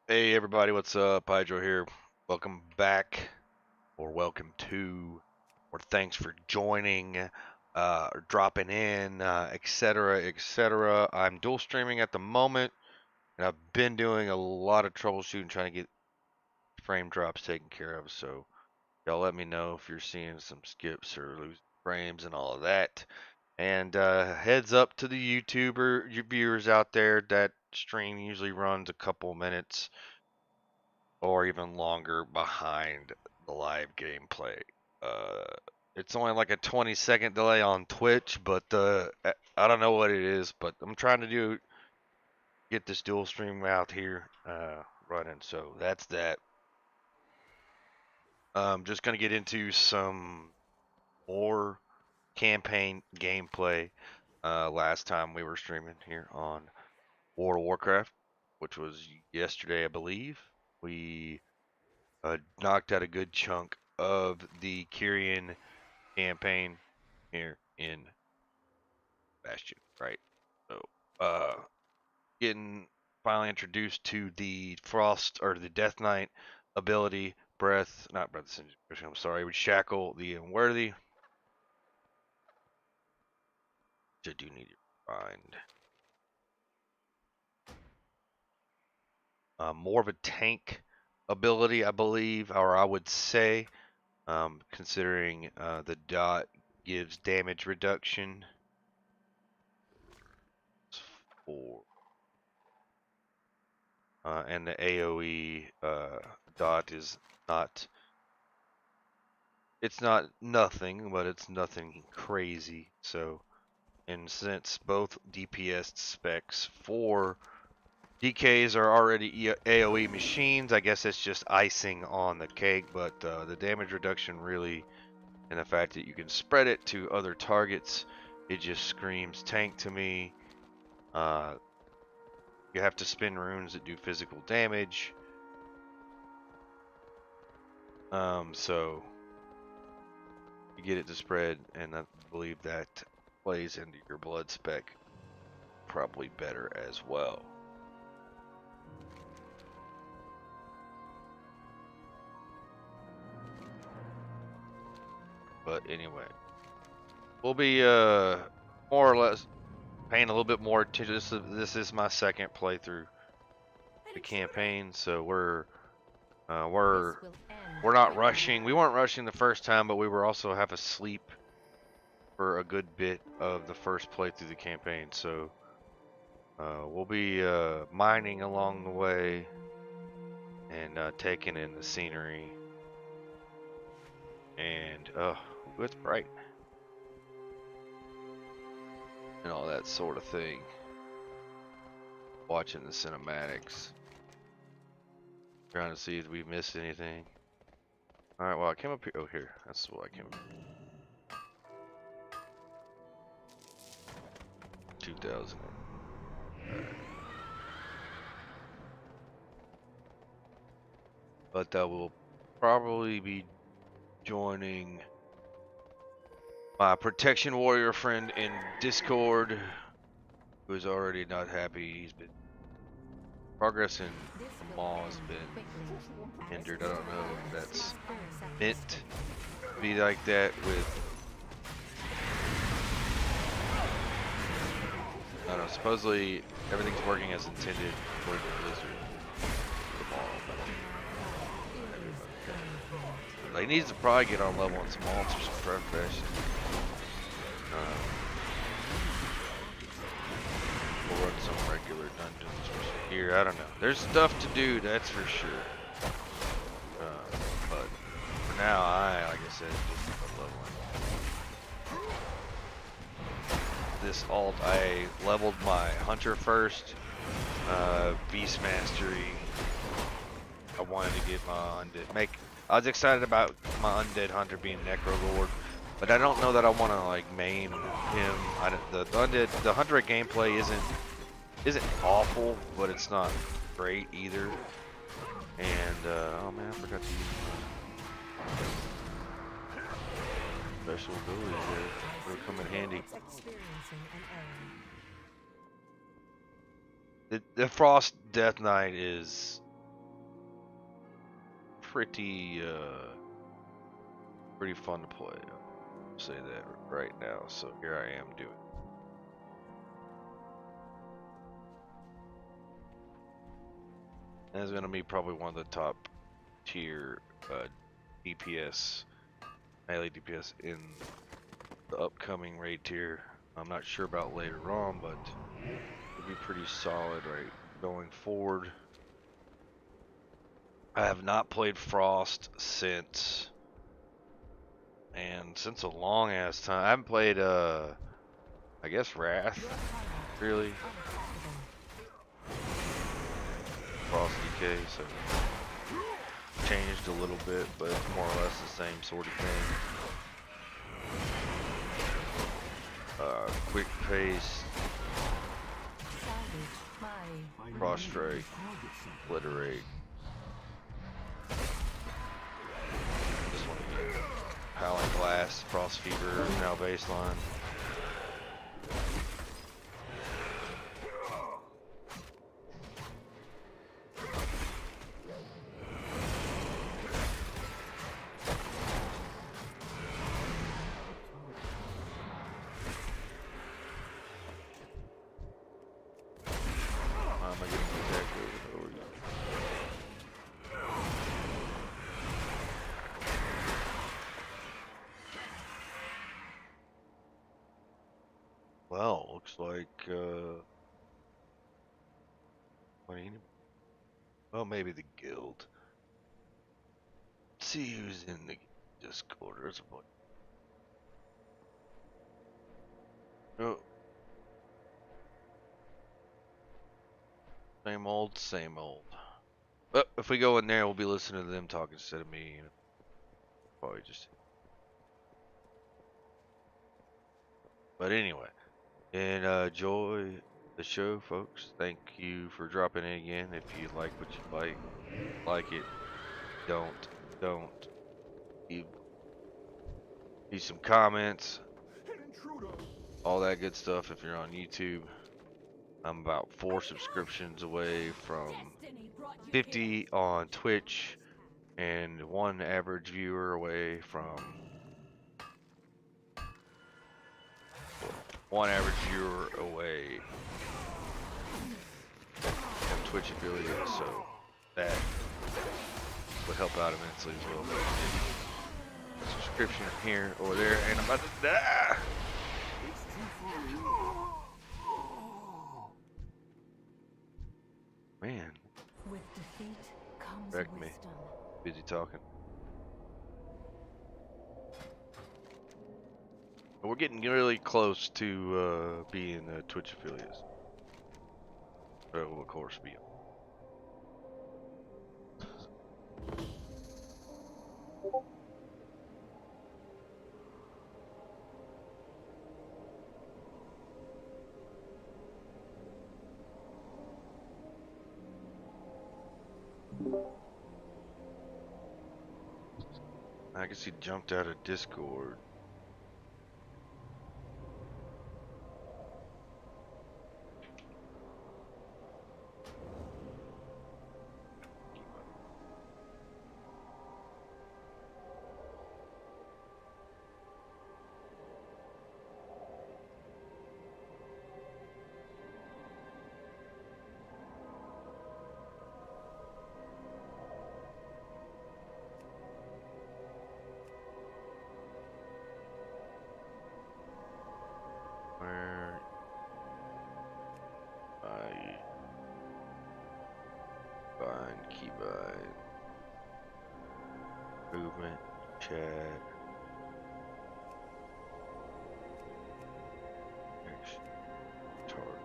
Hey everybody, what's up? Hydro here. Welcome back, or welcome to, or thanks for joining, or dropping in, etc., etc. I'm dual streaming at the moment, and I've been doing a lot of troubleshooting trying to get frame drops taken care of. So y'all let me know if you're seeing some skips or losing frames and all of that. And heads up to the YouTuber viewers out there, that stream usually runs a couple minutes or even longer behind the live gameplay. Uh, it's only like a 20-second delay on Twitch, but I don't know what it is, but I'm trying to get this dual stream out here running. So that's that. Just gonna get into some more campaign gameplay. Last time we were streaming here on World of Warcraft, which was yesterday, I believe. We knocked out a good chunk of the Kyrian campaign here in Bastion, right? So, getting finally introduced to the Frost or the Death Knight ability, not breath, I'm sorry, would shackle the unworthy. Which I do need to find. More of a tank ability, I believe, or I would say, considering the dot gives damage reduction. 4. And the AoE dot is not, it's not nothing, but it's nothing crazy. So, and since both DPS specs for DKs are already AoE machines, I guess it's just icing on the cake. But the damage reduction really, and the fact that you can spread it to other targets, it just screams tank to me. You have to spin runes that do physical damage. So you get it to spread, and I believe that plays into your blood spec probably better as well. But anyway, we'll be more or less paying a little bit more attention. This is my second playthrough the campaign, so we're not rushing. We weren't rushing the first time, but we were also half asleep for a good bit of the first play through the campaign. So we'll be mining along the way and taking in the scenery. And it's bright and all that sort of thing. Watching the cinematics, trying to see if we missed anything. All right, well I came up here. Oh, here, that's what I came up. 2000. But I will probably be joining my protection warrior friend in Discord, who is already not happy. He's been progress in the mall has been hindered. I don't know if that's meant to be like that with, I don't know, supposedly everything's working as intended according to Blizzard for the mall. But he needs to probably get on level in some monsters and profession. We'll run some regular dungeons or some gear. I don't know. There's stuff to do, that's for sure. But for now, like I said, just leveling. This alt, I leveled my hunter first. Beast mastery. I wanted to get my undead. I was excited about my undead hunter being Necrolord, but I don't know that I want to like main him. The hunter gameplay isn't awful, but it's not great either. And oh man, I forgot to use my special abilities there. They'll come in handy. The Frost Death Knight is pretty fun to play. I'll say that right now. So here I am doing. That's gonna be probably one of the top tier DPS, melee DPS in the upcoming raid tier. I'm not sure about later on, but it'll be pretty solid right going forward. I have not played Frost since a long ass time. I haven't played I guess Wrath, really. Frost DK, so changed a little bit, but it's more or less the same sort of thing. Quick pace, prostrate, obliterate. Just want to get Howling Blast, Frost Fever is now baseline. Well, looks like, well, maybe the guild. Let's see who's in the Discord. There's a bunch. Oh. Same old, same old. But if we go in there, we'll be listening to them talk instead of me. Probably just. But anyway, enjoy the show, folks. Thank you for dropping in again. If you like what you like it. Don't. Leave some comments. All that good stuff if you're on YouTube. I'm about 4 subscriptions away from 50 on Twitch and 1 average viewer away from 1 average viewer away from Twitch affiliate, so that would help out immensely as well. A subscription here or there, and I'm about to die. Man, with defeat comes wreck me. wisdom. Busy talking. But we're getting really close to being Twitch affiliates. So we'll of course be. I guess he jumped out of Discord. Where I find keybind movement chat action target.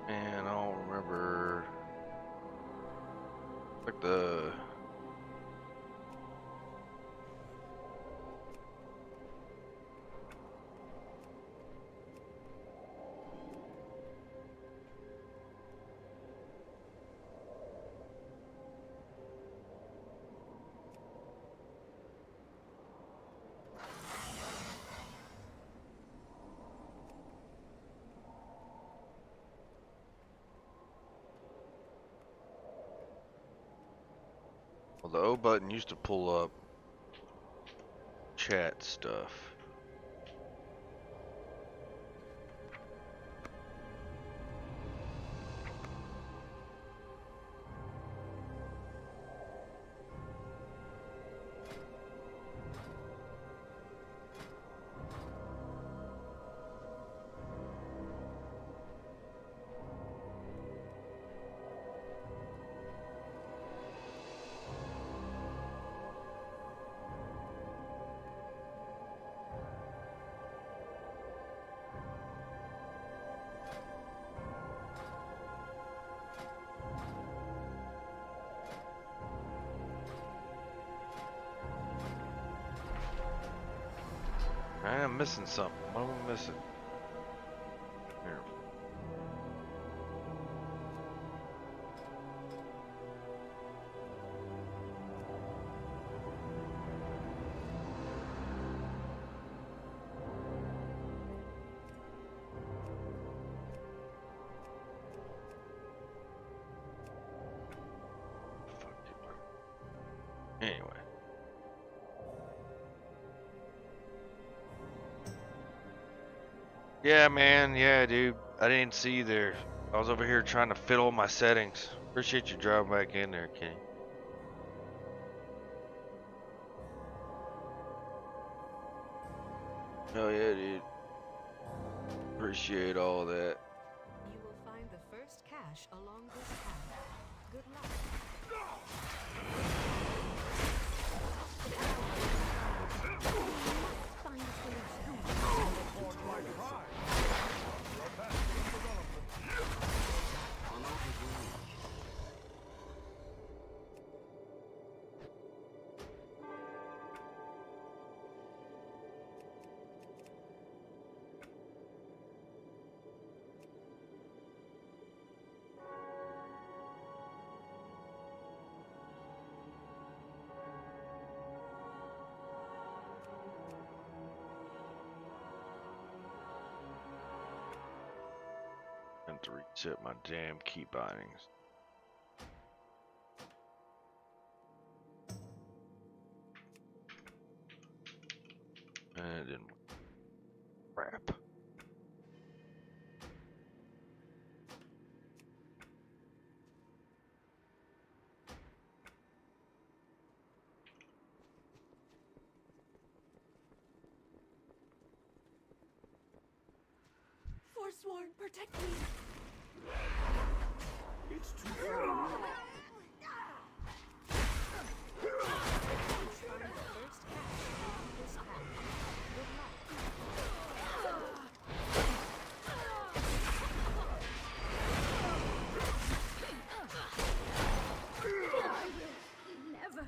And I don't remember like the Well, the O button used to pull up chat stuff. I'm missing something. What am I missing? Here. Fuck you. Anyway. Yeah, man. Yeah, dude. I didn't see you there. I was over here trying to fiddle my settings. Appreciate you driving back in there, Kenny. Oh yeah, dude. Appreciate all that. You will find the first cache along this path. Good luck. Find a solution. And to reset my damn key bindings. And it didn't. Crap. Forsworn, protect me. It's too far. Find the first cache along this path. Good luck. I will never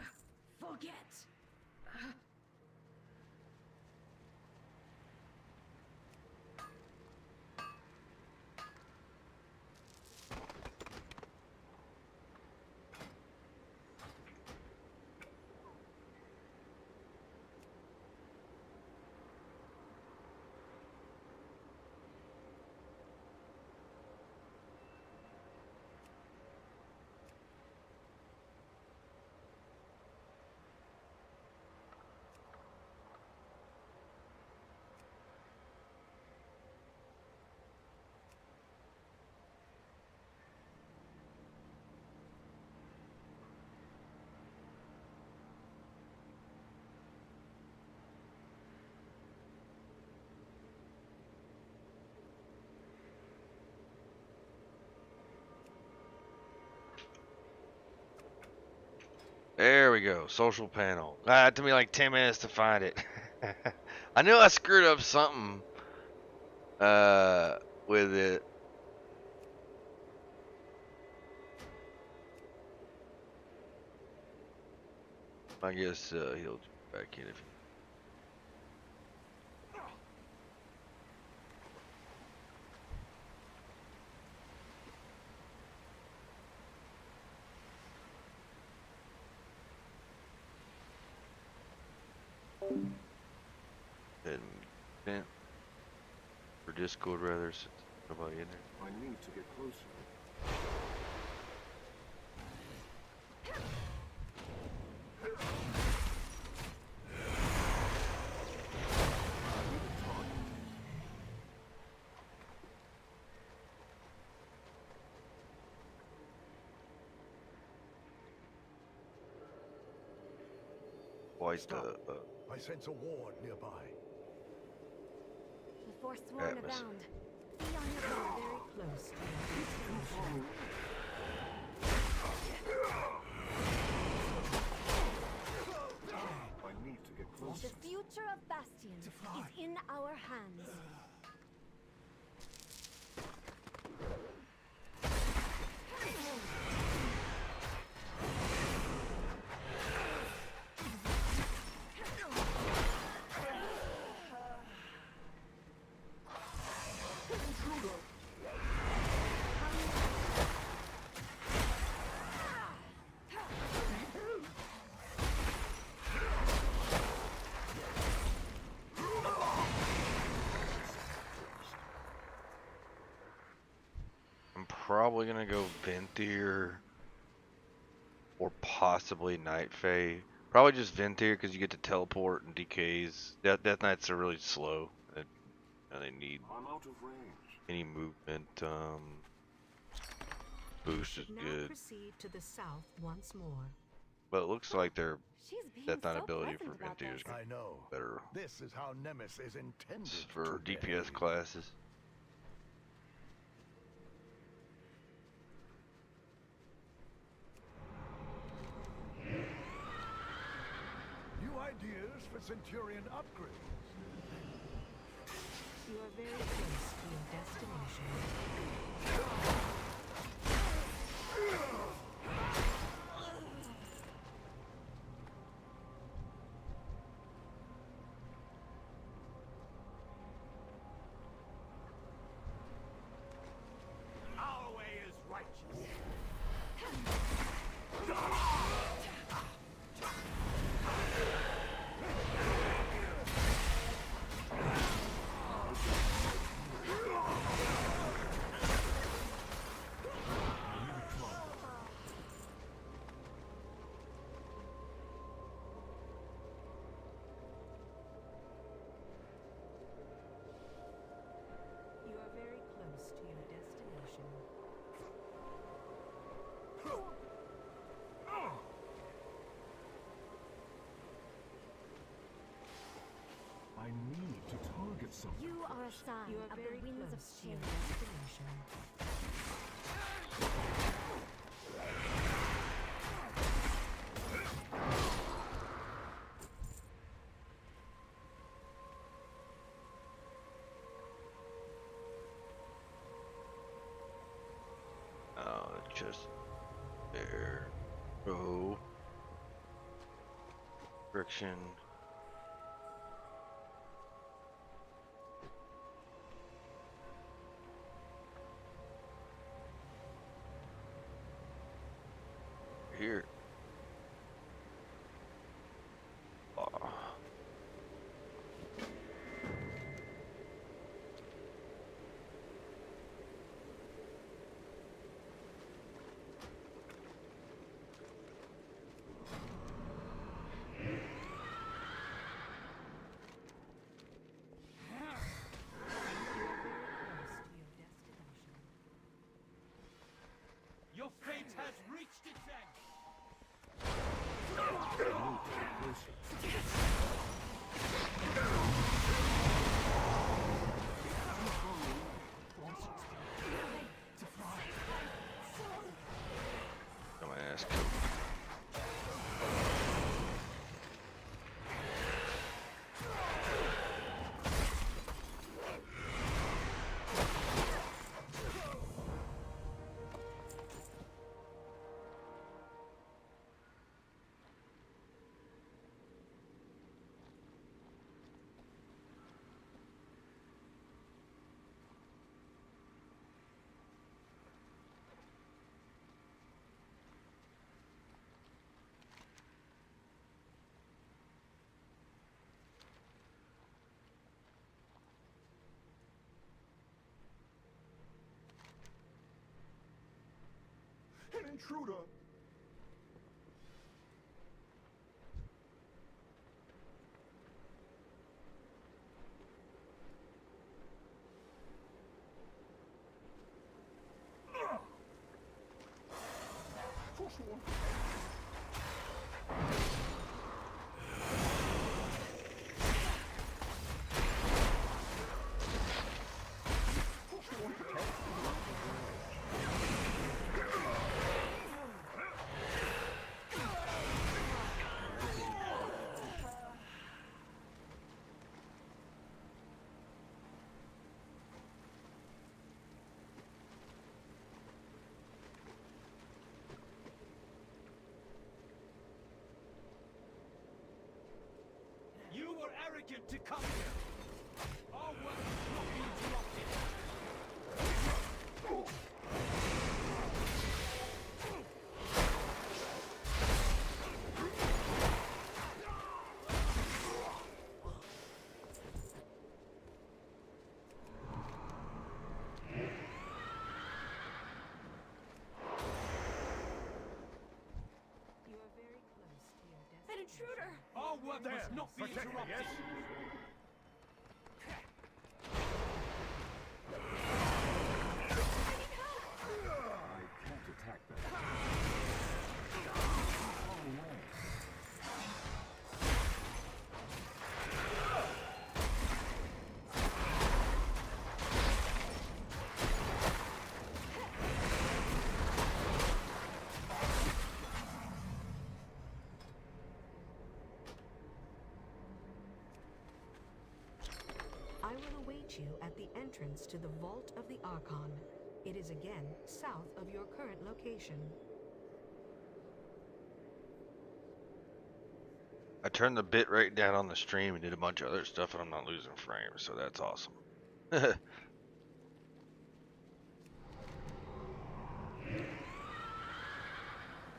forget. There we go. Social panel. It took me like 10 minutes to find it. I knew I screwed up something with it. I guess he'll jump back in if and for Discord rather, since nobody in there. I need to get closer. quite Stop. the I sense a ward nearby. The Forsworn atmosphere. abound. Be on your guard. Very close to your destination. I need to get closer. The future of Bastion is in our hands. I'm probably gonna go Venthyr or possibly Night Fae. Probably just Venthyr because you get to teleport and decays. Death Knights are really slow and they need I'm out of range. any movement. You Boost is should now good, proceed to the south once more. but it looks like their She's being Death Knight so ability for pleasant about Venthyr is this. I know. better This is how Nemesis is intended for to DPS behave. classes. New ideas for Centurion upgrades. You are very close to your destination. Our way is righteous. You are very close to your destination. I need to target something. You are a sign You are of the very winds of close to your change. destination. Just there. Go. Friction. Here. You are very close to your destination. Your fate has reached its end. Dumbass. An intruder. ordered to come here. Our work must not be interrupted. You are very close to your An destination. intruder! Our work There, must not be protect me, interrupted. yes? I can't attack that. Far away. I will await you at the entrance to the Vault of the Archon. It is again south of your current location. I turned the bit rate down on the stream and did a bunch of other stuff, and I'm not losing frames, so that's awesome.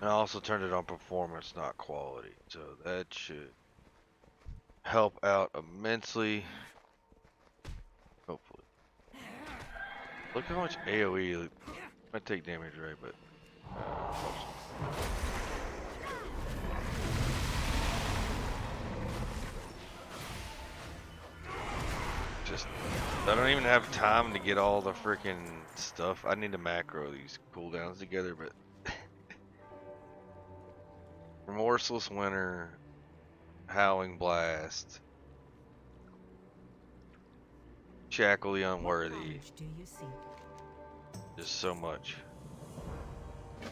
And I also turned it on performance, not quality, so that should help out immensely. Hopefully. Look how much AoE. Might take damage, right? But just I don't even have time to get all the freaking stuff. I need to macro these cooldowns together, but Remorseless Winter, Howling Blast, Shackle the What Unworthy, knowledge do you seek? just so much.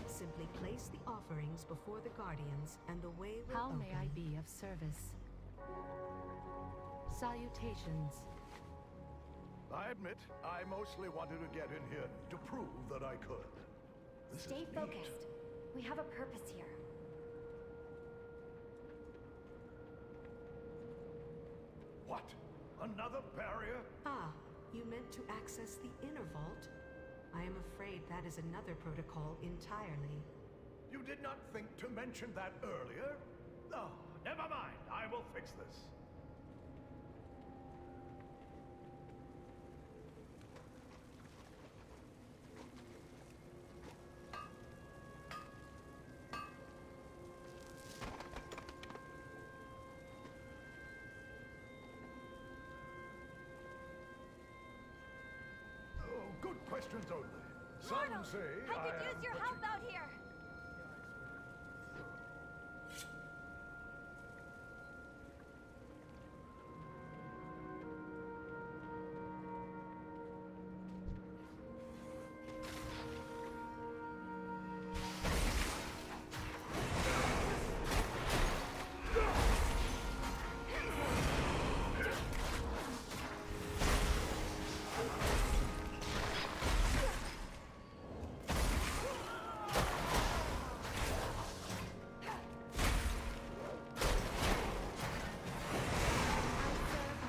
Simply place the offerings before the Guardians, and the way will How open. may I be of service? Salutations. I admit, I mostly wanted to get in here to prove that I could. This Stay is neat. focused. We have a purpose here. What? Another barrier? Ah, you meant to access the inner vault? I am afraid that is another protocol entirely. You did not think to mention that earlier? Oh, never mind. I will fix this. Oh, good questions only. Some Lionel, say I could am use your the help out here.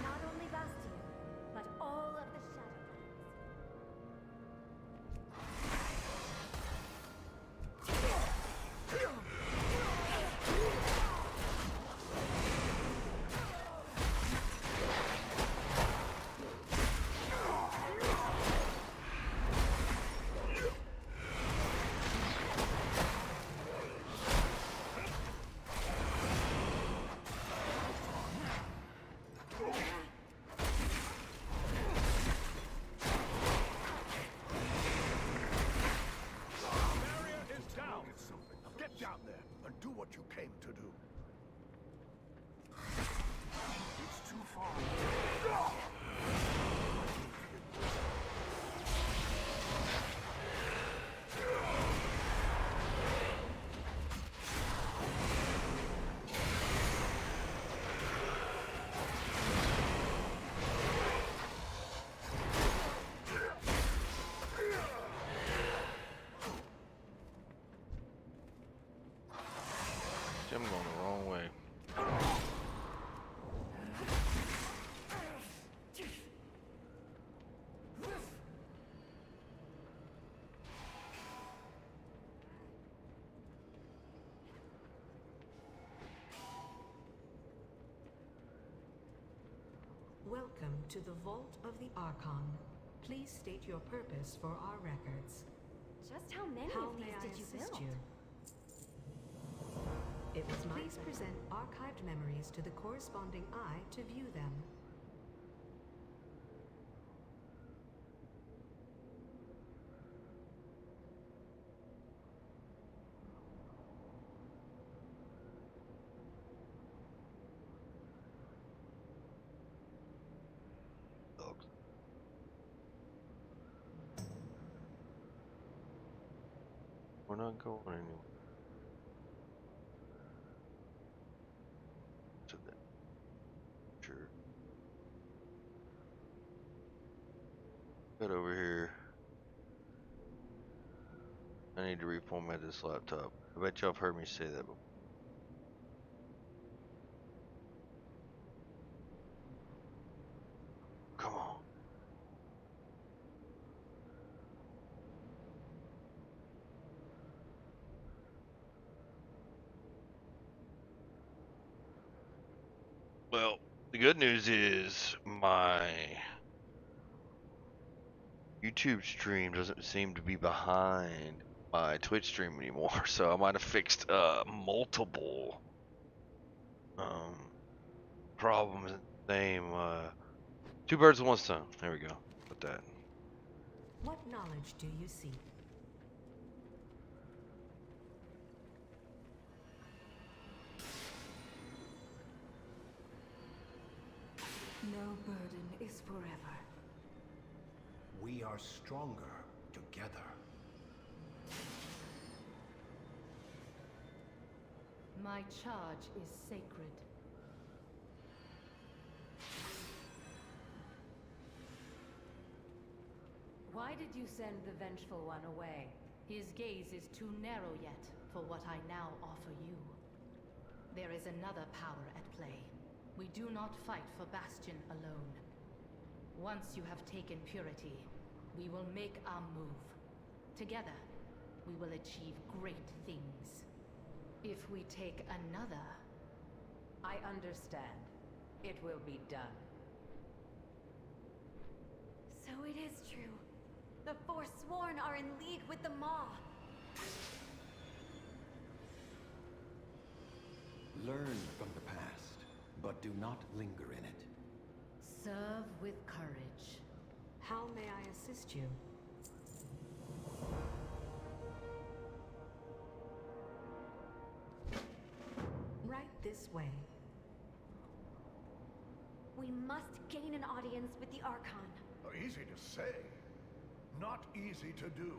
Not only Bastion, but all of the Shadowlands. barrier is down. Get down there and do what you came to do. It's too far. I'm going the Welcome to the Vault of the Archon. Please state your purpose for our records. Just how many How of may these I did you assist build? you? It was Please present archived memories to the corresponding eye to view them. We're not going anywhere. To that. Sure. Get over here. I need to reformat this laptop. I bet y'all have heard me say that before. Come on. Well, the good news is my YouTube stream doesn't seem to be behind my Twitch stream anymore, so I might have fixed multiple problems in the same two birds with one stone. There we go. Put that. What knowledge do you seek? No burden is forever. We are stronger together. My charge is sacred. Why did you send the Vengeful One away? His gaze is too narrow yet for what I now offer you. There is another power at play. We do not fight for Bastion alone. Once you have taken Purity, we will make our move. Together, we will achieve great things. If we take another... I understand. It will be done. So it is true. The Forsworn are in league with the Maw. Learn from the past, but do not linger in it. Serve with courage. How may I assist you? Right this way. We must gain an audience with the Archon. Easy to say, not easy to do.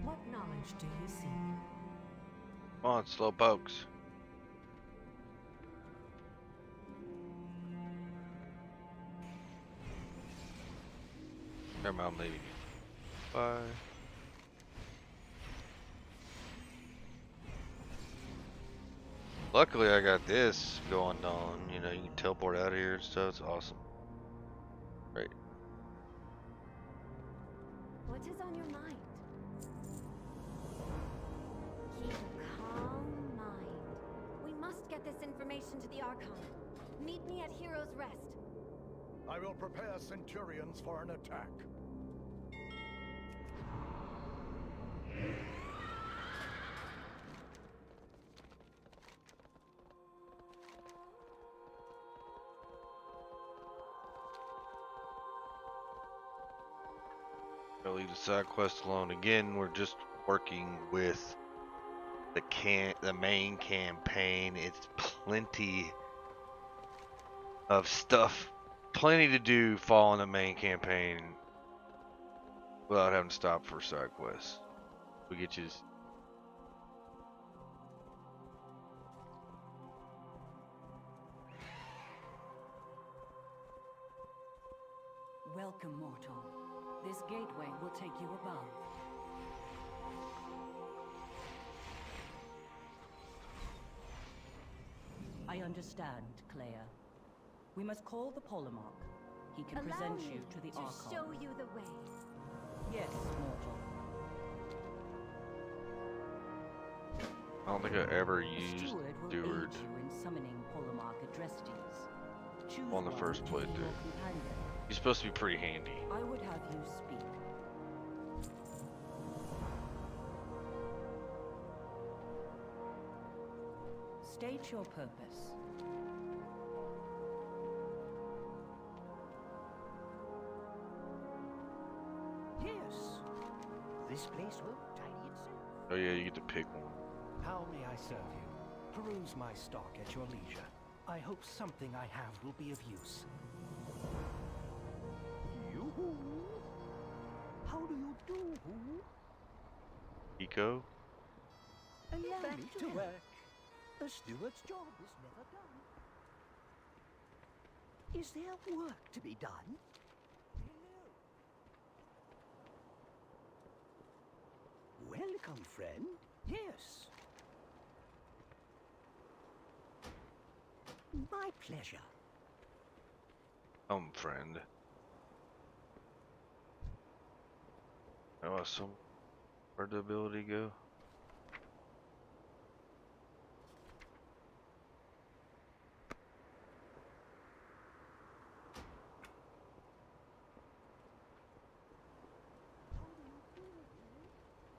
What knowledge do you seek? Come on, slow pokes. Never mind, I'm leaving you. Bye. Luckily, I got this going on. You know, you can teleport out of here and stuff. It's awesome. Great. What is on your mind? Keep a calm mind. We must get this information to the Archon. Meet me at Hero's Rest. I will prepare Centurions for an attack. I'll leave the side quest alone. Again, we're just working with the main campaign. It's plenty of stuff, plenty to do following the main campaign without having to stop for side quests. We get you. Welcome, mortal. This gateway will take you above. I understand, Clea. We must call the Polemarch. he can Allow present me you to the Archon. show you the way. Yes, mortal. I don't think I ever The used steward will Steward aid you in summoning Polemarch Adrestes. Choose on the one first to be playthrough. your companion. He's supposed to be pretty handy. I would have you speak. State your purpose. Yes. This place will tidy itself. Oh yeah, you get to pick one. How may I serve you? Peruse my stock at your leisure. I hope something I have will be of use. Yoo-hoo! How do you do? Eco? Allow me to work. A steward's job is never done. Is there work to be done? Hello. Welcome, friend. Yes. My pleasure. Friend. Awesome. Where'd the ability go?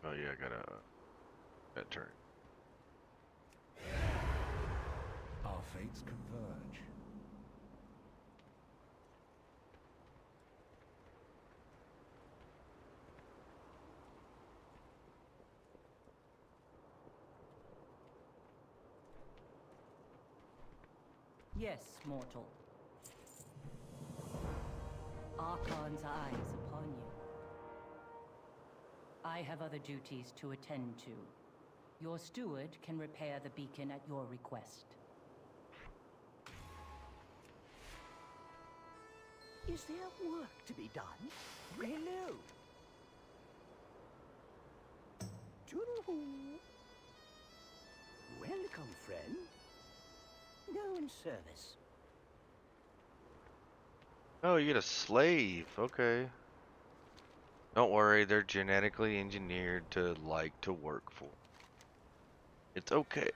Oh yeah, I gotta that turn. Our fates converge. Yes, mortal. Archon's eyes upon you. I have other duties to attend to. Your steward can repair the beacon at your request. Is there work to be done? Hello. Toodle-hoo. Welcome, friend. No in service. Oh, you get a slave. Okay. Don't worry, they're genetically engineered to like to work for. It's okay.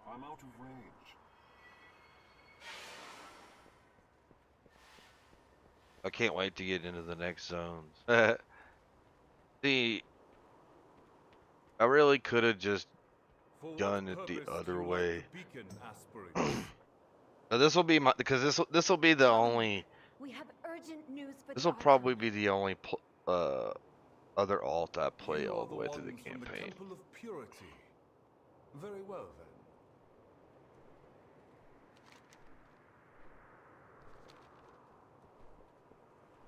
I'm out of range. I can't wait to get into the next zones. See, I really could have just done it the other way. Now this will be my because this will be the only. We have urgent news for This the will probably Archon. be the only other alt I play all the way through the campaign. Temple of Purity. Very well then.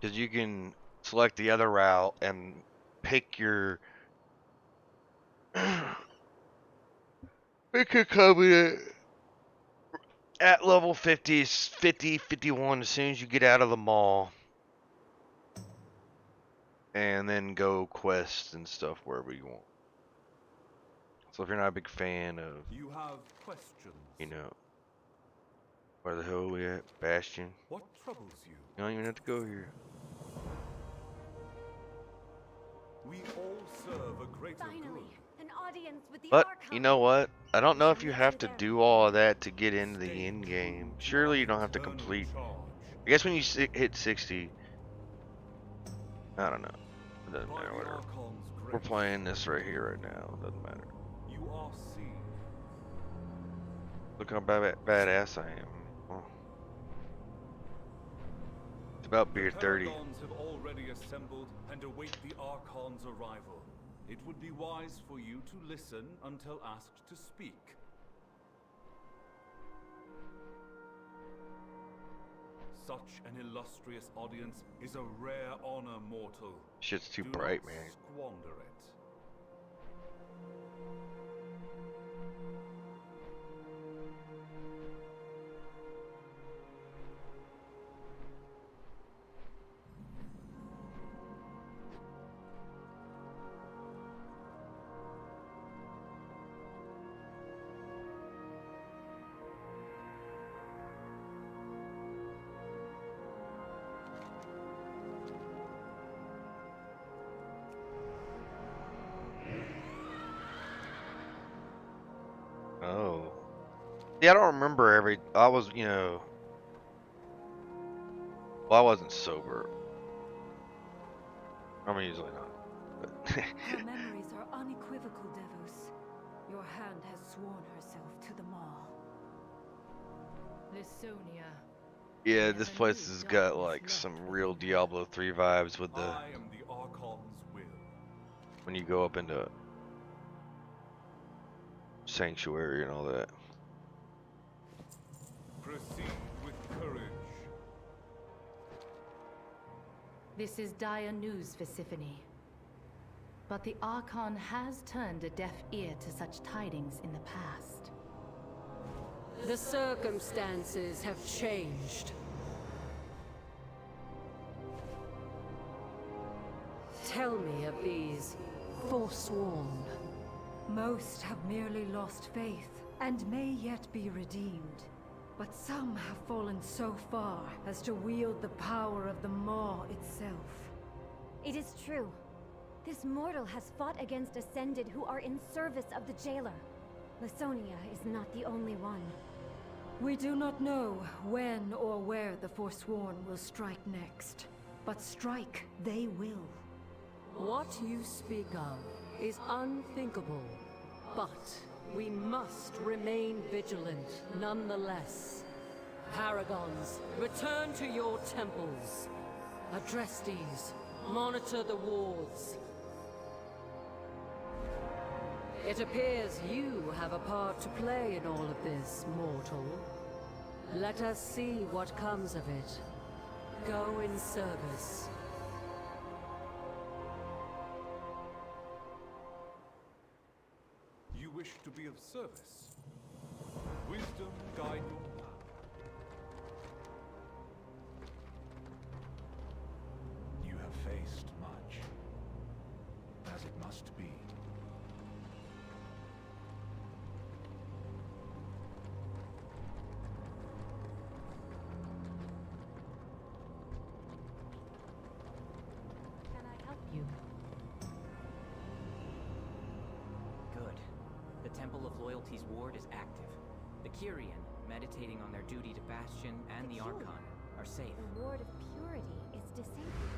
Because you can select the other route and pick your pick a covenant at level 50, 50, 51 as soon as you get out of the mall. And then go quests and stuff wherever you want. So if you're not a big fan of, You have questions. you know, where the hell are we at? Bastion? What troubles you? You don't even have to go here. We all serve a greater Finally, good. an audience with the But, Archon. you know what? I don't know if you have to do all of that to get into the end game. Surely you don't have to Eternal complete. charge. I guess when you hit 60, I don't know. It doesn't By matter, the whatever. Archon's We're grace, playing this right here, right now. It doesn't matter. You are seen. Look how badass I am. Oh. It's about beer 30. Paragons have already assembled and await the Archon's arrival. It would be wise for you to listen until asked to speak. Such an illustrious audience is a rare honor, mortal. Shit's too Do bright, not man. Squander it. Yeah, I don't remember every. I was, you know, well, I wasn't sober. I'm usually not. But Her memories are unequivocal, Devos. Your hand has sworn herself to the Maw. Lisonia. yeah, There's this a place new has got darkness like left some real within her. Diablo 3 vibes with the I am the Archon's will. when you go up into Sanctuary and all that. Proceed with courage. This is dire news for Symphony. But the Archon has turned a deaf ear to such tidings in the past. The circumstances have changed. Tell me of these Forsworn. Most have merely lost faith, and may yet be redeemed. But some have fallen so far as to wield the power of the Maw itself. It is true. This mortal has fought against Ascended who are in service of the Jailer. Lisonia is not the only one. We do not know when or where the Forsworn will strike next, but strike they will. What you speak of is unthinkable, but we must remain vigilant nonetheless. Paragons, return to your temples. Adrestes, monitor the wards. It appears you have a part to play in all of this, mortal. Let us see what comes of it. Go in service. You wish to be of service. Wisdom guide your path. You have faced much, as it must be. Can I help you? Good. The Temple of Loyalty's ward is active. The Kyrian, meditating on their duty to Bastion and the Archon, are safe. The Ward of Purity is disabled.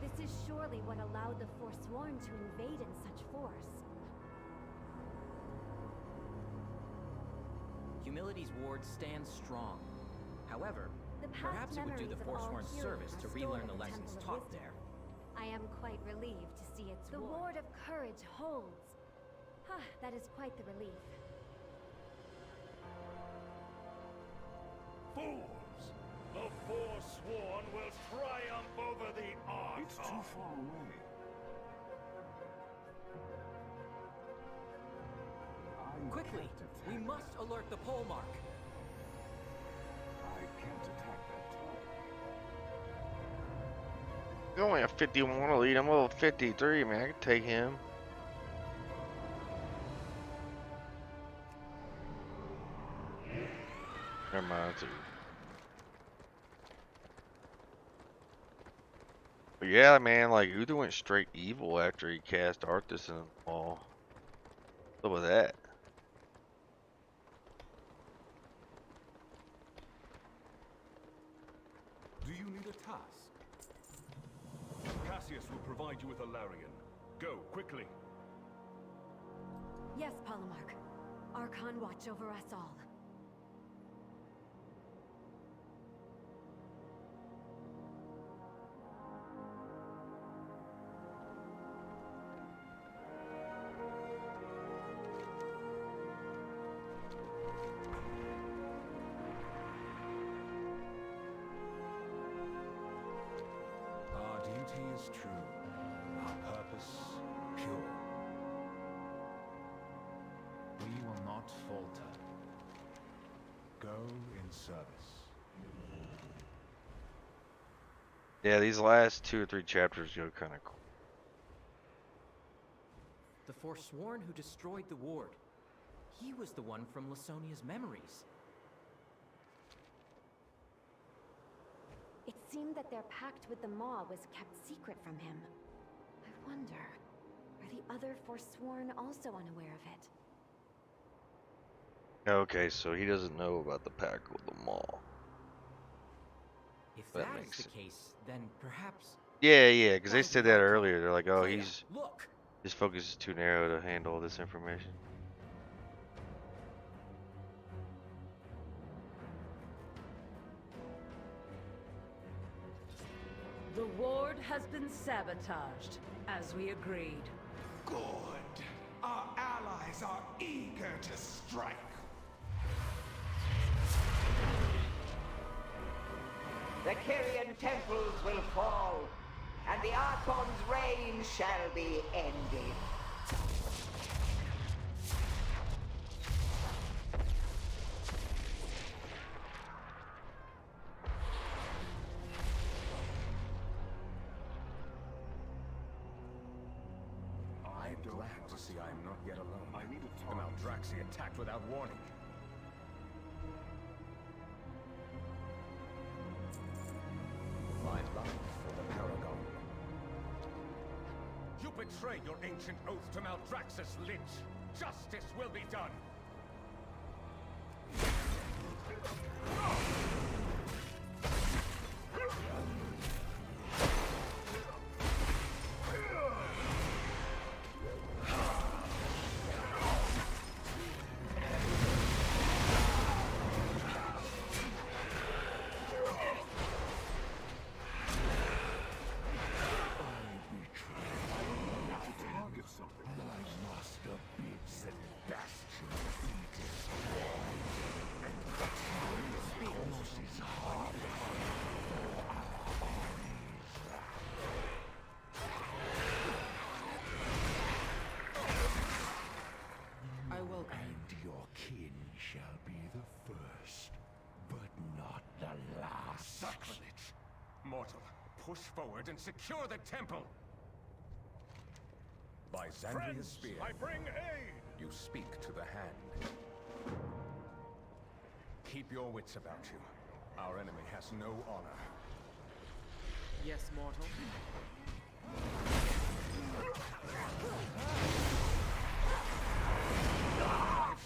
This is surely what allowed the Forsworn to invade in such force. Humility's ward stands strong. However, The past perhaps it would do the memories of all Forsworn's Kyrian service to are relearn stored the in lessons Temple of taught Wisdom. there. I am quite relieved to see its the Ward of Courage holds. That is quite the relief. Fools! The Forsworn will triumph over the Archon! It's too far away. Quickly! We must alert the pole mark! I can't attack that target. You're only a 51 elite. I'm level 53, man. I can take him. Never mind. But yeah, man, like Uther went straight evil after he cast Arthas in the wall. What was that? Do you need a task? Cassius will provide you with a Larian. Go, quickly. Yes, Polymarch. Archon watch over us all. Our duty is true, our purpose pure. We will not falter. Go in service. Yeah, these last 2 or 3 chapters go kind of cool. The Forsworn who destroyed the ward. He was the one from Lisonia's memories. It seemed that their pact with the Maw was kept secret from him. I wonder, are the other Forsworn also unaware of it? Okay, so he doesn't know about the pact with the mall. If That that is makes the sense. case, then perhaps... Yeah, because they Guide said the that Archon. earlier. They're like, oh, Freya, look! his focus is too narrow to handle this information. The ward has been sabotaged, as we agreed. Good. Our allies are eager to strike. The Kyrian temples will fall, and the Archon's reign shall be ended. I'm glad to see I'm not yet alone. I need the Maldraxi attacked without warning. My love for the Paragon. You betray your ancient oath to Maldraxxus, Lich. Justice will be done. And your kin shall be the first, but not the last. Sacrilege! Mortal, push forward and secure the temple! By Xandria's spear, I bring aid! you speak to the hand. Keep your wits about you. Our enemy has no honor. Yes, mortal?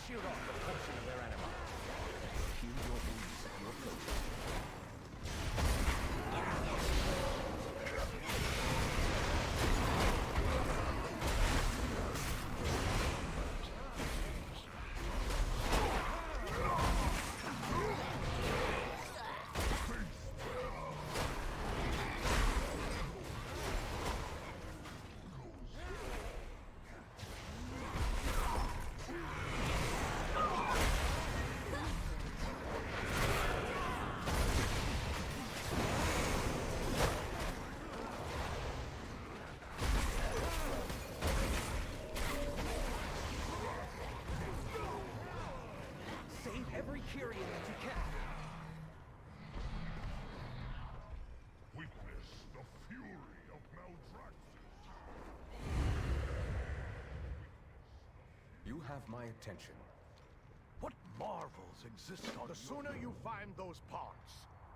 Shoot off the portion of their anima. Heal your wounds at your pleasure. Save every Kyrian that you can. Witness the fury of Maldraxxus. You have my attention. What marvels exist on... The sooner you find those parts,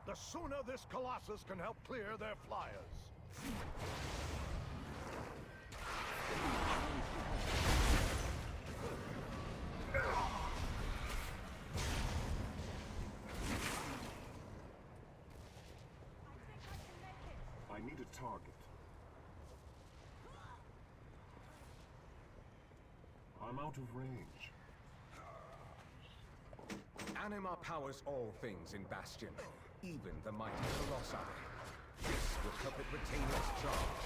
the sooner this Colossus can help clear their flyers. I need a target. I'm out of range. Anima powers all things in Bastion, even the mighty Colossi. This will help it retain its charge.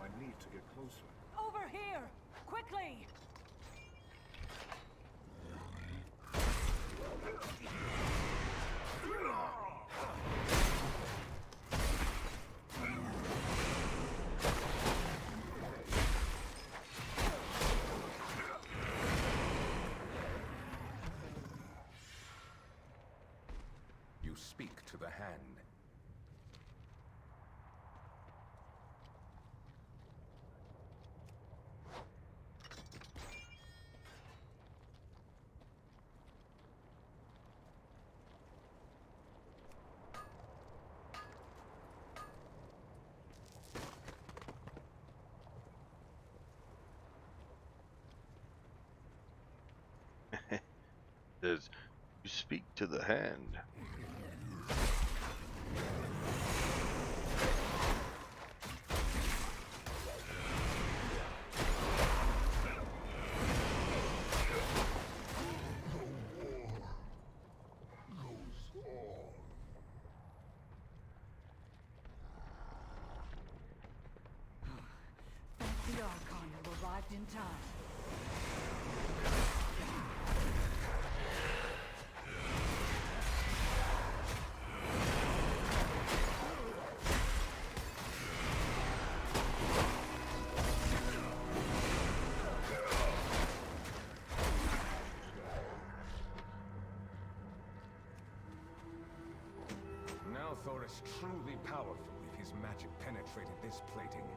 I need to get closer. Over here! Quickly! You speak to the hand. says, "You speak to the hand." The Archon have arrived in time. Now Thor is truly powerful if his magic penetrated this plating.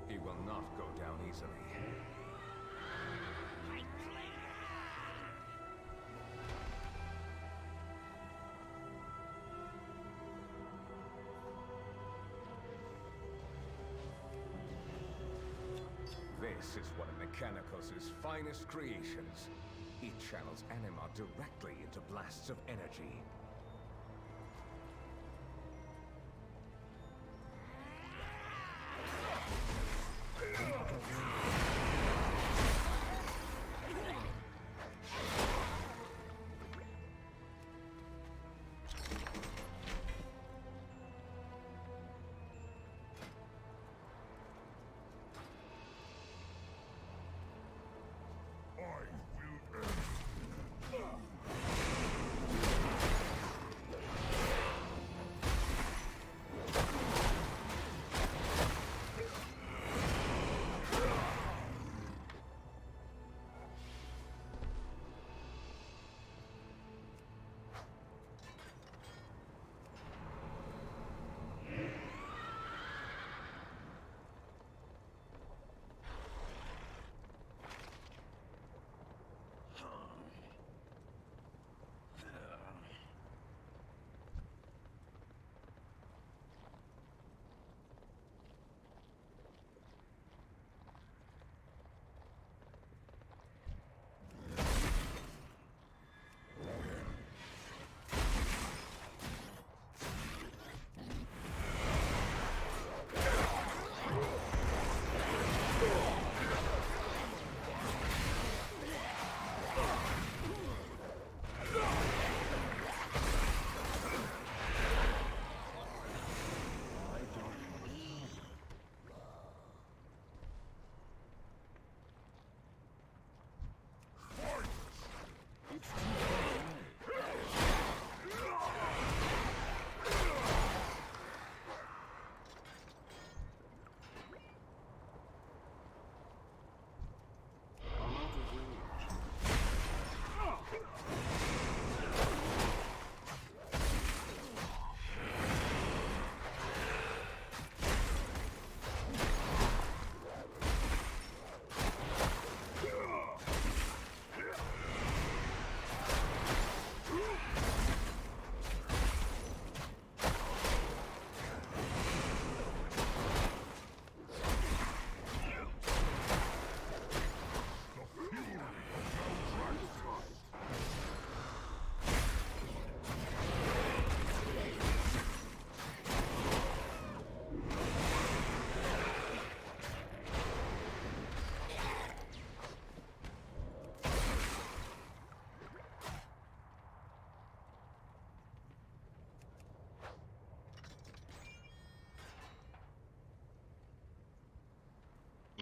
He will not go down easily. This is one of Mechanicos' finest creations. It channels anima directly into blasts of energy.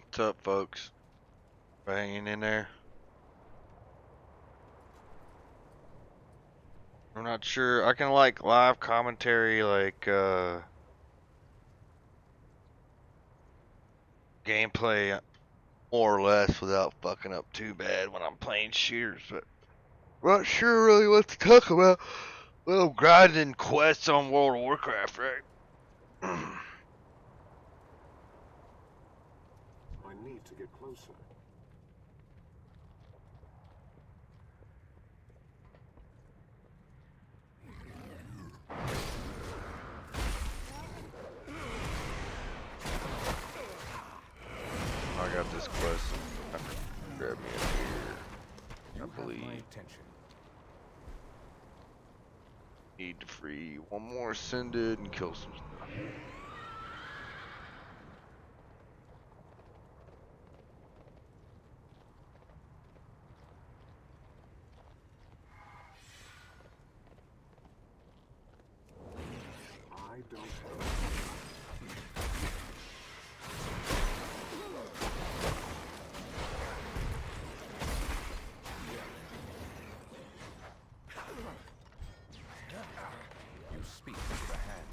What's up, folks? Hanging in there? I'm not sure. I can like live commentary, like gameplay more or less without fucking up too bad when I'm playing shooters, but I'm not sure really what to talk about. Well, grinding quests on World of Warcraft, right? I need to get closer. I got this quest. Grab me up here. I believe. Need to free one more ascended and kill some stuff. I don't You speak to the hand.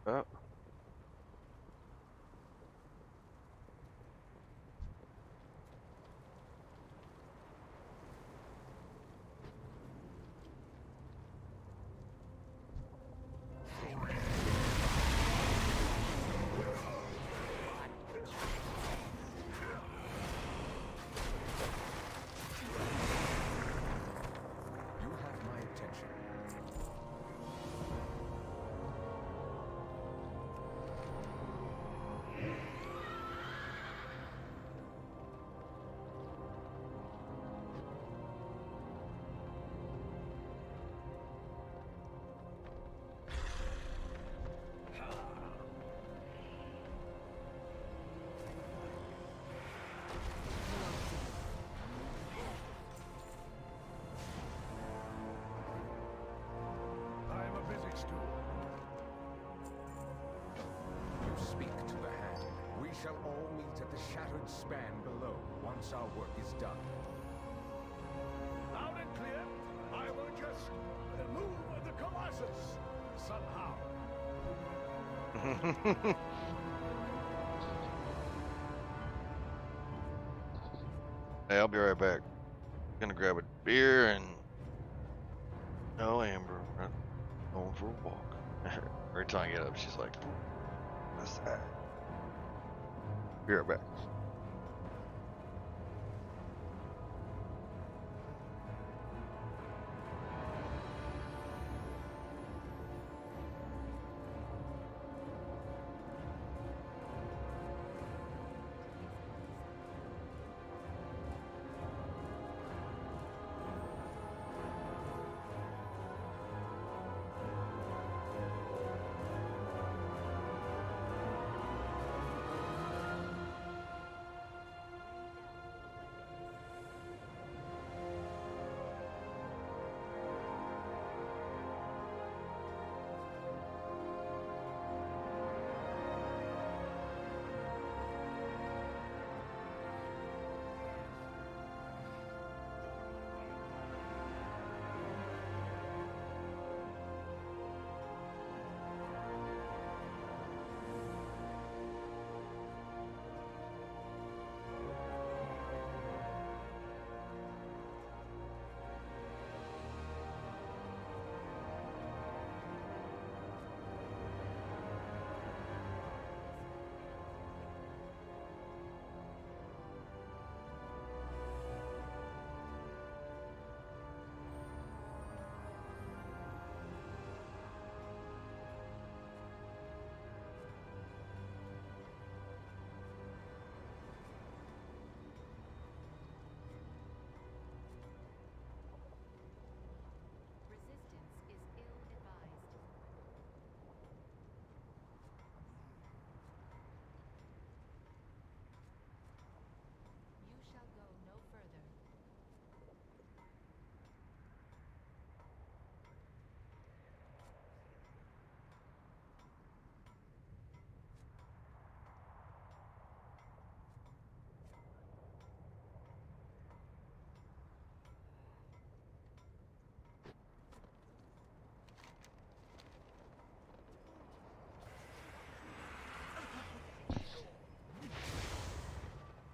Oh. You have my attention. I am a busy steward. You speak to the hand. We shall all meet at the shattered span below once our work is done. Loud and clear. I will just move the Colossus somehow. Hey, I'll be right back. Gonna grab a beer and no Amber. We're going for a walk. Every time I get up, she's like, "What's that?" Be right back.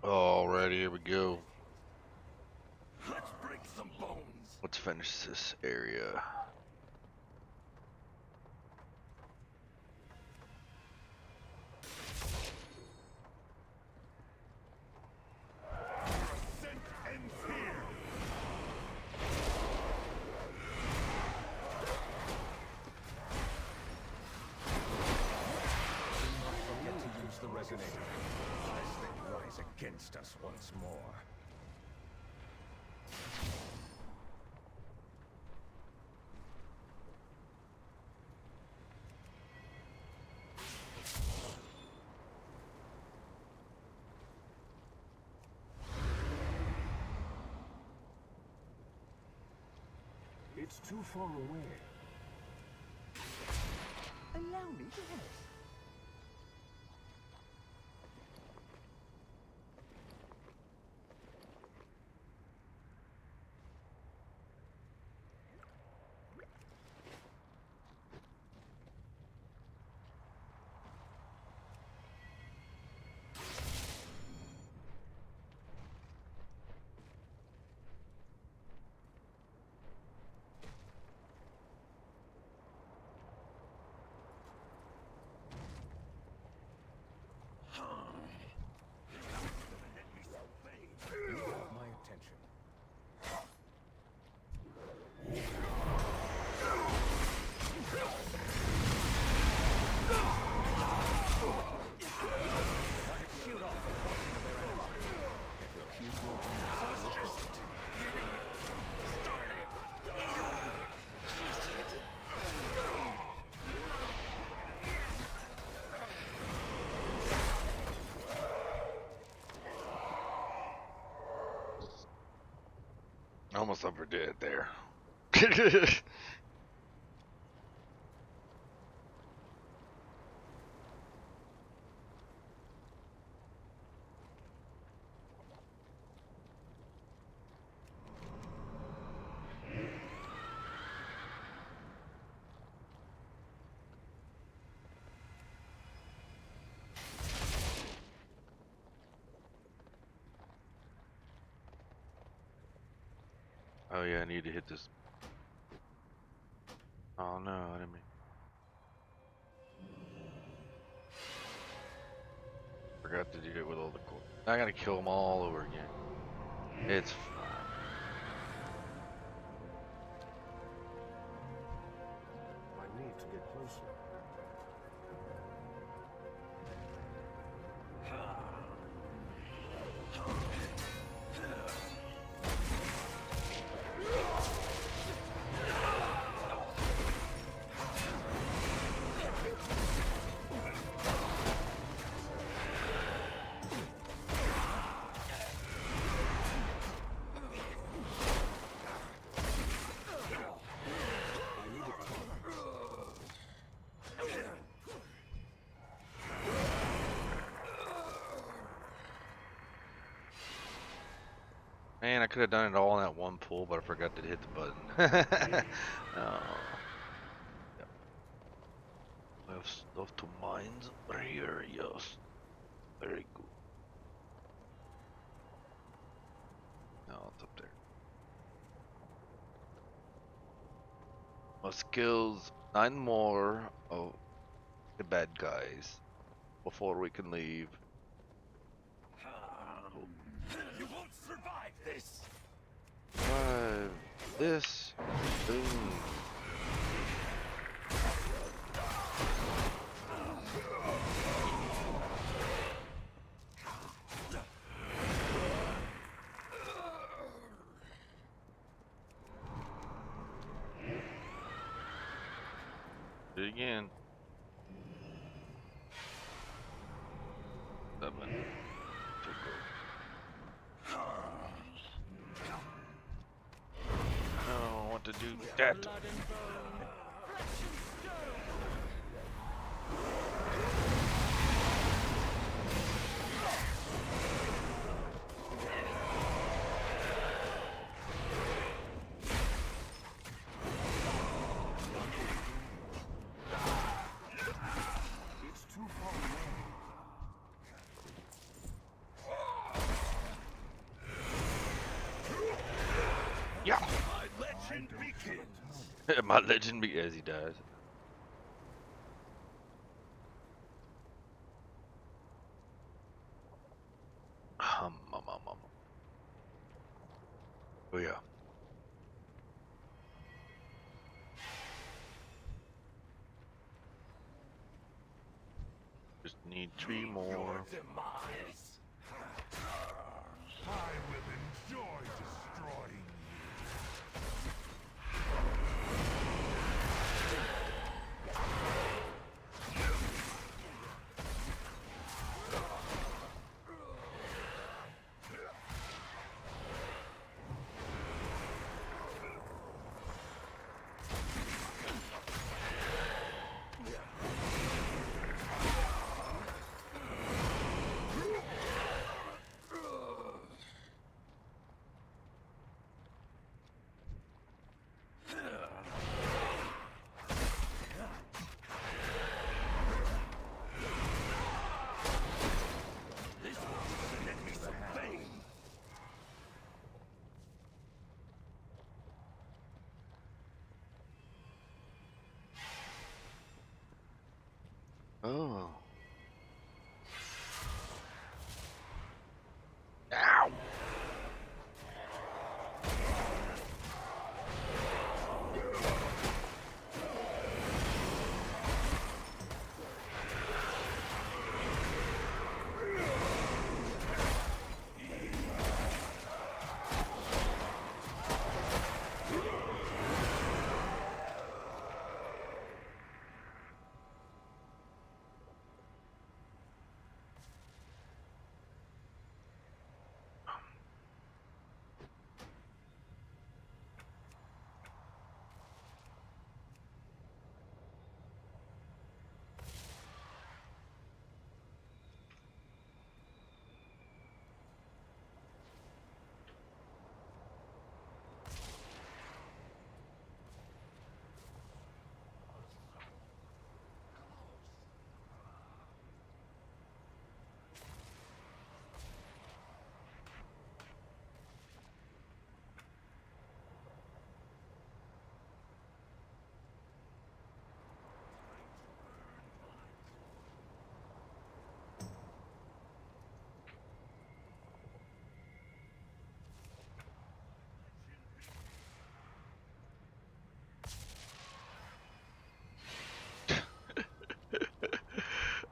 Alrighty, here we go. Let's break some bones. Let's finish this area. Ascent ends here. Forget to use the resonator, lest they rise against us once more. It's too far away. Allow me to help. You have my attention. Shield off a portion of their energy. If your cube will Almost overdid it there. Oh yeah, I need to hit this. Oh no, I didn't mean. Forgot to do it with all the core. I gotta kill them all over again. It's fine. I need to get closer. Man, I could have done it all in that one pull, but I forgot to hit the button. Oh. Yep. I have stuff to mines over here, yes. Very good. No, it's up there. My skills, 9 more of the bad guys before we can leave. You won't survive this. This. Boom. Do it again. 7. I want to do that. It's too far away. Yeah. My legend begins. My legend be as he dies. Oh yeah. Just need 3 more. Your demise. I will enjoy destroying you. Oh. Ow.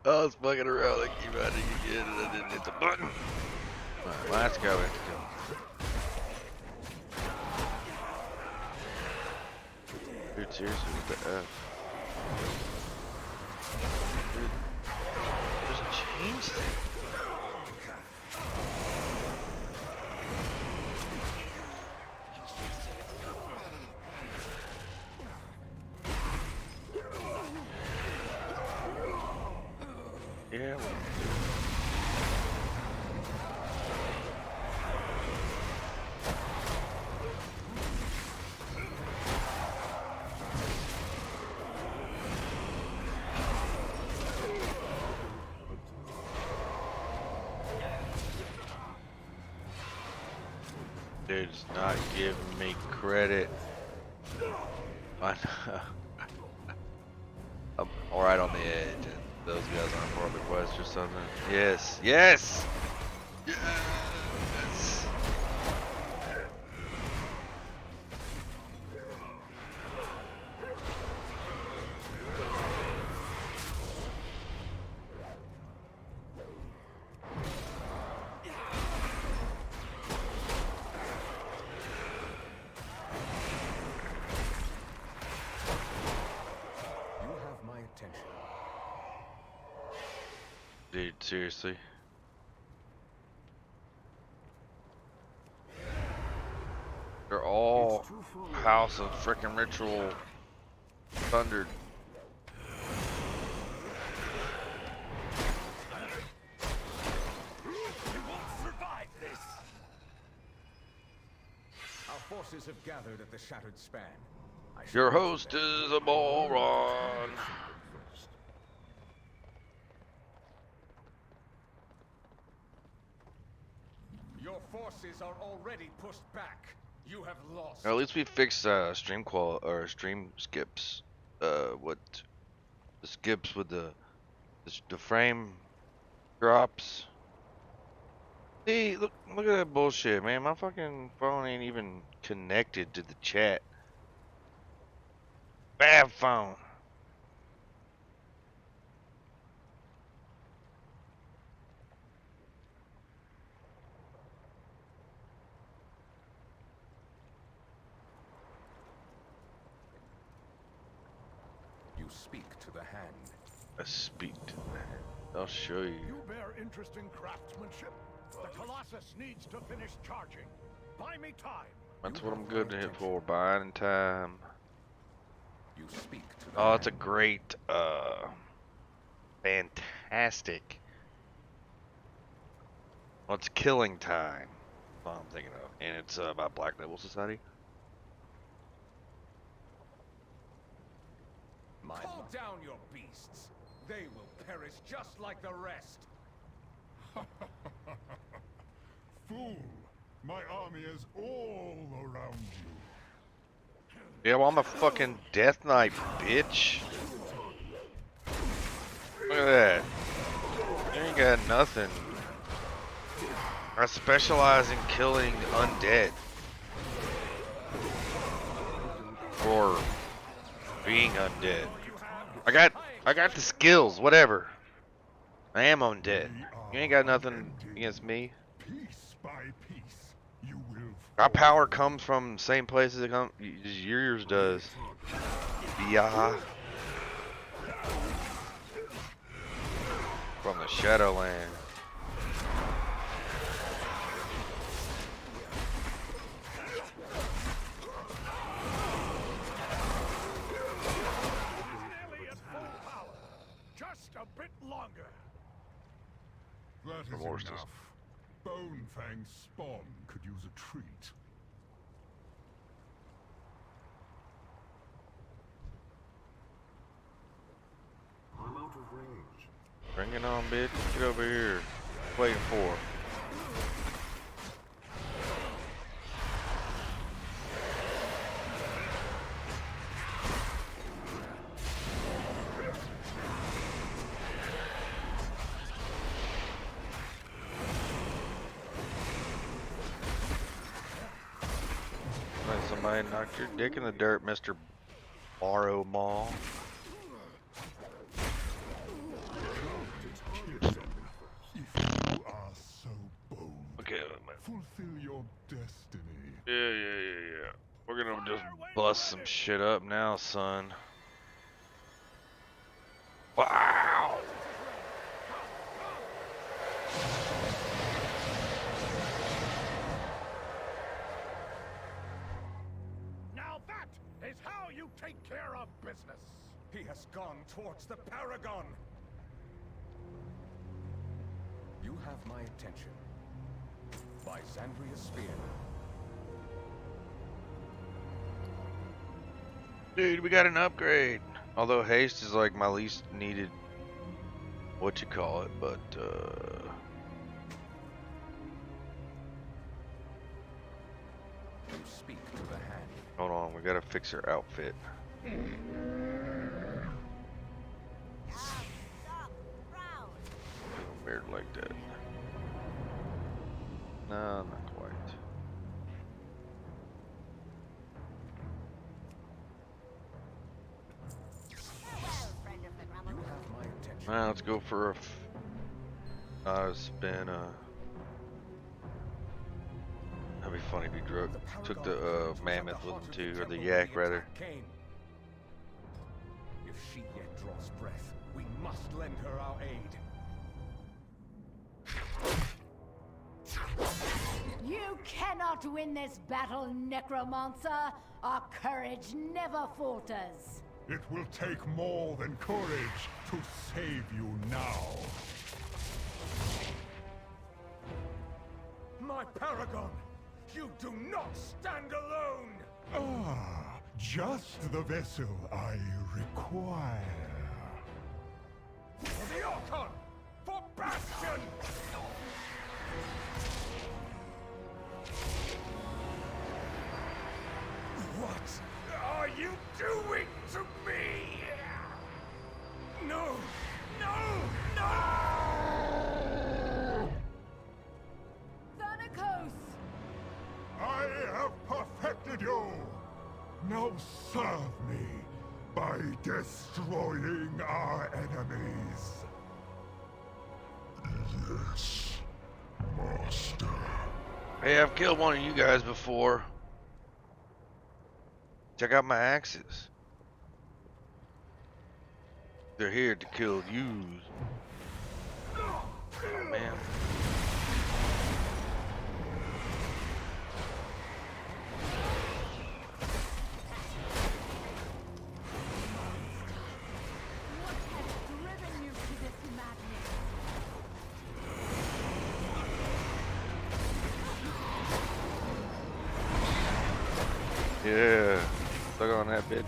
I was fucking around like you about to get it and I didn't hit the button. Alright, let's go. Dude, seriously, what the F? Dude, just change things. Yeah, well. Dude's not giving me credit. I'm right on the edge, and those guys aren't part of the quest or something. Yes, yes, yes. Dude, seriously. They're all House of Frickin' Ritual Thundered. We won't survive this. Our forces have gathered at the Shattered Span. Your host is a moron. Your forces are already pushed back. You have lost. Or at least we fixed stream or stream skips. What the skips with the frame drops. See, look at that bullshit, man. My fucking phone ain't even connected to the chat. Bad phone. You speak to the hand. I speak to the hand. I'll show you. You bear interest in craftsmanship? The Colossus needs to finish charging. Buy me time. That's what I'm good to hit for, buying time. You speak to the Oh, it's a great, fantastic. Well, it's Killing Time. That's what I'm thinking of, and it's about Black Label Society. Call down your beasts. They will perish just like the rest. Fool! My army is all around you. Yeah, well, I'm a fucking Death Knight, bitch. Look at that. You ain't got nothing. I specialize in killing undead. Or being undead. I got the skills, whatever. I am undead. You ain't got nothing against me. Piece by piece, you will. Our power comes from the same places it comes. Yours does. Yeah. From the Shadowlands. Just a bit longer. That is Remorseless. enough. Bonefang's spawn could use a treat. I'm out of range. Bring it on, bitch. Get over here. Waiting for. Somebody knocked your dick in the dirt, Mr. Borrow Mall. Okay, fulfill your destiny. Yeah. We're gonna just bust some shit up now, son. Wow. Now that is how you take care of business. He has gone towards the Paragon. You have my attention. By Xandria's spear. Dude, we got an upgrade. Although haste is like my least needed, what you call it, but You speak to the hand. hold on, we gotta fix her outfit. Weird like that. No, not quite. Now let's go for a spin. That'd be funny if he took the mammoth with him too, or the yak rather. If she yet draws breath, we must lend her our aid. You cannot win this battle, Necromancer. Our courage never falters. It will take more than courage to save you now. My Paragon! You do not stand alone! Ah, just the vessel I require. For the Archon! For Bastion! I have perfected you! Now serve me by destroying our enemies. Yes, Master. Hey, I've killed one of you guys before. Check out my axes. They're here to kill you. Oh, man. Yeah, stuck on that bitch.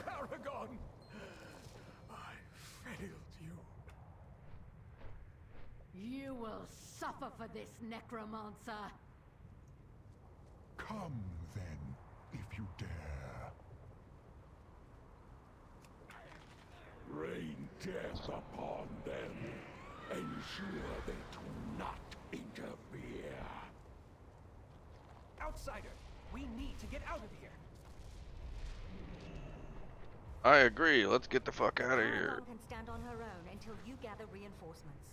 Paragon! I failed you. You will suffer for this, necromancer. Come then, if you dare. Rain death upon them. Ensure they do not interfere. Outsider, we need to get out of here. I agree. Let's get the fuck out of here. Can stand on her own until you gather reinforcements.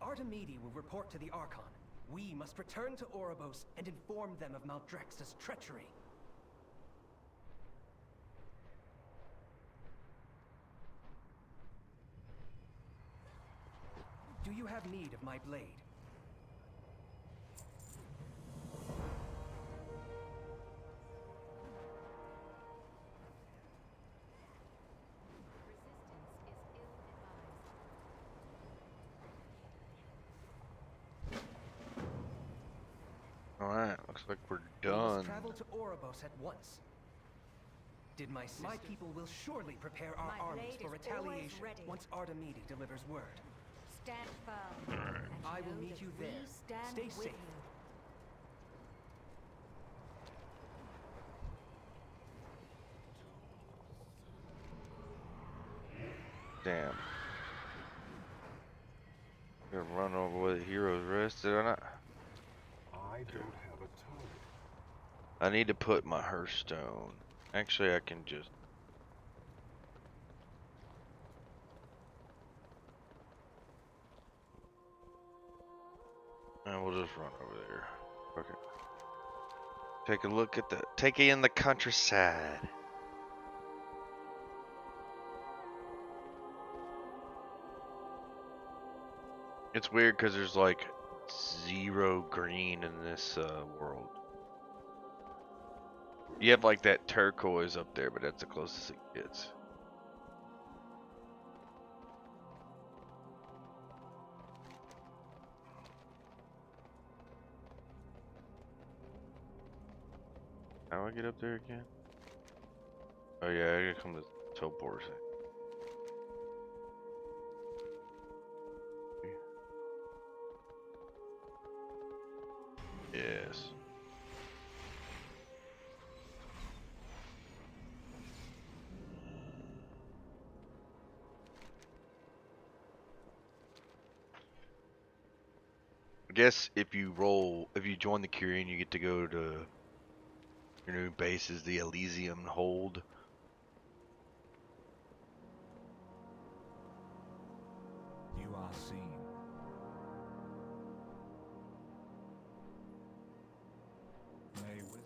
Artemide will report to the Archon. We must return to Oribos and inform them of Maldrex's treachery. Do you have need of my blade? Alright, looks like we're We must done. travel to Oribos at once. Did my people will surely prepare our My armies blade for is always retaliation ready. once Artemide delivers word. Stand firm. and I will know meet that you we there. stand Stay with safe. you. Damn. Gonna run over where the heroes rest, did I not? I don't have a target. I need to put my Hearthstone. Actually, I can just... And we'll just run over there. Okay. Take a look at take in the countryside. It's weird because there's like 0 green in this world. You have like that turquoise up there, but that's the closest it gets. How do I get up there again? Oh yeah, I gotta come to teleport. Yes. I guess if you join the Curian, you get to go to your new base is the Elysium Hold. You are seen. May wisdom.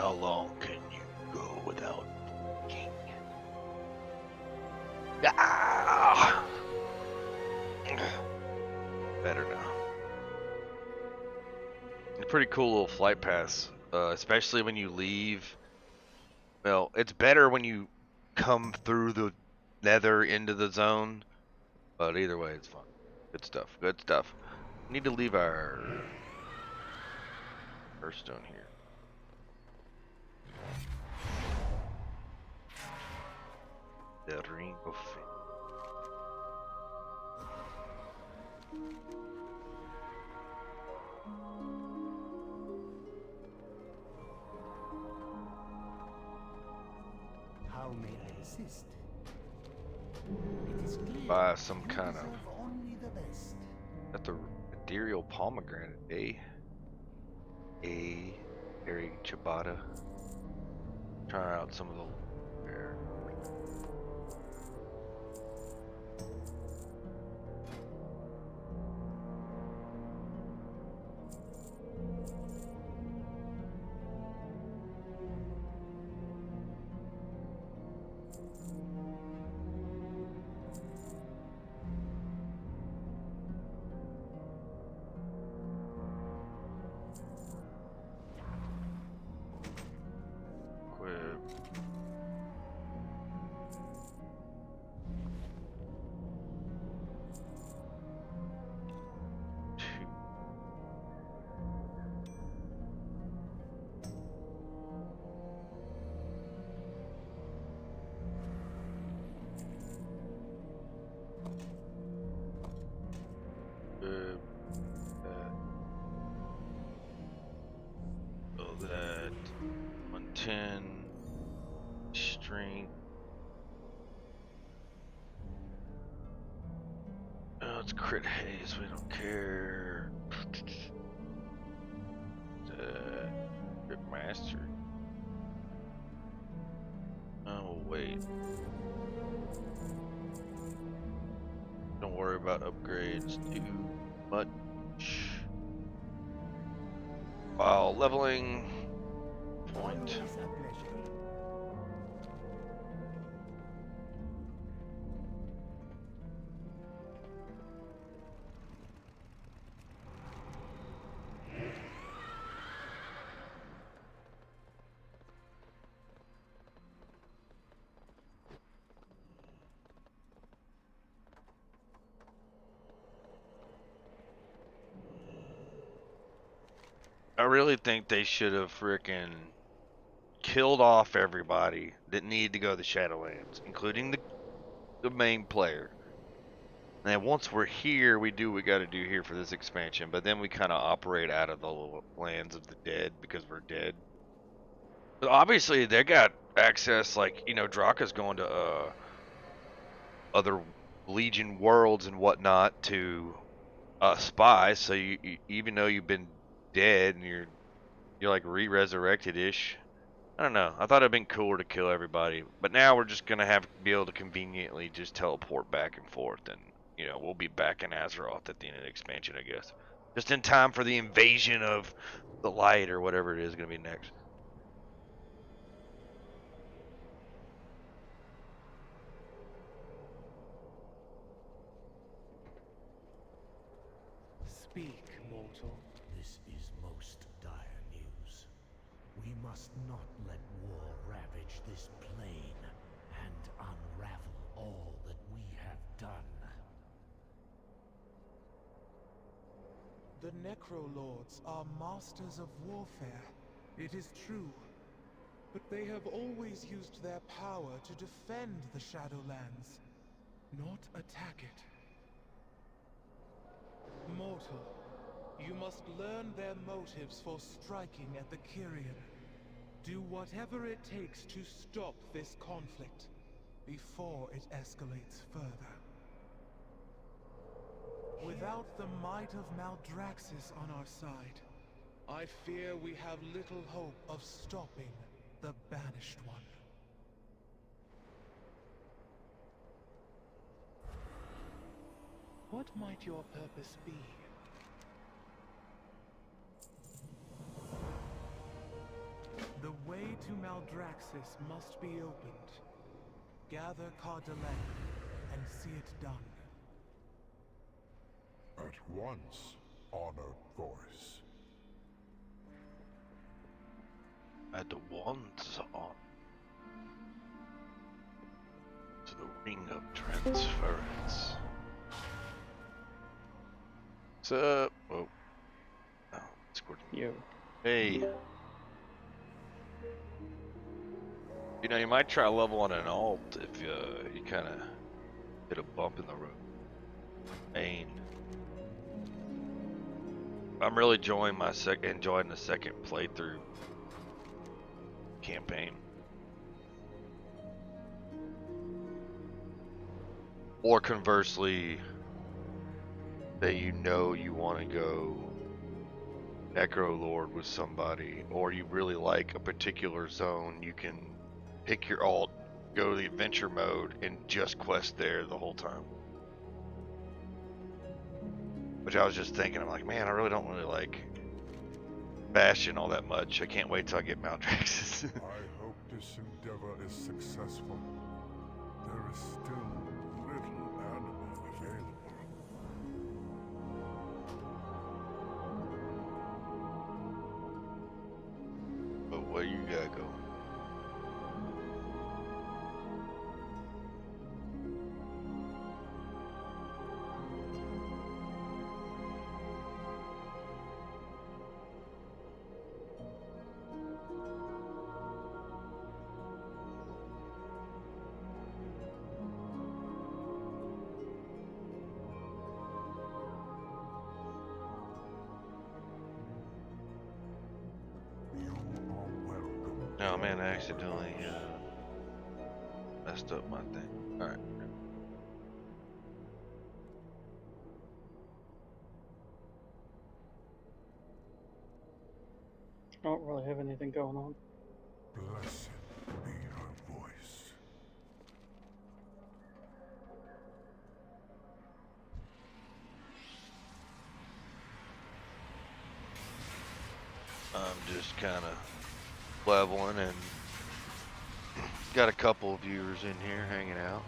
How long can you go without blinking? Ah! Better now. A pretty cool little flight pass, especially when you leave. Well, it's better when you come through the nether into the zone, but either way, it's fun. Good stuff. Good stuff. We need to leave our Hearthstone here. The Ring of Fate. How may I assist? It is clear Buy some you kind of. deserve only the best. Got the ethereal pomegranate, eh? Harry Ciabatta. Try out some of the. That 110 strength. Oh, it's crit haze. We don't care. Crit master. Oh wait. Don't worry about upgrades too much. While leveling point. I really think they should have frickin' killed off everybody that needed to go to the Shadowlands, including the main player. And once we're here, we do what we got to do here for this expansion, but then we kind of operate out of the lands of the dead because we're dead. But obviously, they got access, like, you know, Draka's going to other Legion worlds and whatnot to spy, so you even though you've been dead and you're like re-resurrected ish. I don't know. I thought it'd been cooler to kill everybody, but now we're just gonna be able to conveniently just teleport back and forth, and you know we'll be back in Azeroth at the end of the expansion, I guess, just in time for the invasion of the light or whatever it is gonna be next. Speak, mortal. This is most dire news. We must not let war ravage this plane and unravel all that we have done. The Necrolords are masters of warfare. It is true. But they have always used their power to defend the Shadowlands, not attack it. Mortal, you must learn their motives for striking at the Kyrian. Do whatever it takes to stop this conflict before it escalates further. Without the might of Maldraxxus on our side, I fear we have little hope of stopping the Banished One. What might your purpose be? The way access must be opened. Gather Cardelec and see it done. At once, honored voice. At once on to the ring of transference. What's up? Oh, Discord. Yo. Hey. You know, you might try leveling an alt if you kind of hit a bump in the road. I'm really enjoying the second playthrough campaign. Or conversely, that you want to go Necrolord with somebody, or you really like a particular zone, you can pick your alt, go to the adventure mode, and just quest there the whole time. Which I was just thinking, I'm like, man, I really don't really like Bastion all that much. I can't wait till I get Maldraxxus. I hope this endeavor is successful. There is still little animal available. But where you gotta go? Oh man, I accidentally messed up my thing. Alright. I don't really have anything going on. Blessed be her voice. I'm just kind of leveling and got a couple of viewers in here hanging out.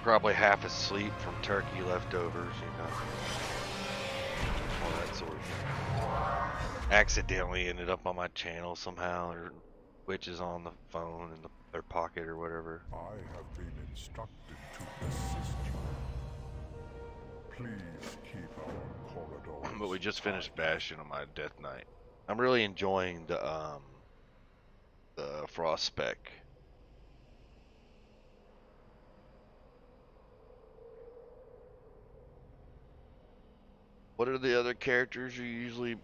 Probably half asleep from turkey leftovers, all that sort of thing. Accidentally ended up on my channel somehow, or Twitch is on the phone in their pocket or whatever. I have been instructed to assist you. Please keep our corridors. But we just finished Bastion on my Death Knight. I'm really enjoying the Frost spec. What are the other characters you usually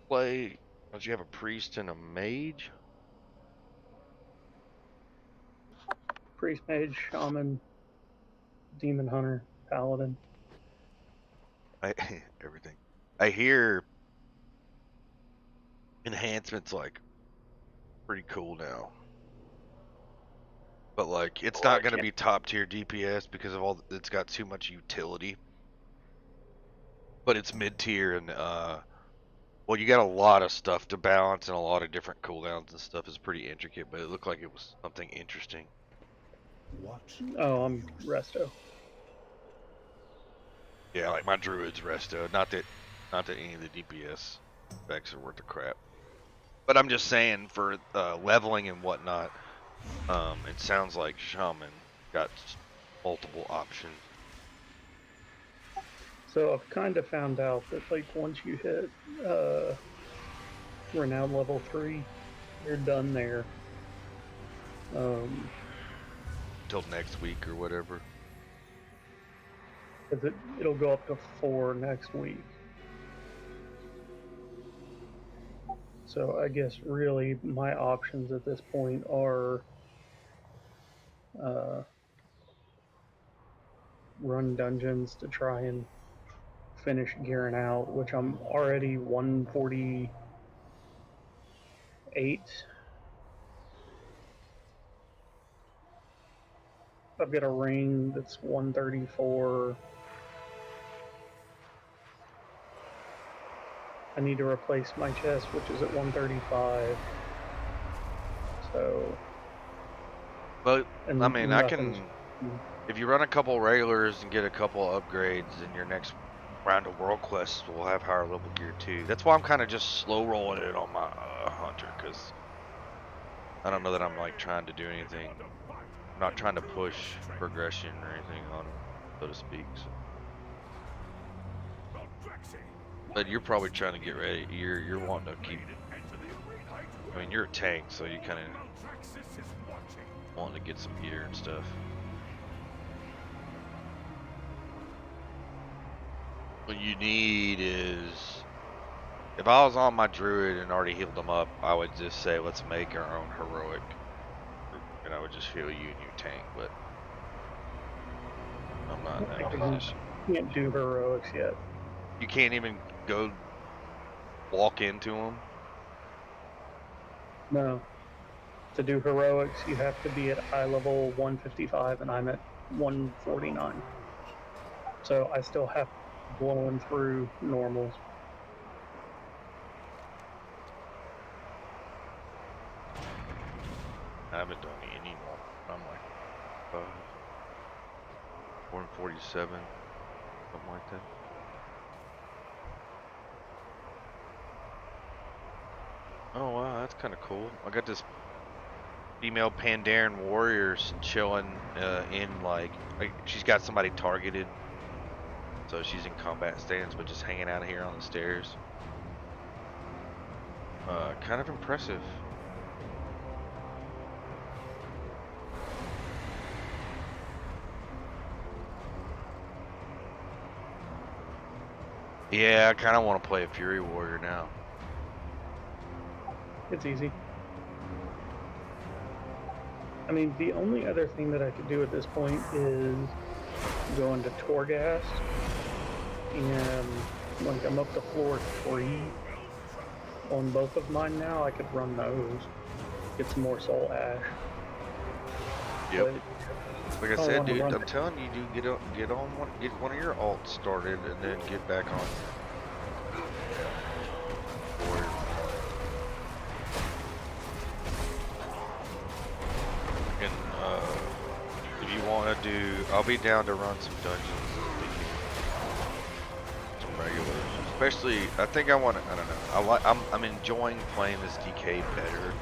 play? Don't you have a priest and a mage? Priest, mage, shaman, demon hunter, paladin. Everything. I hear enhancements like pretty cool now, but like it's not going to be top tier DPS because of it's got too much utility. But it's mid tier and well, you got a lot of stuff to balance and a lot of different cooldowns and stuff. Is pretty intricate, but it looked like it was something interesting. What? Oh, I'm resto. Yeah, like my druid's resto. Not that any of the DPS specs are worth the crap. But I'm just saying for leveling and whatnot, it sounds like shaman got multiple options. So I've kind of found out that like once you hit renown level 3, you're done there. Till next week or whatever. Because it'll go up to 4 next week. So I guess really my options at this point are run dungeons to try and finish gearing out, which I'm already 148. I've got a ring that's 134. I need to replace my chest, which is at 135. So. But And I mean, I nothing's- can. If you run a couple regulars and get a couple upgrades, then your next round of world quests will have higher level gear too. That's why I'm kind of just slow rolling it on my hunter, because I don't know that I'm like trying to do anything. I'm not trying to push progression or anything on him, so to speak. So. But you're probably trying to get ready. You're wanting to keep. I mean, you're a tank, so you kind of wanting to get some gear and stuff. What you need is, if I was on my druid and already healed them up, I would just say, let's make our own heroic, and I would just heal you and your tank, but I'm not in that position. Can't do heroics yet. You can't even go walk into them? No. To do heroics, you have to be at high level 155, and I'm at 149. So I still have blowing through normals. I haven't done any more. I'm like 147, something like that. Oh wow, that's kind of cool. I got this female Pandaren warrior chilling in like she's got somebody targeted, so she's in combat stance, but just hanging out here on the stairs. Kind of impressive. Yeah, I kind of want to play a Fury Warrior now. It's easy. I mean, the only other thing that I could do at this point is go into Torghast, and like I'm up to floor 3 on both of mine now. I could run those, get some more soul ash. Yep. But like I said, dude, I'm telling you, dude, get one of your alts started, and then get back on. And if you want to do, I'll be down to run some dungeons, some regulars. Especially, I think I want to. I don't know. I'm enjoying playing this DK better.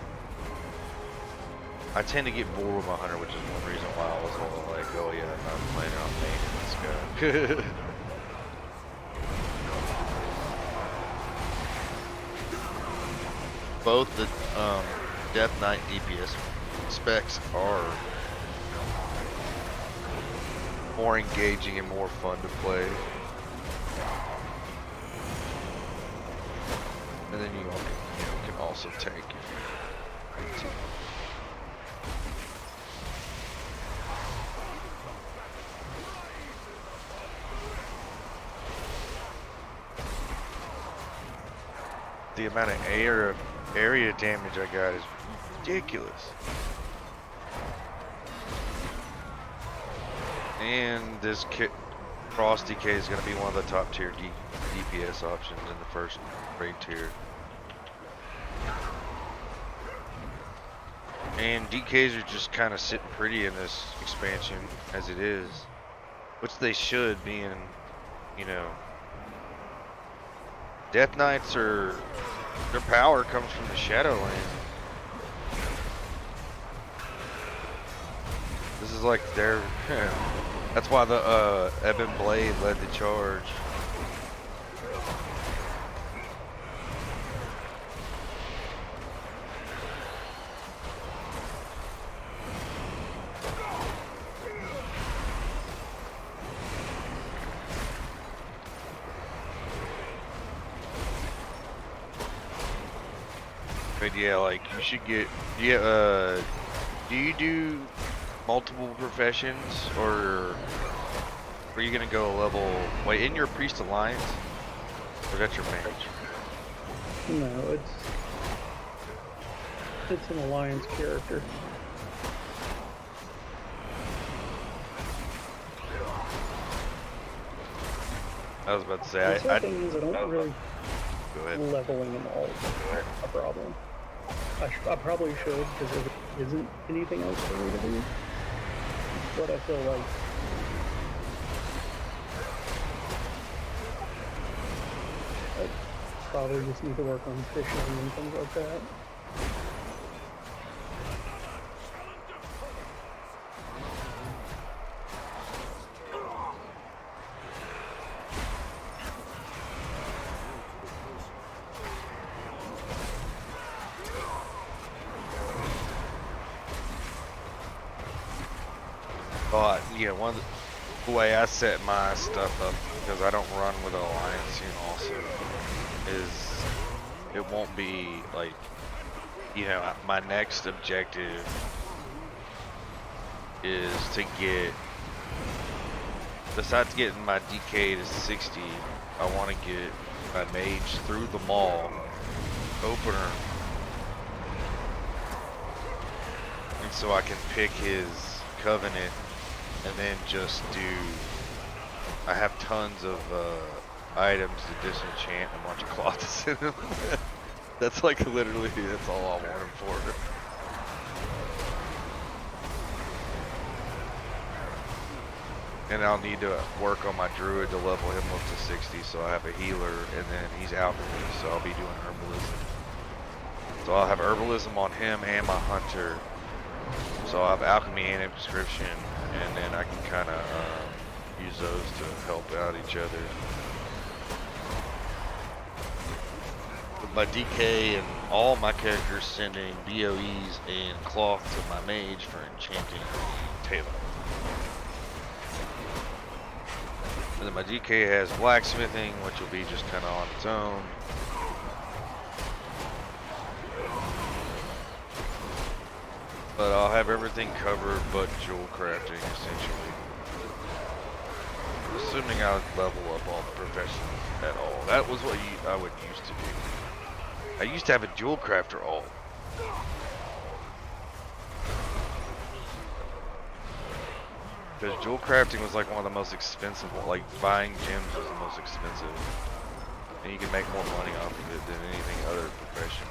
I tend to get bored with my hunter, which is one reason why I was all like, oh yeah, I'm not playing on main this guy. Both the Death Knight DPS specs are more engaging and more fun to play. And then you can also tank it. The amount of area damage I got is ridiculous. And this Cross DK is going to be one of the top tier DPS options in the first raid tier. And DKs are just kind of sitting pretty in this expansion as it is, which they should, being, you know, Death Knights are, their power comes from the Shadowlands. This is like their, that's why the Ebon Blade led the charge. But yeah, like you should get, do you do multiple professions, or are you gonna go level, wait, in your Priest Alliance, or that's your mage? No, it's an alliance character. I was about to say, the thing is, I don't really go ahead. leveling them all a problem. I probably should, because there isn't anything else for me to do. But I feel like I probably just need to work on fishing and things like that. But yeah, the way I set my stuff up, because I don't run with an alliance unit also, is it won't be like, you know, my next objective is to get, besides getting my DK to 60, I want to get my mage through the mall opener, and so I can pick his covenant and then just do, I have tons of items to disenchant and a bunch of cloths in him. That's like literally, that's all I want him for. And I'll need to work on my druid to level him up to 60, so I have a healer, and then he's alchemy, so I'll be doing herbalism. So I'll have herbalism on him and my hunter. So I'll have alchemy and inscription, and then I can kind of use those to help out each other. With my DK and all my characters sending BOEs and cloth to my mage for enchanting Taylor. And then my DK has blacksmithing, which will be just kind of on its own. But I'll have everything covered but jewel crafting, essentially. Assuming I would level up all the professions at all. That was what I would used to do. I used to have a jewel crafter alt. Because jewel crafting was like one of the most expensive, like buying gems was the most expensive. And you can make more money off of it than anything other profession.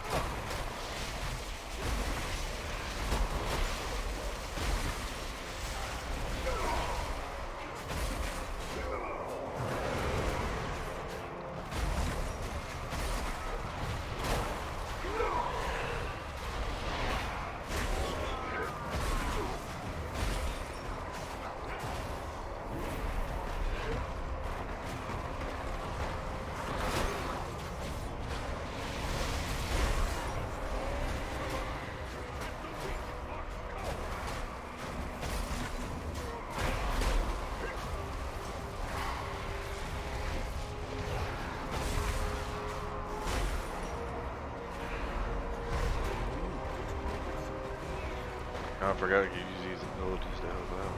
I forgot I could use these abilities to help out.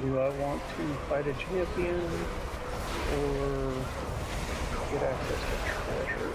Do I want to fight a champion or get access to treasure?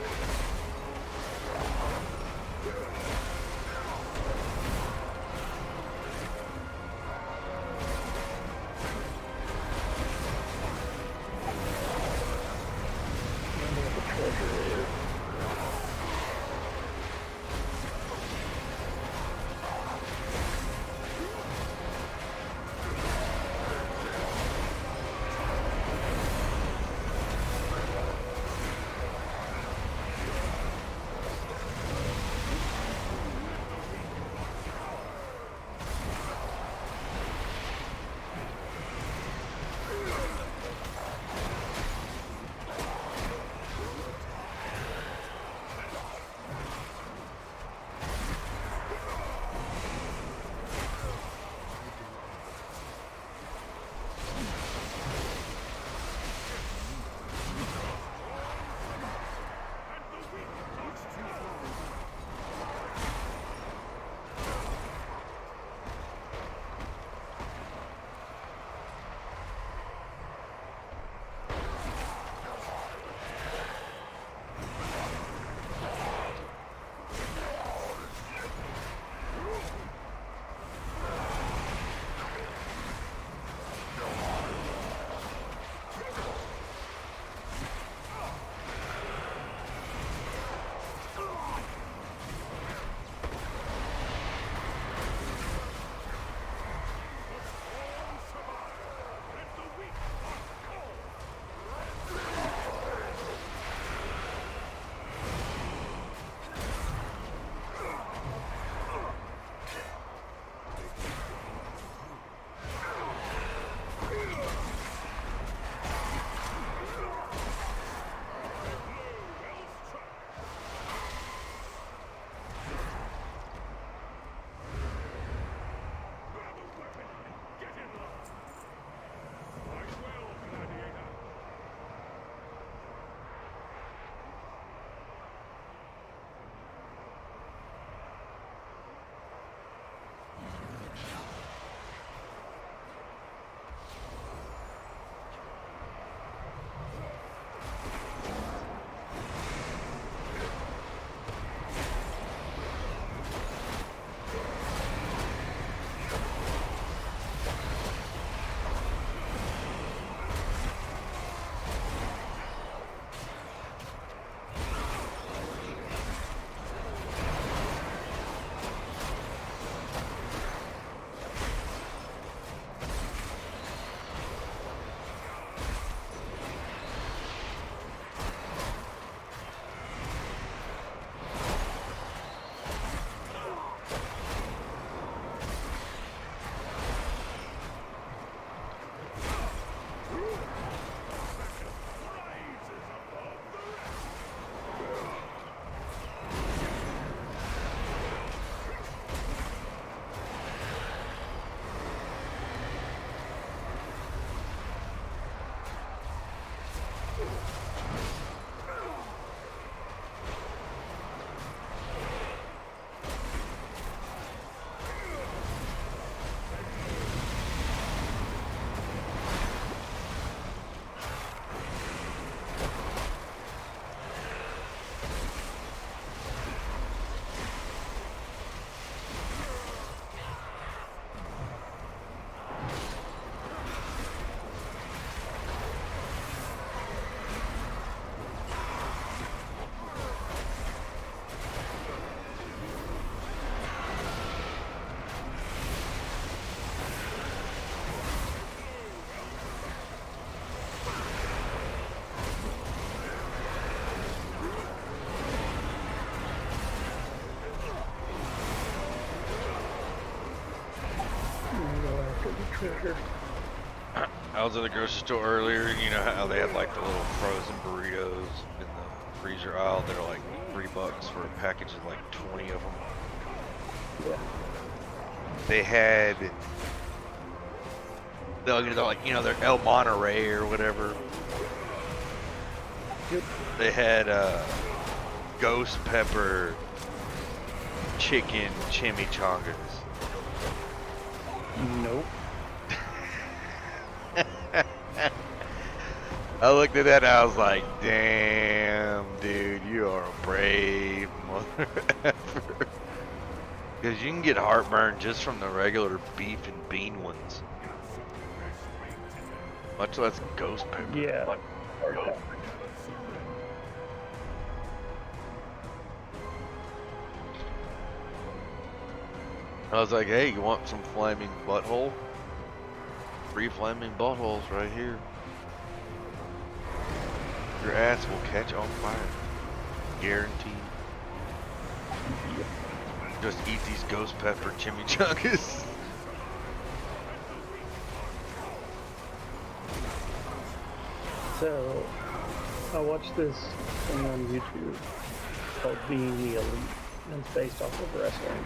after the treasure. I was in the grocery store earlier, and you know how they had like the little frozen burritos in the freezer aisle that are like $3 for a package of like 20 of them. Yeah. They had, they're like, you know, they're El Monterey or whatever. Yep. They had ghost pepper chicken chimichangas. Nope. I looked at that and I was like, damn, dude, you are a brave mother effer. Because you can get heartburn just from the regular beef and bean ones. Much less ghost pepper. Yeah. I was like, hey, you want some flaming butthole? 3 flaming buttholes right here. Your ass will catch on fire. Guaranteed. Just eat these ghost pepper chimichangas. So, I watched this thing on YouTube called Being the Elite, and it's based off of wrestling.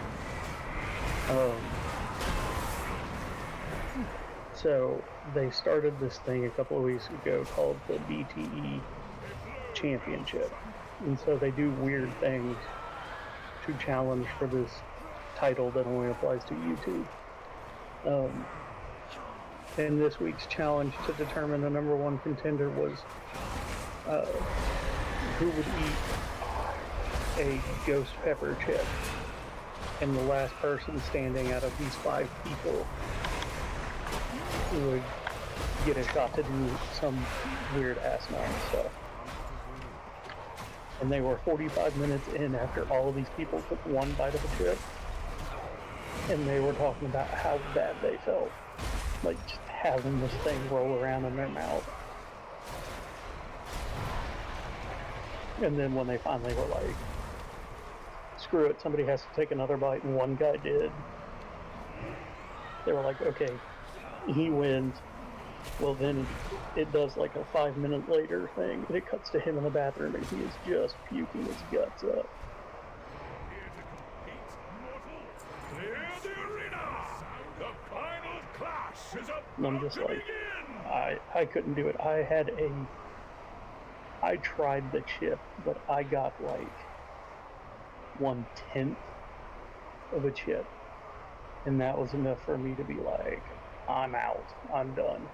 So, they started this thing a couple of weeks ago called the BTE Championship. And so they do weird things to challenge for this title that only applies to YouTube. And this week's challenge to determine the #1 contender was who would eat a ghost pepper chip. And the last person standing out of these 5 people would get a shot to do some weird asinine stuff. And they were 45 minutes in after all of these people took one bite of a chip. And they were talking about how bad they felt. Like, just having this thing roll around in their mouth. And then when they finally were like, screw it, somebody has to take another bite, and one guy did. They were like, okay, he wins. Well, then it does like a 5-minute later thing, and it cuts to him in the bathroom, and he is just puking his guts up. Clear the arena! The final clash is And I'm just like, I couldn't do it. I tried the chip, but I got like 1/10 of a chip. And that was enough for me to be like, I'm out. I'm done.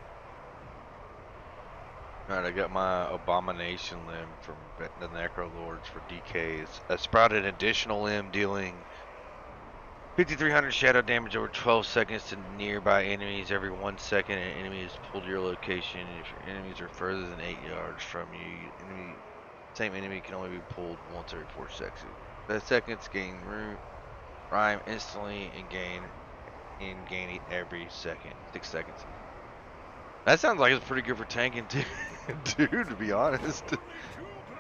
Alright, I got my abomination limb from the Necrolords for DKs. A sprouted additional limb dealing 5,300 shadow damage over 12 seconds to nearby enemies. Every 1 second an enemy is pulled to your location. If your enemies are further than 8 yards from you, same enemy can only be pulled once every 4 seconds. The seconds gain rhyme instantly and gain it every second. 6 seconds. That sounds like it's pretty good for tanking too, dude, to be honest.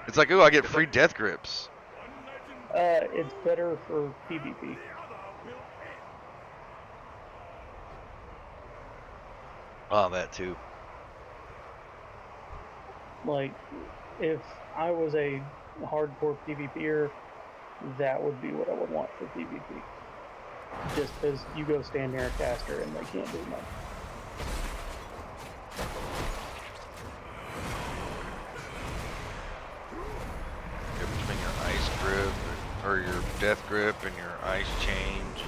It's like, ooh, I get free death grips. It's better for PvP. Oh, that too. Like, if I was a hardcore PvPer, that would be what I would want for PvP. Just because you go stand near a caster and they can't do much. Between your ice grip, or your death grip, and your ice change.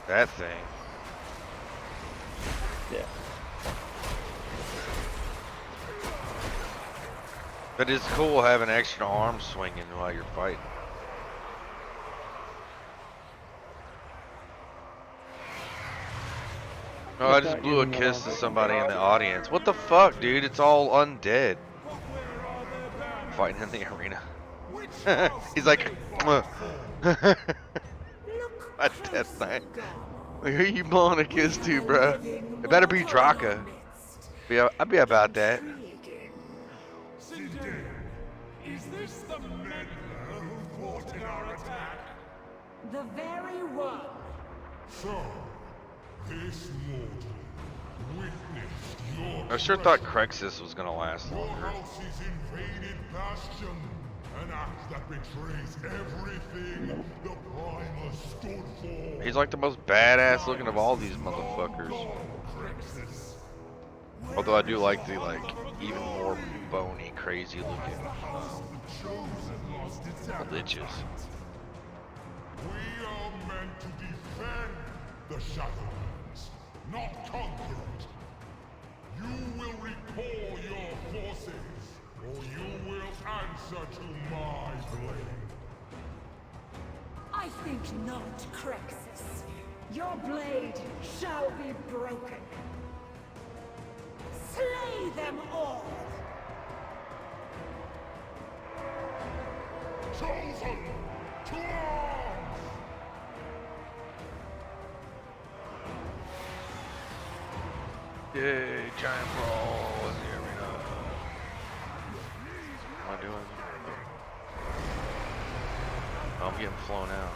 That thing. Yeah. But it's cool having extra arms swinging while you're fighting. Oh, I just blew a kiss to somebody in the audience. What the fuck, dude? It's all undead. Fighting in the arena. He's like, a death knight. Like, who you blowing a kiss to, bro? It better be Draka. I'd be about that. Is this the meddler who fought in our attack? The very one. So, This mortal witnessed your I sure thought treachery. Crexus was gonna last Your longer. house's invaded bastion, an act that betrays everything the Primus stood for. He's like the most badass looking of all these motherfuckers. Crexus. Although I do like the even more bony, crazy looking Lost its liches. appetite. We are meant to defend the Shadowlands, not conquer it. You will recall your forces, or you will answer to my blade. I think not, Crexus. Your blade shall be broken. Slay them all! Chosen to arms! Yay, giant brawl in the arena. What am I doing? Oh, I'm getting flown out.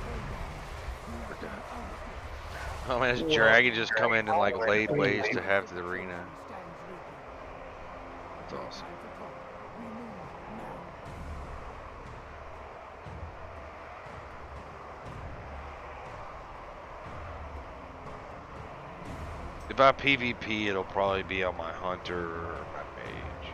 Oh man, this dragon just come in and like laid waste to half the arena. That's awesome. If I PvP, it'll probably be on my hunter or my mage.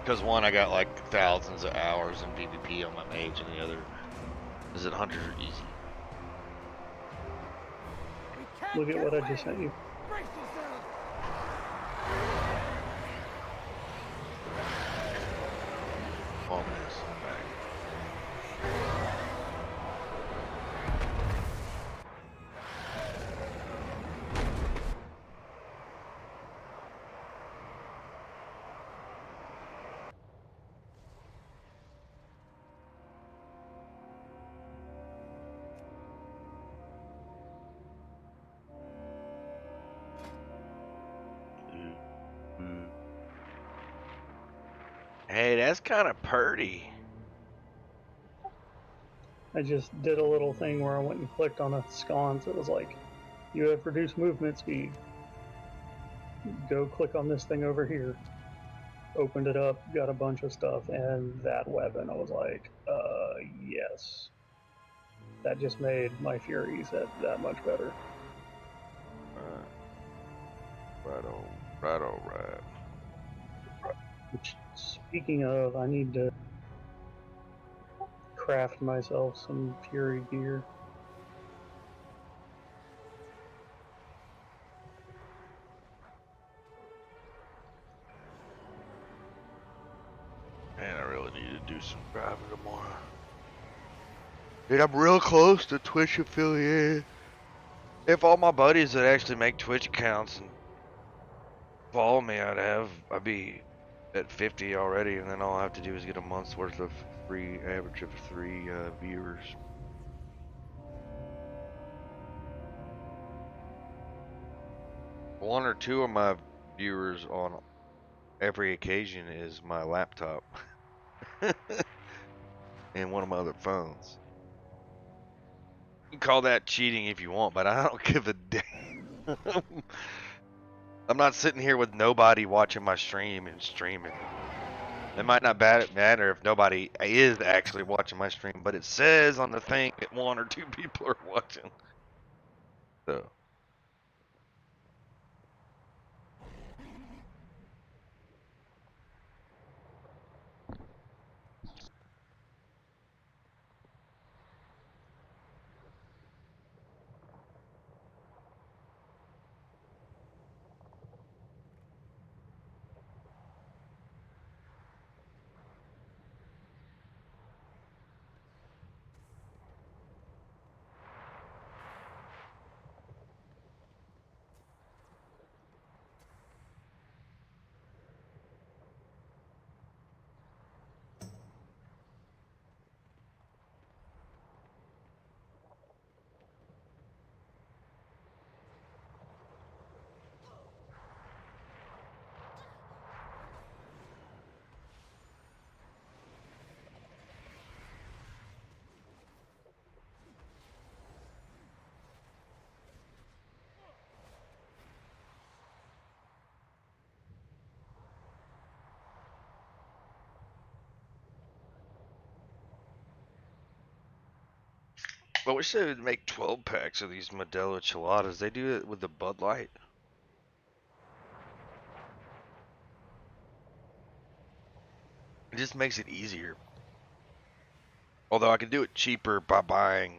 Because one, I got like thousands of hours in PvP on my mage, and the other is that hunters are easy. Look at what I just sent you. Almost. Hey, that's kind of purty. I just did a little thing where I went and clicked on a sconce. It was like, you have reduced movement speed. Go click on this thing over here. Opened it up, got a bunch of stuff, and that weapon. I was like, yes. That just made my Furies that much better. Right on, right on, right. Which, speaking of, I need to craft myself some Fury gear. Man, I really need to do some driving tomorrow. Dude, I'm real close to Twitch affiliate. If all my buddies that actually make Twitch accounts and follow me, I'd be at 50 already, and then all I have to do is get a month's worth of free, average of 3 viewers. One or two of my viewers on every occasion is my laptop and one of my other phones. You can call that cheating if you want, but I don't give a damn. I'm not sitting here with nobody watching my stream and streaming. It might not matter if nobody is actually watching my stream, but it says on the thing that 1 or 2 people are watching. So. I wish they would make 12 packs of these Modelo Chiladas. They do it with the Bud Light. It just makes it easier. Although I can do it cheaper by buying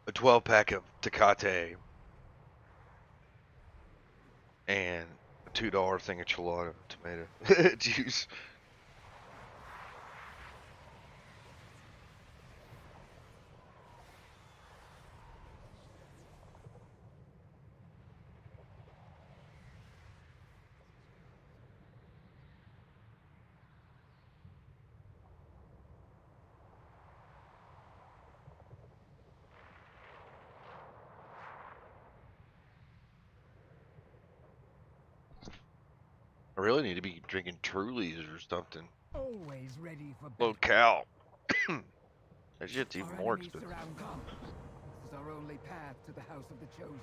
a 12 pack of Tecate and a $2 thing of Chilada tomato juice. I really need to be drinking Trulies or something. Always ready for Local. That shit's even Our more enemies expensive. surround Gum. This is our only path to the House of the Chosen.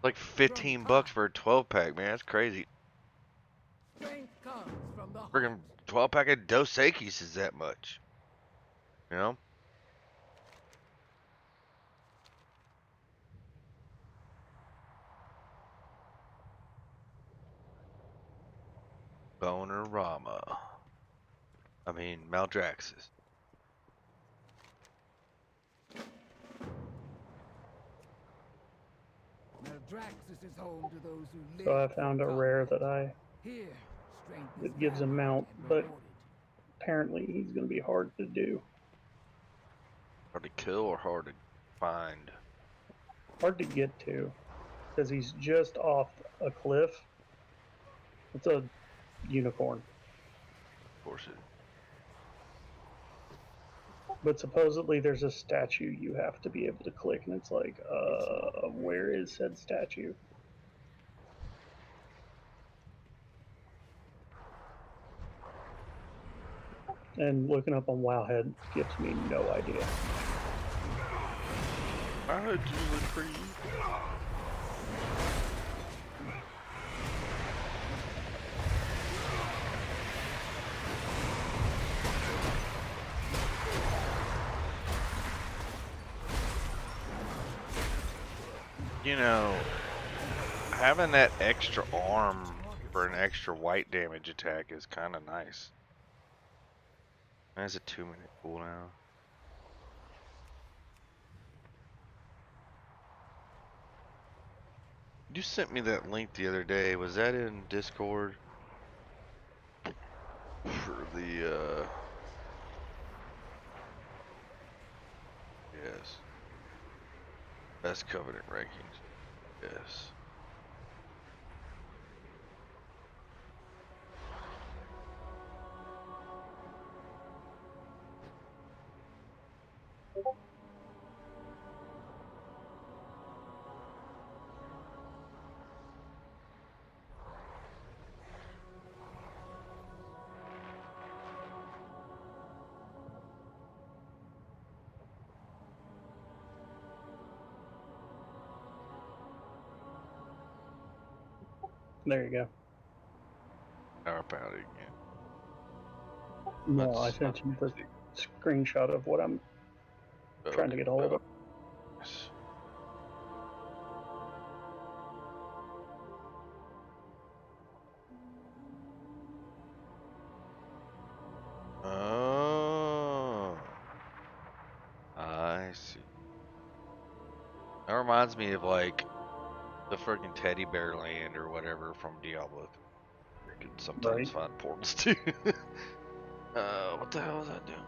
Like 15 bucks for a 12 pack, man. That's crazy. Strength comes from the Friggin' 12 pack of Dos Equis is that much. You know? Bonerama. I mean, Maldraxxus. Maldraxxus is home to those who live. So I found a rare that Here, strength is that gives a valued mount, and but rewarded. apparently he's going to be hard to do. Hard to kill or hard to find? Hard to get to, because he's just off a cliff. It's a unicorn. Of course it. But supposedly there's a statue you have to be able to click, and it's like, where is said statue? And looking up on Wowhead gives me no idea. I heard you look pretty. You know, having that extra arm for an extra white damage attack is kind of nice. That's a 2-minute cooldown. You sent me that link the other day. Was that in Discord? For the, yes. Best Covenant rankings. Yes. There you go. Now I found it again. No, I sent you the screenshot of what I'm trying to get a hold of. Yes. Oh, I see. That reminds me of like the freaking teddy bear land or whatever from Diablo. You can sometimes find portals too. What the hell is that doing?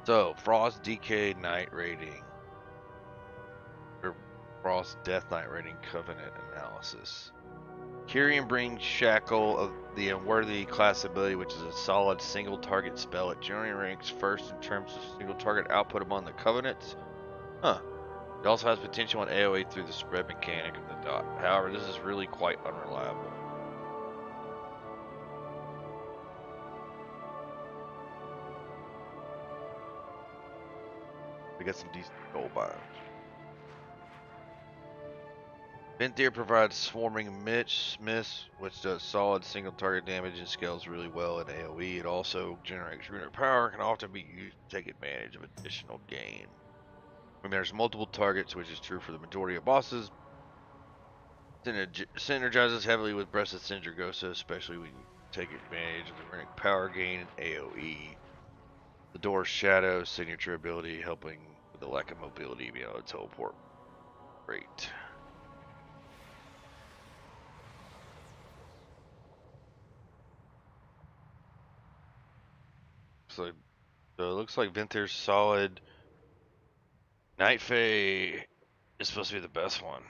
So, Frost DK Knight rating. Or Frost Death Knight rating Covenant analysis. Kyrian brings Shackle of the Unworthy class ability, which is a solid single target spell. It generally ranks first in terms of single target output among the Covenants. Huh. It also has potential on AoE through the spread mechanic of the dot. However, this is really quite unreliable. We got some decent gold buyers. Venthyr provides swarming miss, which does solid single target damage and scales really well in AoE. It also generates runic power, can often be used to take advantage of additional gain. When there's multiple targets, which is true for the majority of bosses, synergizes heavily with Breath of Sindragosa, especially when you take advantage of the runic power gain in AoE. The Door's Shadow signature ability, helping with the lack of mobility, being able to teleport. Great. So it looks like Ventyr's solid. Night Fae is supposed to be the best one.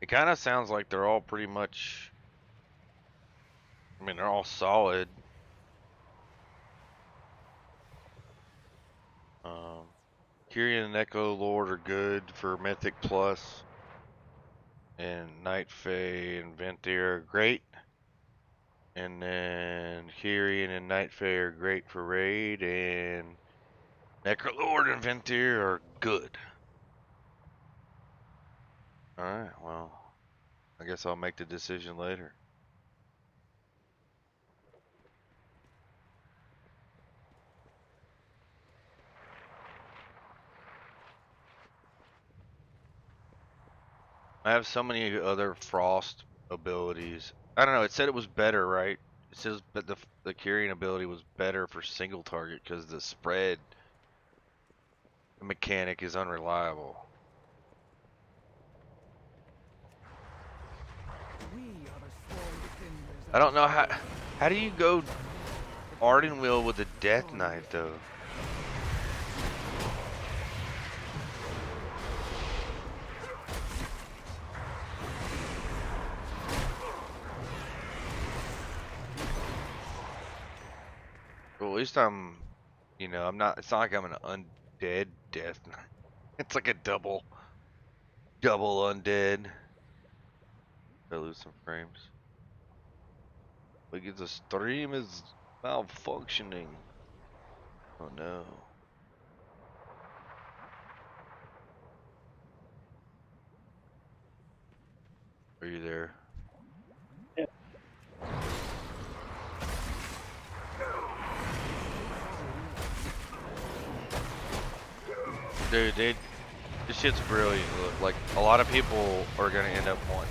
It kind of sounds like they're all pretty much, I mean, they're all solid. Kyrian and Echo Lord are good for Mythic Plus, and Night Fae and Venthyr are great. And then Kyrian and Night Fae are great for Raid, and Necrolord and Venthyr are good. Alright, well, I guess I'll make the decision later. I have so many other Frost abilities. I don't know, it said it was better, right? It says that the Kyrian ability was better for single target because the spread mechanic is unreliable. I don't know how do you go Ardenweald with a Death Knight though? Well, at least I'm, I'm not, it's not like I'm an undead Death Knight. It's like a double undead. I lose some frames. Look, the stream is malfunctioning. Oh no. Are you there? Yeah. Dude, this shit's brilliant. Look, like, a lot of people are gonna end up wanting.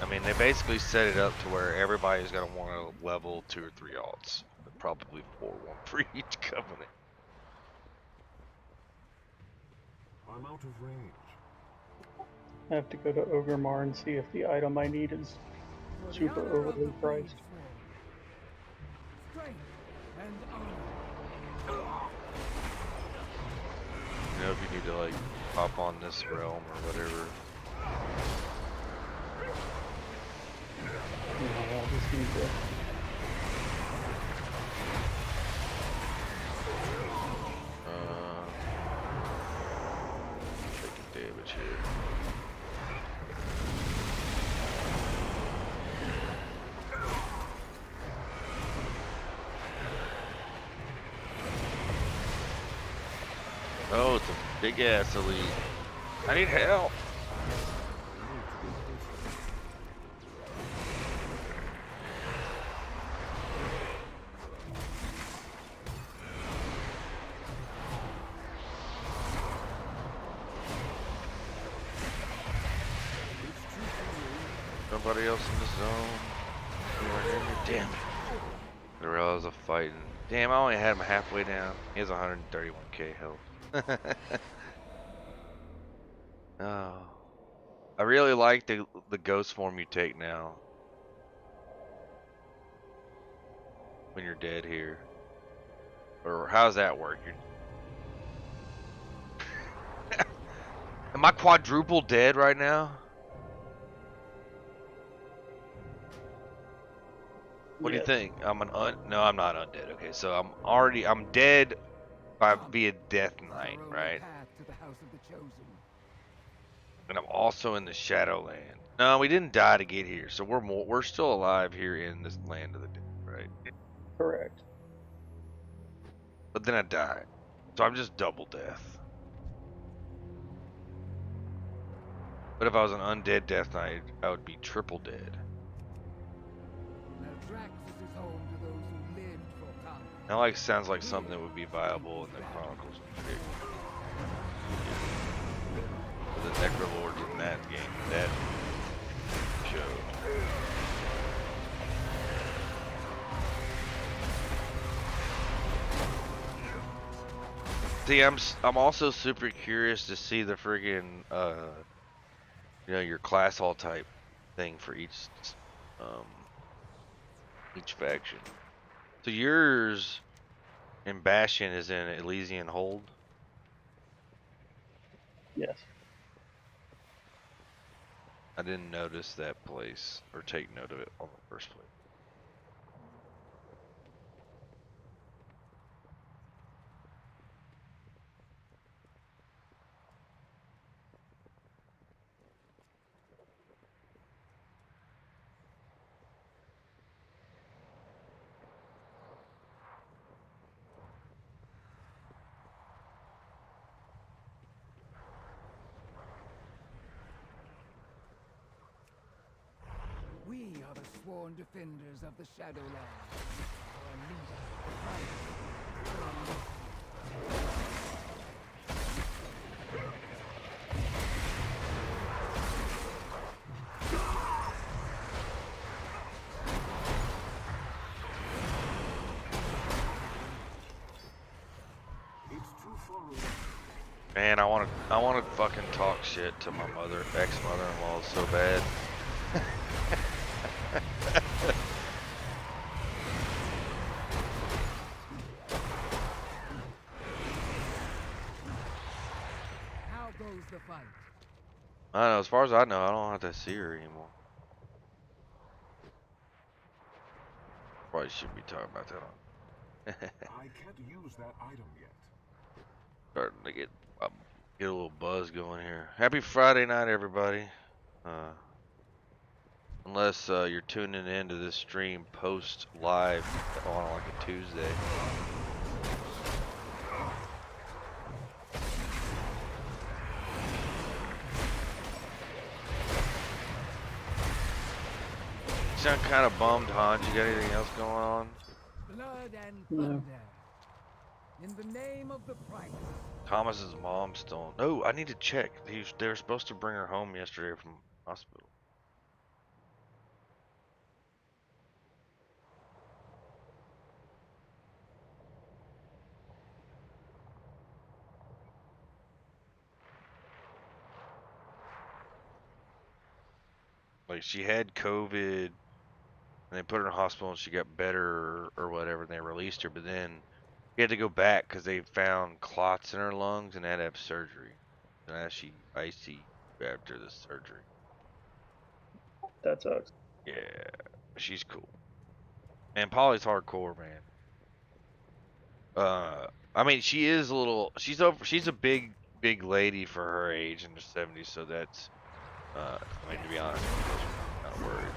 I mean, they basically set it up to where everybody's gonna want to level 2 or 3 alts. Probably 4, one for each covenant. I'm out of range. I have to go to Ogremar and see if the item I need is super overly priced. You know, if you need to like hop on this realm or whatever. No, I'll just need to. Taking damage here. Oh, it's a big ass elite. I need help. Nobody else in the zone. Damn it. I realize I'm fighting Damn, I only had him halfway down. He has 131k health. Oh. I really like the ghost form you take now. When you're dead here. Or how's that work? Am I quadruple dead right now? What do you think? No, I'm not undead. Okay, so I'm dead by via Death Knight, right? And I'm also in the Shadowland. No, we didn't die to get here, so we're still alive here in this land of the dead, right? Correct. But then I died, so I'm just double death. But if I was an undead Death Knight, I would be triple dead. That sounds like something that would be viable in the Chronicles of Riddick. The Necrolords in that game, that show. See, I'm also super curious to see the friggin' your class hall type thing for each faction. So yours in Bastion is in Elysian Hold? Yes. I didn't notice that place or take note of it on the first place. We are the sworn defenders of the Shadowlands. Our leader, Man, I want to fucking talk shit to my ex-mother-in-law so bad. How goes the fight? I don't know, as far as I know, I don't have to see her anymore. Probably shouldn't be talking about that on. I can't use that item yet. Starting to get a little buzz going here. Happy Friday night, everybody. Unless you're tuning into this stream post live on like a Tuesday. You sound kind of bummed, Hans. You got anything else going on? Blood and thunder. In the name of the price. Thomas's mom's still. No, I need to check. They were supposed to bring her home yesterday from hospital. Like she had COVID, and they put her in the hospital, and she got better or whatever, and they released her. But then she had to go back because they found clots in her lungs and had to have surgery. And now she icy after the surgery. That sucks. Yeah, she's cool. And Polly's hardcore, man. I mean, she is a little. She's a big lady for her age in the 70s. So that's. I mean, to be honest, I'm not worried.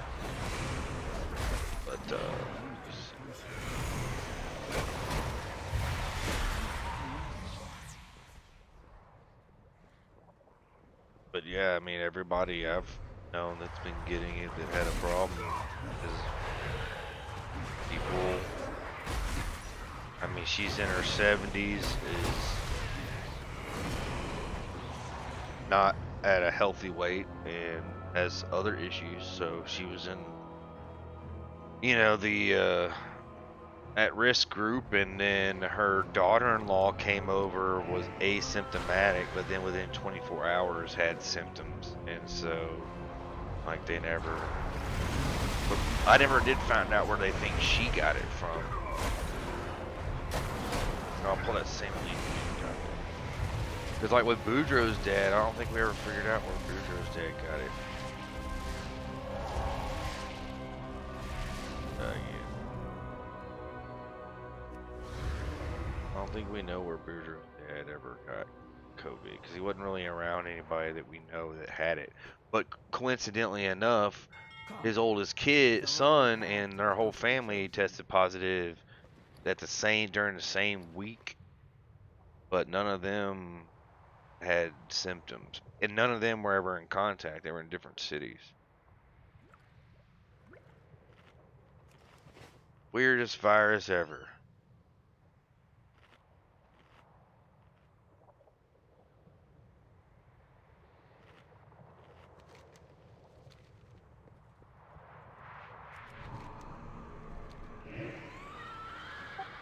But yeah, I mean, everybody I've known that's been getting it that had a problem is people. I mean, she's in her 70s, is not at a healthy weight, and has other issues. So she was in, the at-risk group, and then her daughter-in-law came over, was asymptomatic, but then within 24 hours had symptoms, and so like they never. But I never did find out where they think she got it from. I'll pull that same link. Because like with Boudreaux's dad, I don't think we ever figured out where Boudreaux's dad got it. Yeah. I don't think we know where Boudreaux's dad ever got COVID, because he wasn't really around anybody that we know that had it. But coincidentally enough, his oldest son, and their whole family tested positive during the same week, but none of them had symptoms, and none of them were ever in contact. They were in different cities. Weirdest virus ever.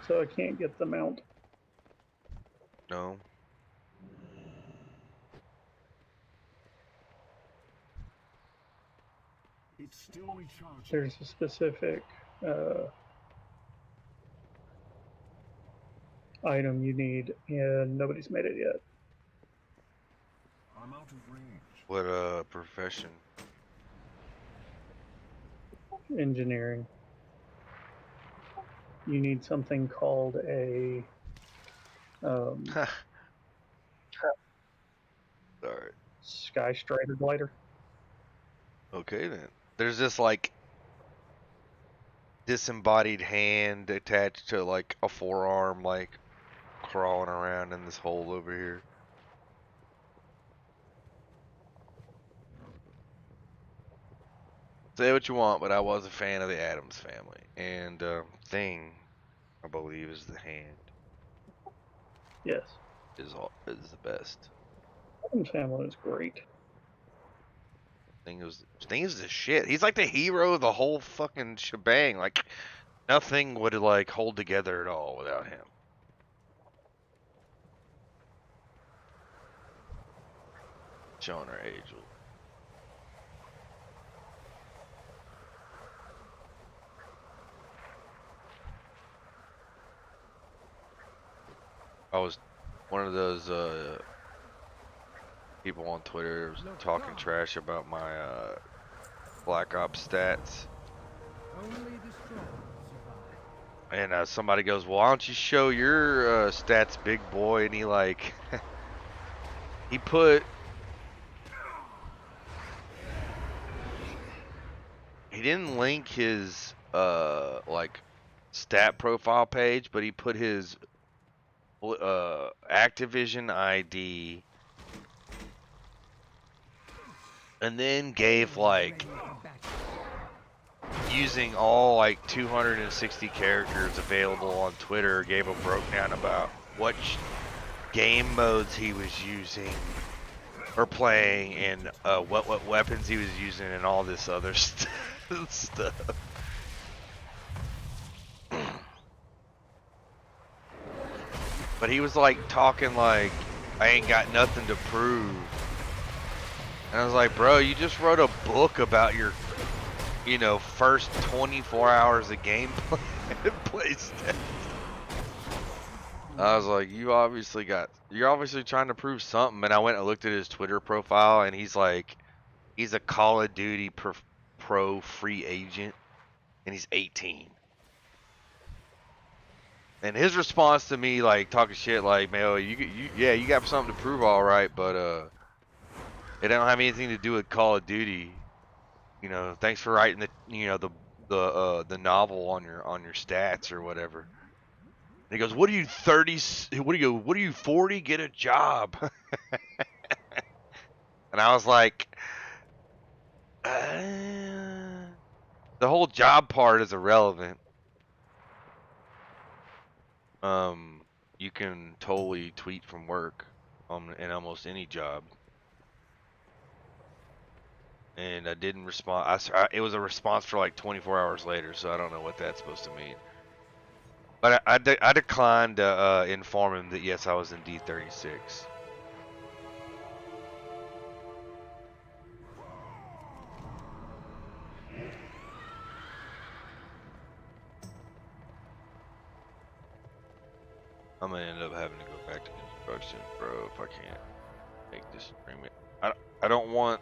So I can't get the mount. No. It's still recharging. There's a specific item you need, and nobody's made it yet. I'm out of range. What profession? Engineering. You need something called a Sorry. Sky Strider glider. Okay then. There's this like disembodied hand attached to like a forearm, like crawling around in this hole over here. Say what you want, but I was a fan of the Addams Family, and Thing, I believe, is the hand. Yes. Is the best. Addams Family is great. Thing is the shit. He's like the hero of the whole fucking shebang. Like nothing would like hold together at all without him. Showing our age. I was one of those people on Twitter was talking trash about my Black Ops stats. Only the strong survive. And somebody goes, well, why don't you show your stats, big boy? And he like, he didn't link his like stat profile page, but he put his Activision ID, and then gave like, using all like 260 characters available on Twitter, gave a breakdown about what game modes he was using or playing, and what weapons he was using, and all this other stuff. But he was like talking like, I ain't got nothing to prove. And I was like, bro, you just wrote a book about your, first 24 hours of gameplay stats. I was like, you're obviously trying to prove something. And I went and looked at his Twitter profile, and he's a Call of Duty pro free agent, and he's 18. And his response to me, like, talking shit, like, man, you got something to prove, all right, but it don't have anything to do with Call of Duty. Thanks for writing the novel on your stats or whatever. And he goes, what are you 30? What are you 40? Get a job. And I was like, the whole job part is irrelevant. You can totally tweet from work in almost any job. And I didn't respond. It was a response for like 24 hours later, so I don't know what that's supposed to mean. But I declined to inform him that yes, I was in D36. I'm gonna end up having to go back to construction, bro, if I can't make this agreement. I don't want.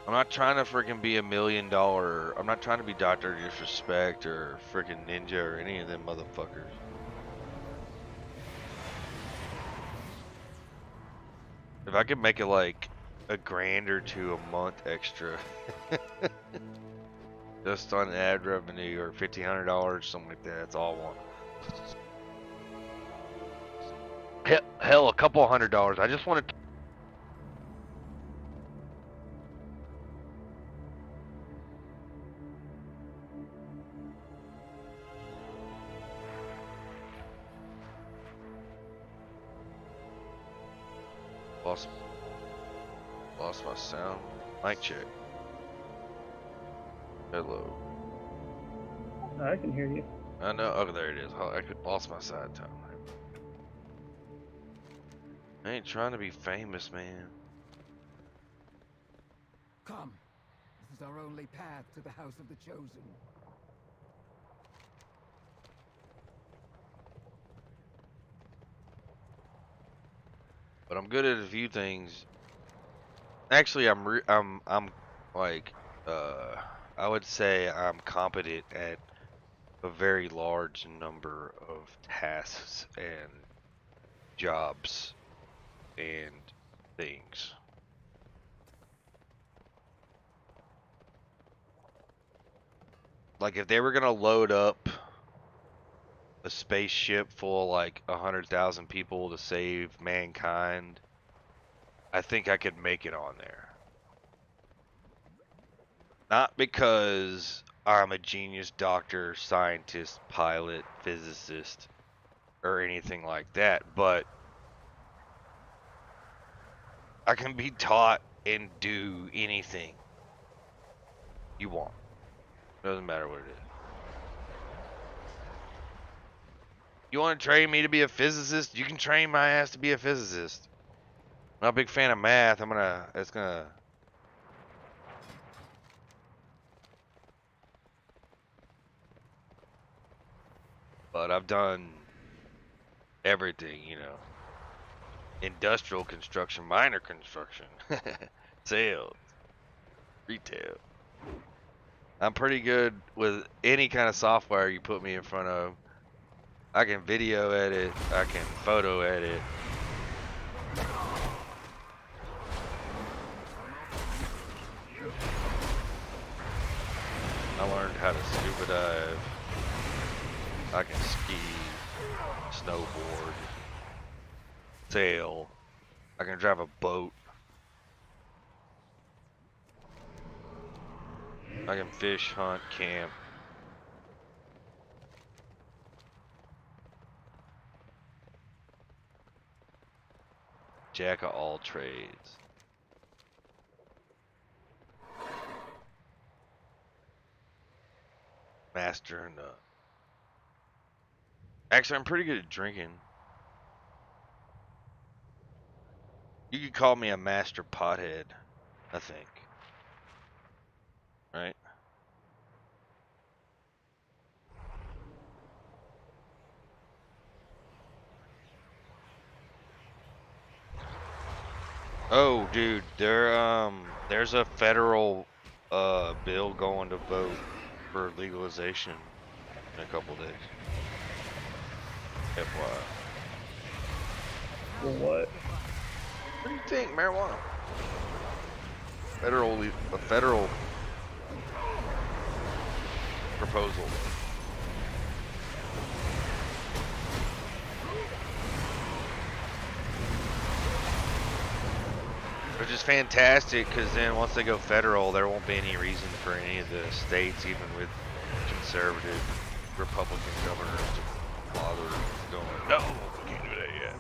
I'm not trying to freaking be $1 million. I'm not trying to be Dr. Disrespect or freaking Ninja or any of them motherfuckers. If I could make it like $1,000 or $2 a month extra, just on ad revenue, or $1,500, something like that. That's all I want. Hell, a couple $100. I just want to. Lost my sound. Mic check. Hello. I can hear you. I know. Oh, there it is. I lost my side tone. I ain't trying to be famous, man. Come. This is our only path to the House of the Chosen. But I'm good at a few things. Actually, I'm like I would say I'm competent at a very large number of tasks and jobs and things. Like if they were gonna load up a spaceship full of like 100,000 people to save mankind, I think I could make it on there. Not because I'm a genius doctor, scientist, pilot, physicist, or anything like that, but I can be taught and do anything you want. Doesn't matter what it is. You want to train me to be a physicist? You can train my ass to be a physicist. I'm not a big fan of math. But I've done everything, you know. Industrial construction, minor construction, sales, retail. I'm pretty good with any kind of software you put me in front of. I can video edit, I can photo edit. I learned how to scuba dive. I can ski, snowboard, sail. I can drive a boat. I can fish, hunt, camp. Jack of all trades. Master in the... Actually, I'm pretty good at drinking. You could call me a master pothead, I think. Right? Oh, dude, there's a federal bill going to vote for legalization in a couple days. FYI. For what? What do you think, marijuana? A federal proposal. Which is fantastic, because then once they go federal, there won't be any reason for any of the states, even with conservative Republican governors, to bother going, no, we can't do that yet.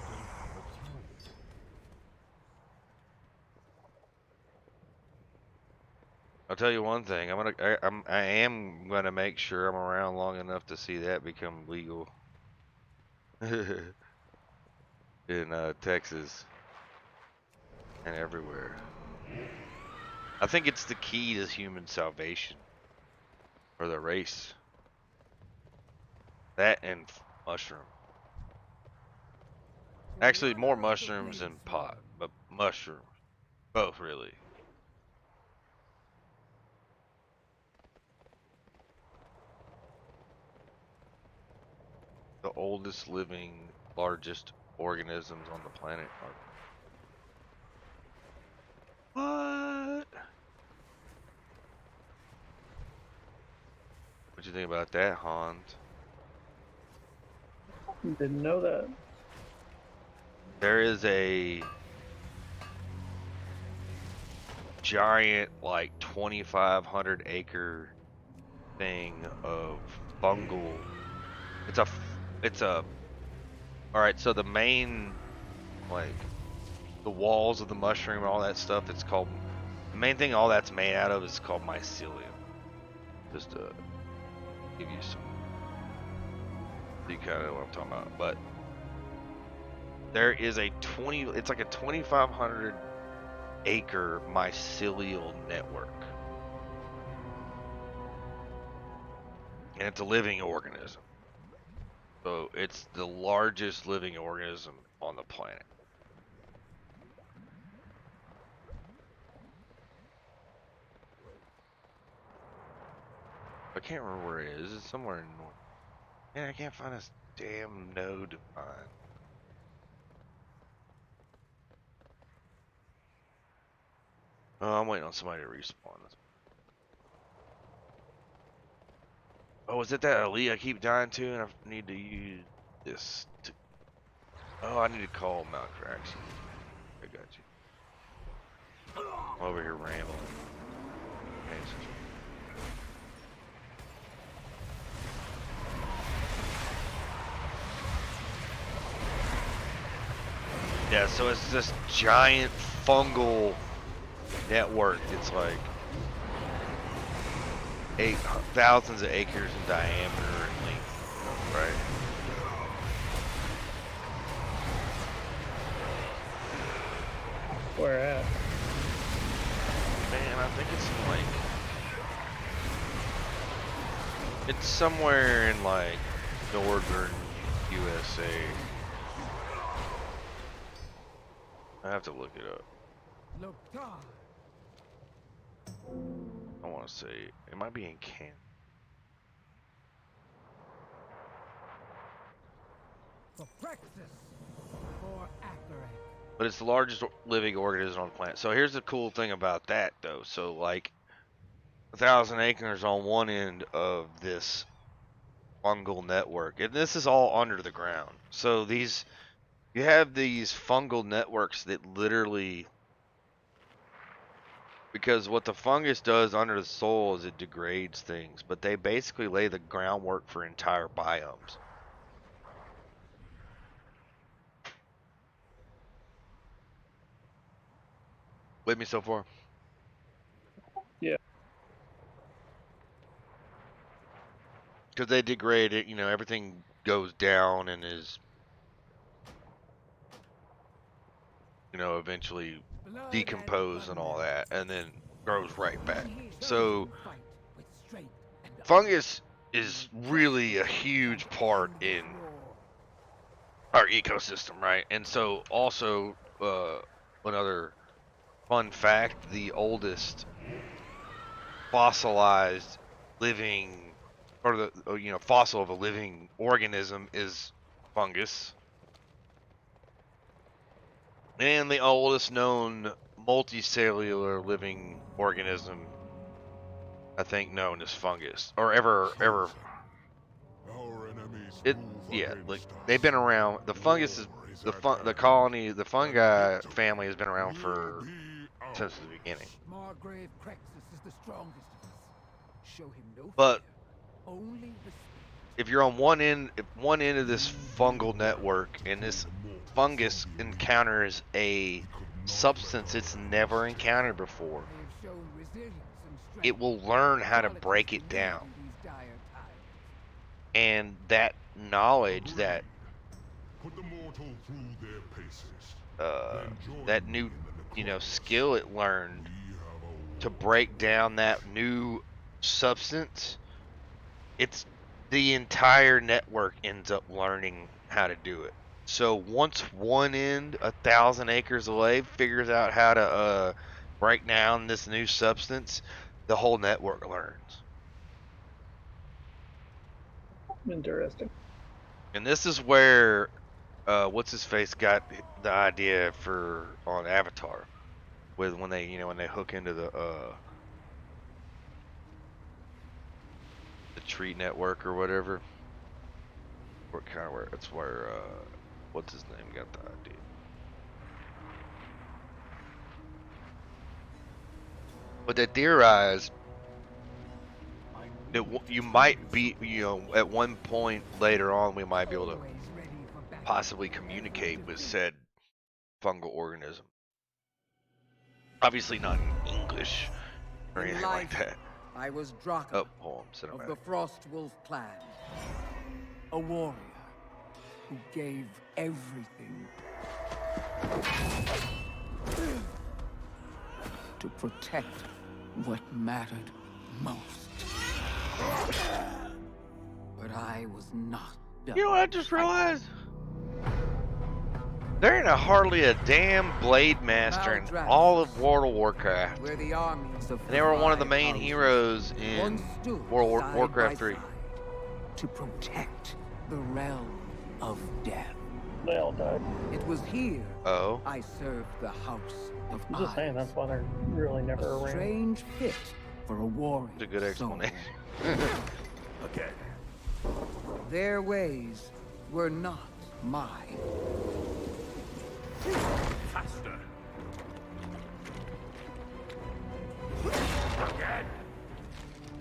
I'll tell you one thing. I am gonna make sure I'm around long enough to see that become legal in Texas and everywhere. I think it's the key to human salvation for the race. That and mushroom. Actually, more mushrooms than pot, but mushrooms. Both, really. The oldest living, largest organisms on the planet are... What? What you think about that, Hans? Didn't know that. There is a giant, like 2,500 acre thing of fungal. All right. So the main, like, the walls of the mushroom and all that stuff. It's called the main thing. All that's made out of is called mycelium. Just to give you some, you kind of know what I'm talking about. But there is it's like a 2,500 acre mycelial network. And it's a living organism. So it's the largest living organism on the planet. I can't remember where it is. It's somewhere in north. Man, I can't find this damn node to find. Oh, I'm waiting on somebody to respawn. Oh, is it that elite I keep dying to, and I need to use this to... Oh, I need to call Mount Craxy. I got you. I'm over here rambling. Yeah, so it's this giant fungal network. It's like thousands of acres in diameter and length, right? Where at? Man, I think it's in like... It's somewhere in like northern USA. I have to look it up. I want to say it might be in Canada. For Praxis, for Akron. But it's the largest living organism on the planet. So here's the cool thing about that, though. So like 1,000 acres on one end of this fungal network, and this is all under the ground. So you have these fungal networks that literally, because what the fungus does under the soil is it degrades things, but they basically lay the groundwork for entire biomes. With me so far? Yeah. Because they degrade it, everything goes down and is, eventually decompose and all that, and then grows right back. So fungus is really a huge part in our ecosystem, right? And so also another fun fact, the oldest fossilized living, or the fossil of a living organism is fungus. And the oldest known multicellular living organism, I think, known as fungus, or ever. Like they've been around. The fungus is the colony, the fungi family has been around since the beginning. Margrave Praxis is the strongest of us. Show him no But fear, only if you're on one end of this fungal network, and this fungus encounters a substance it's never encountered before, it will learn how to break it down. And that knowledge, that Put the mortal through their paces. that new, skill it learned to break down that new substance, it's the entire network ends up learning how to do it. So once one end 1,000 acres away figures out how to break down this new substance, the whole network learns. Interesting. And this is where what's his face got the idea for on Avatar, with when they hook into the tree network or whatever. It's where what's his name got the idea. But they theorize that you might be, at one point later on, we might be able to possibly communicate with said fungal organism. Obviously not in English or anything like that. I was Draka Oh, hold on, of cinematic. the Frost Wolf clan. A warrior who gave everything to protect what mattered most. But I was not done. You know what I just realized? There ain't hardly a damn blade master in all of World of Warcraft. Where the armies of And they were one of the five main houses heroes in once stood World side Warcraft by 3. side to protect the realm of death. They all died. It was here Oh. I served the House of I'm just saying, that's why they're really never a around. strange fit for a warrior. It's a good explanation. Again. Their ways were not mine. Faster. Again.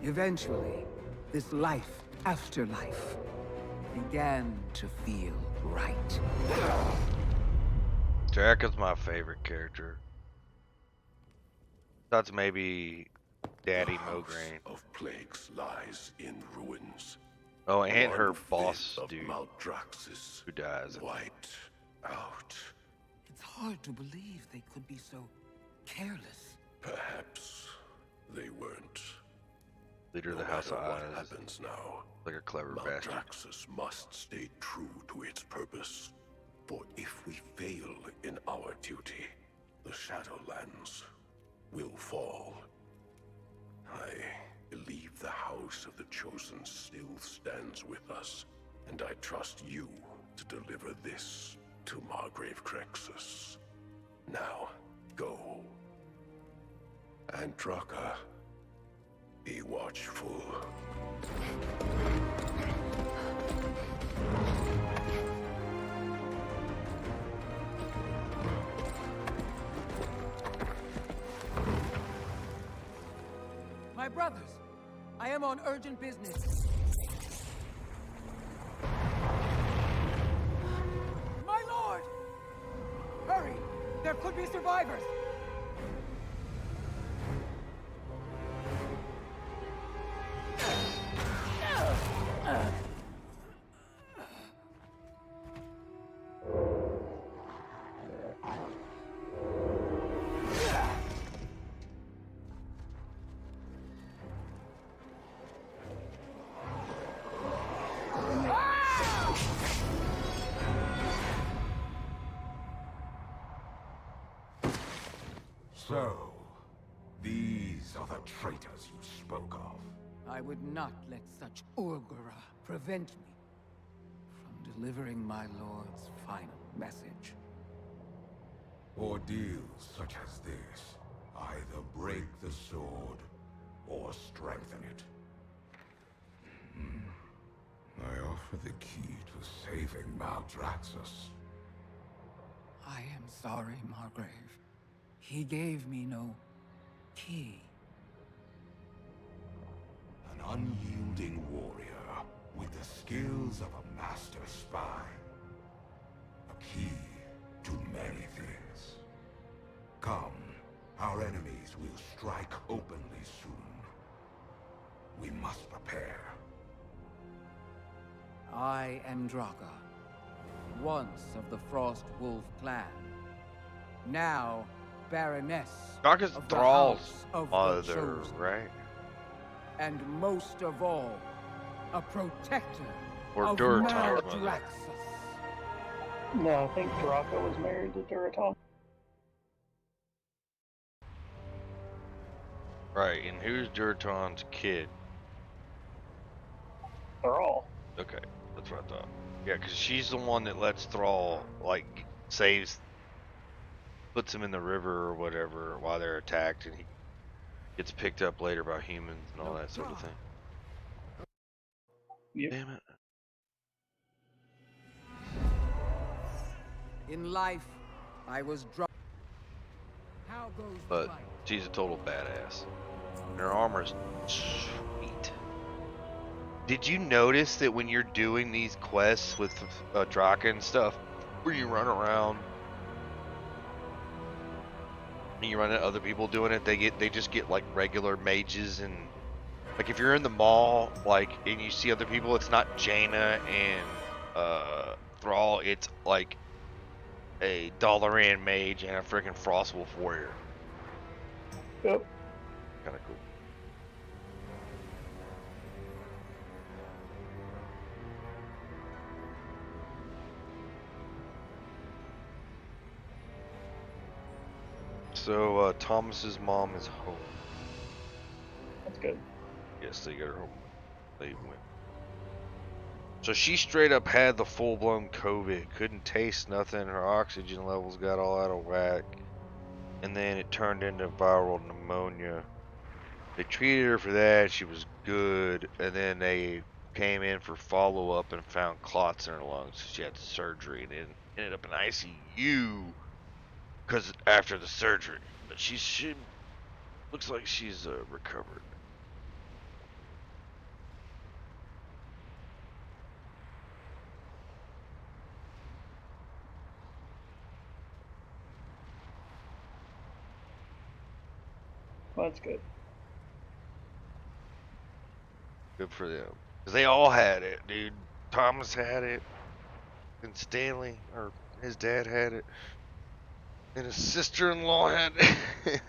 Eventually, this life after life began to feel right. Draka's my favorite character. That's maybe Daddy Mograine. Of plagues lies in ruins. Oh, and her One boss fifth of dude Maldraxxus who dies. wiped out. It's hard to believe they could be so careless. Perhaps they weren't. Leader of No the House of matter what Eyes. happens now, Like a clever bastard. Maldraxxus must stay true to its purpose. For if we fail in our duty, the Shadowlands will fall. I believe the House of the Chosen still stands with us, and I trust you to deliver this to Margrave Crexus. Now, go. And Draka, be watchful. My brothers, I am on urgent business. My lord! Hurry! There could be survivors! So, these are the traitors you spoke of. I would not let such Urgura prevent me from delivering my lord's final message. Ordeals such as this either break the sword or strengthen it. I offer the key to saving Maldraxxus. I am sorry, Margrave. He gave me no key. An unyielding warrior with the skills of a master spy. A key to many things. Come, our enemies will strike openly soon. we must prepare. I am Draka, once of the Frost Wolf clan, now Baroness Draka's of the Thrall's House of the mother, Chosen, right? and most of all, a protector Or of Duraton's mother. Maldraxxus. No, I think Draka was married to Duraton. Right, and who's Duraton's kid? Thrall. Okay, that's what I thought. Yeah, because she's the one that lets Thrall, like, puts him in the river or whatever while they're attacked, and he gets picked up later by humans and all that sort of thing. Yep. Damn it. In life, I was drunk. How goes the But fight? she's a total badass. And her armor's sweet. Did you notice that when you're doing these quests with Draka and stuff, where you run around and you run into other people doing it, they just get like regular mages, and like if you're in the mall, like, and you see other people, it's not Jaina and Thrall, it's like a Dalaran mage and a freaking Frostwolf warrior. Yep. Kind of cool. So Thomas's mom is home. That's good. Yes, they got her home. They went. So she straight up had the full-blown COVID. Couldn't taste nothing. Her oxygen levels got all out of whack. And then it turned into viral pneumonia. They treated her for that. She was good. And then they came in for follow-up and found clots in her lungs. So she had surgery and it ended up in ICU because after the surgery. But she looks like she's recovered. Well, that's good. Good for them. Because they all had it, dude. Thomas had it. And Stanley, or his dad had it. And his sister-in-law had it.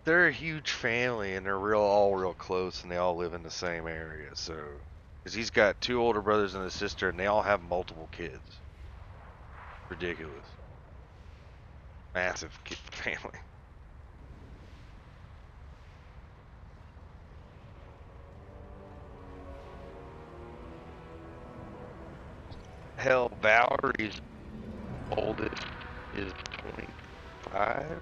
They're a huge family, and they're all real close, and they all live in the same area. So, because he's got 2 older brothers and a sister, and they all have multiple kids. Ridiculous. Massive family. Hell, Valerie's oldest is 25.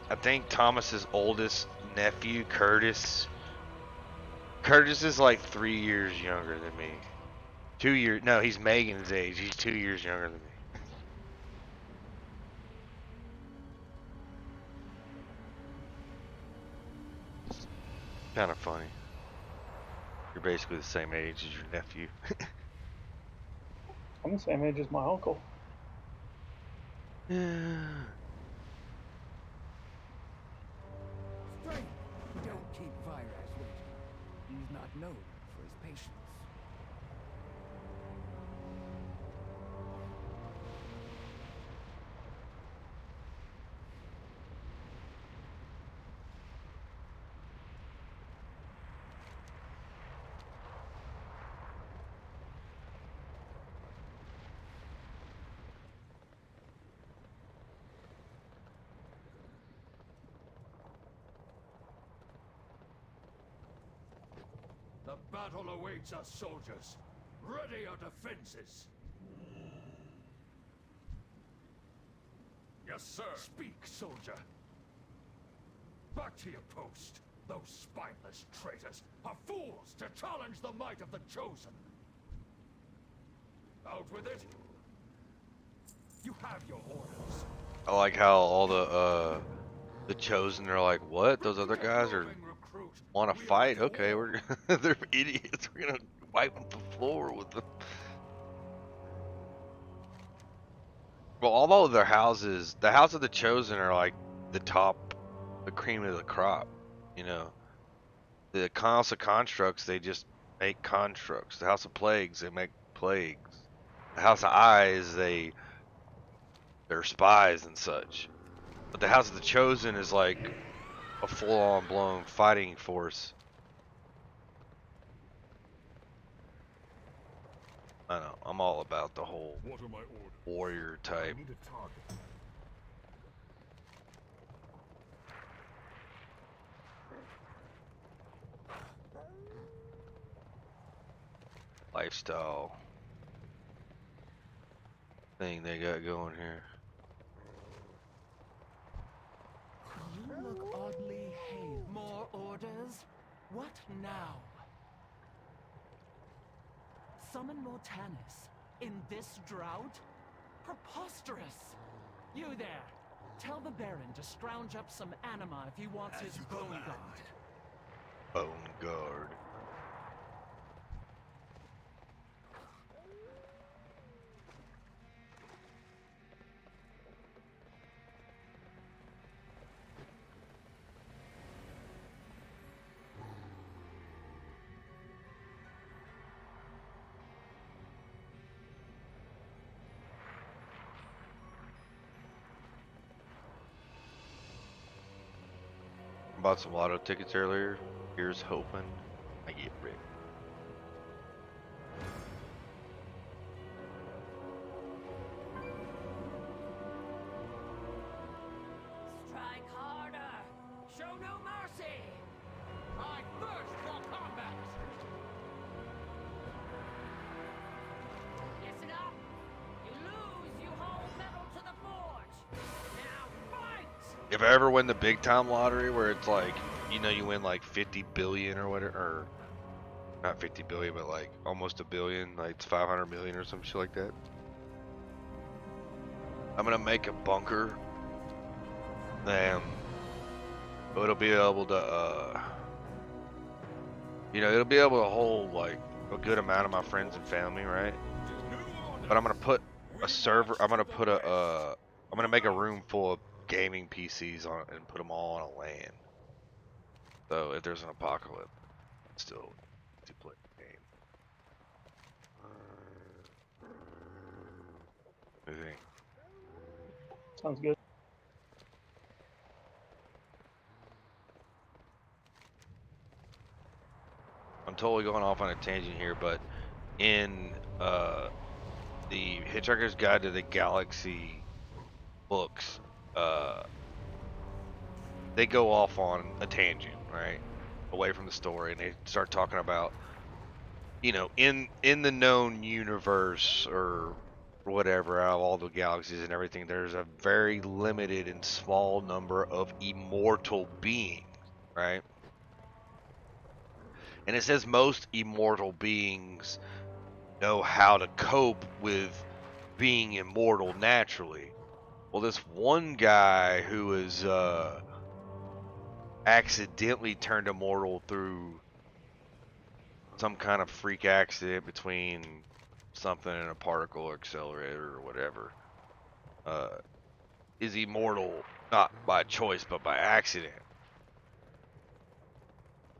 I think Thomas's oldest nephew, Curtis is like 3 years younger than me. 2 years. No, he's Megan's age. He's 2 years younger than me. Kind of funny. You're basically the same age as your nephew. I'm the same age as my uncle. Strength! Don't keep Viraj waiting. He's not known for his patience. The battle awaits us, soldiers. Ready our defenses. Yes, sir. Speak, soldier. Back to your post. Those spineless traitors are fools to challenge the might of the Chosen. Out with it. You have your orders. I like how all the Chosen are like, what? Those other guys are Want to fight? Okay, we're they're idiots. We're gonna wipe the floor with them. Well, although their houses, the House of the Chosen are like the top, the cream of the crop. You know, the House of Constructs, they just make constructs. The House of Plagues, they make plagues. The House of Eyes, they're spies and such. But the House of the Chosen is like a full-on blown fighting force. I know. I'm all about the whole warrior type. Lifestyle thing they got going here. You look oddly hale. More orders? What now? Summon Mortanis? In this drought? Preposterous! You there! Tell the Baron to scrounge up some anima if he wants his bone guard. Bone guard. Bought some lotto tickets earlier. Here's hoping I get rich. Strike harder! Show no mercy! I thirst for combat! Listen up! You lose, you hold metal to the forge! Now fight! If I ever win the big time lottery where it's like, you know, you win like 50 billion or whatever, or not 50 billion, but like almost a billion, like it's 500 million or some shit like that. I'm gonna make a bunker. It'll be able to, you know, it'll be able to hold like a good amount of my friends and family, right? But I'm gonna put a server. I'm gonna make a room full of gaming PCs on it and put them all on a LAN. So if there's an apocalypse, still to play the game. What do you think? Sounds good. I'm totally going off on a tangent here, but in the Hitchhiker's Guide to the Galaxy books, they go off on a tangent, right? Away from the story, and they start talking about, you know, in the known universe or whatever, out of all the galaxies and everything, there's a very limited and small number of immortal beings, right? And it says most immortal beings know how to cope with being immortal naturally. Well, this one guy who is accidentally turned immortal through some kind of freak accident between something and a particle accelerator or whatever, is immortal not by choice but by accident.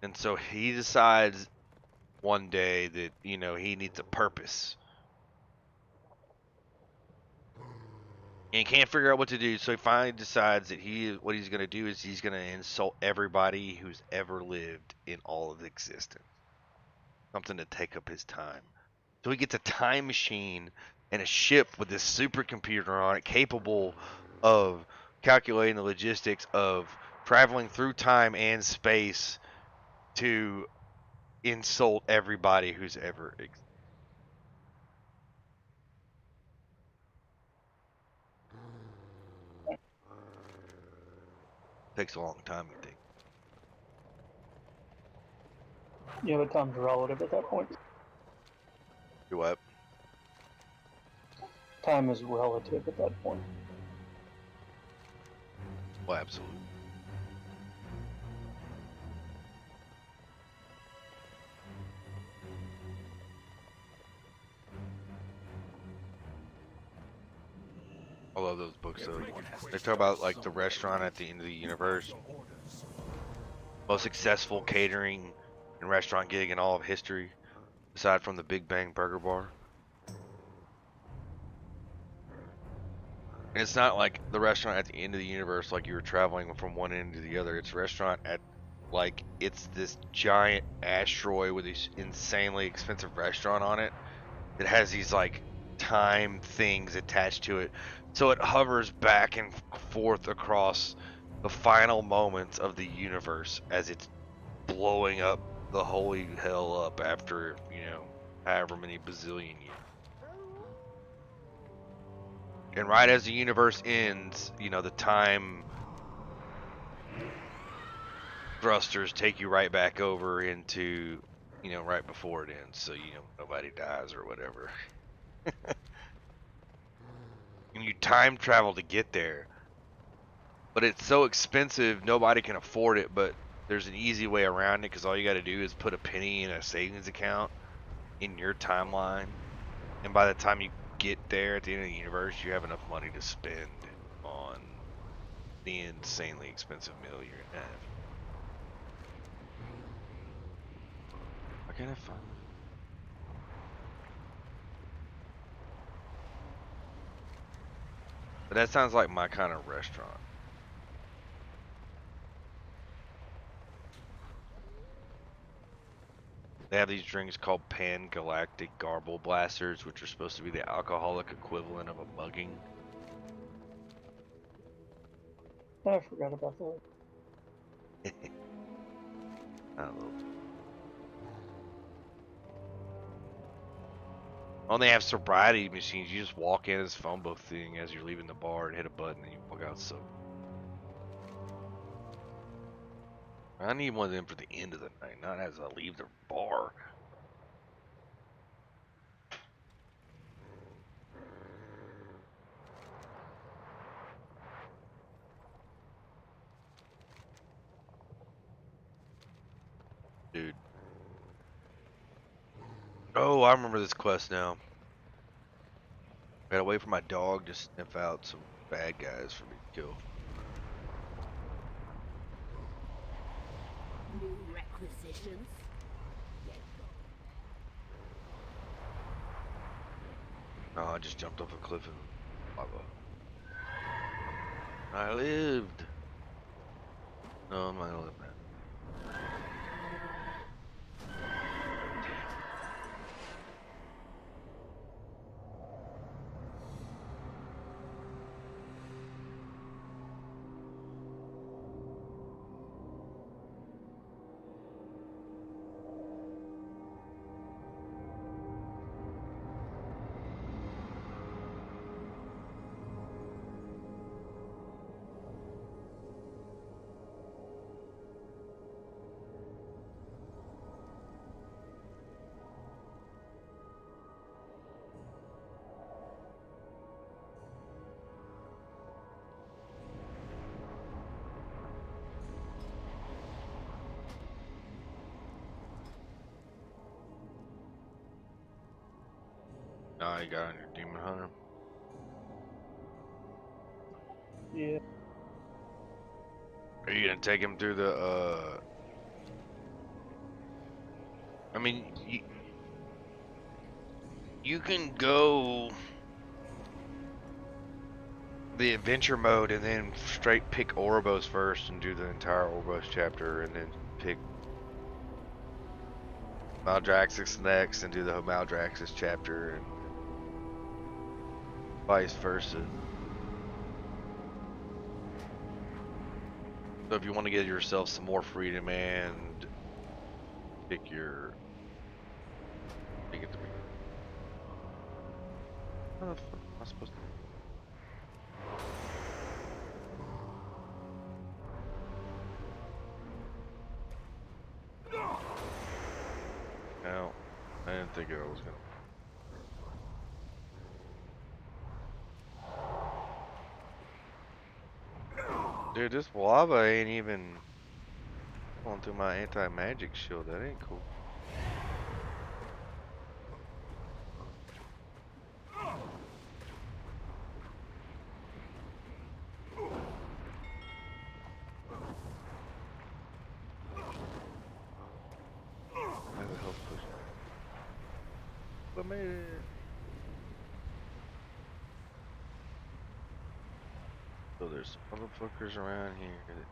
And so he decides one day that, you know, he needs a purpose. And he can't figure out what to do, so he finally decides that what he's going to do is he's going to insult everybody who's ever lived in all of existence. Something to take up his time. So he gets a time machine and a ship with this supercomputer on it capable of calculating the logistics of traveling through time and space to insult everybody who's ever existed. Takes a long time, you think? Yeah, but time's relative at that point. Do what? Time is relative at that point. Well, absolutely. books though. They talk about like the restaurant at the end of the universe, most successful catering and restaurant gig in all of history, aside from the Big Bang Burger Bar. And it's not like the restaurant at the end of the universe, like you were traveling from one end to the other. It's a restaurant at, like, it's this giant asteroid with this insanely expensive restaurant on it that has these like time things attached to it, so it hovers back and forth across the final moments of the universe as it's blowing up the holy hell up after, you know, however many bazillion years. And right as the universe ends, you know, the time thrusters take you right back over into, you know, right before it ends, so, you know, nobody dies or whatever. And you time travel to get there. But it's so expensive, nobody can afford it, but there's an easy way around it, because all you got to do is put a penny in a savings account in your timeline. And by the time you get there at the end of the universe, you have enough money to spend on the insanely expensive meal you're going to have. Why can't I find it? But that sounds like my kind of restaurant. They have these drinks called Pan-Galactic Garble Blasters, which are supposed to be the alcoholic equivalent of a mugging. I forgot about that. I don't know. Oh, they have sobriety machines. You just walk in this phone book thing as you're leaving the bar and hit a button and you walk out sober. I need one of them for the end of the night, not as I leave the bar. Dude. Oh, I remember this quest now. Gotta wait for my dog to sniff out some bad guys for me to kill. New requisitions? No, I just jumped off a cliff and lava. I lived. No, I'm not gonna live, man. Oh, you got on your demon hunter? Yeah. Are you gonna take him through the, I mean, you can go the adventure mode and then straight pick Ouroboros first and do the entire Ouroboros chapter, and then pick Maldraxxus next and do the Maldraxxus chapter, and vice versa. So if you want to get yourself some more freedom and pick your, pick it to be. How the fuck am I supposed to? No, I didn't think I was gonna. Dude, this lava ain't even going through my anti-magic shield. That ain't cool. made it. So there's some motherfuckers around here that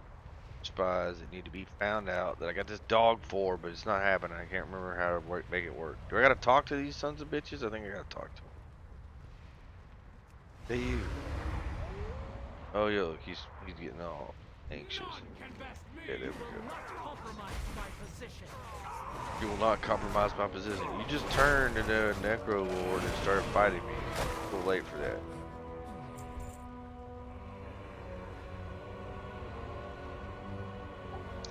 spies that need to be found out that I got this dog for, but it's not happening. I can't remember how to make it work. Do I gotta talk to these sons of bitches? I think I gotta talk to them. Hey you. Oh yeah, look, he's getting all anxious. Yeah, there we go. You will not compromise my position. You just turned into a necro lord and started fighting me. It's a little late for that.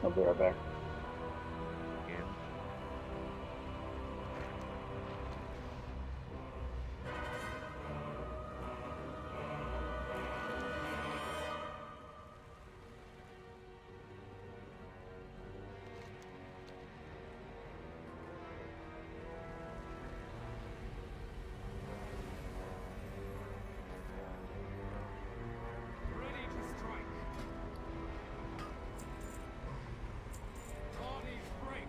I'll be right back. Yeah. Ready to strike. Bodies break.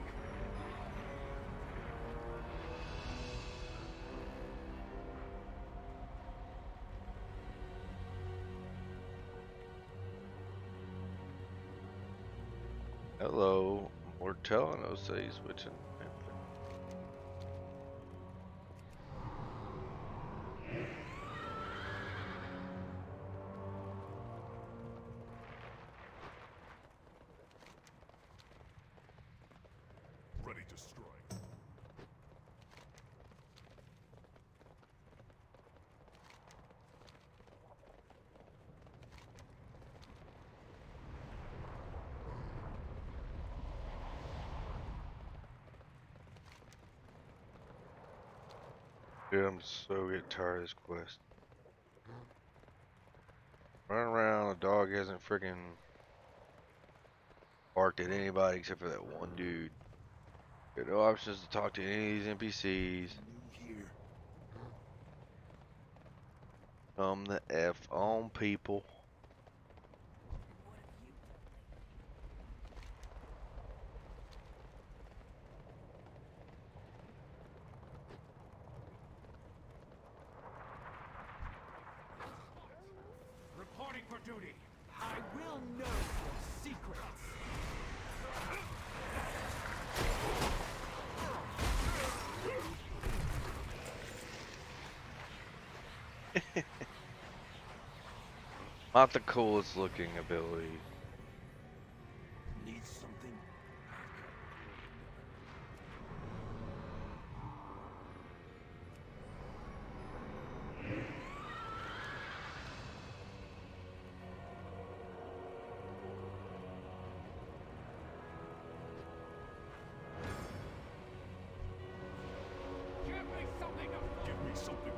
Hello. Mortello say he's switching. Ready to strike. Dude, I'm so getting tired of this quest. Running around, the dog hasn't freaking barked at anybody except for that one dude. Got no options to talk to any of these NPCs. Come the F on, people. Reporting for duty. I will know your secrets. Not the coolest looking ability. Need something? Give me something to Give me something.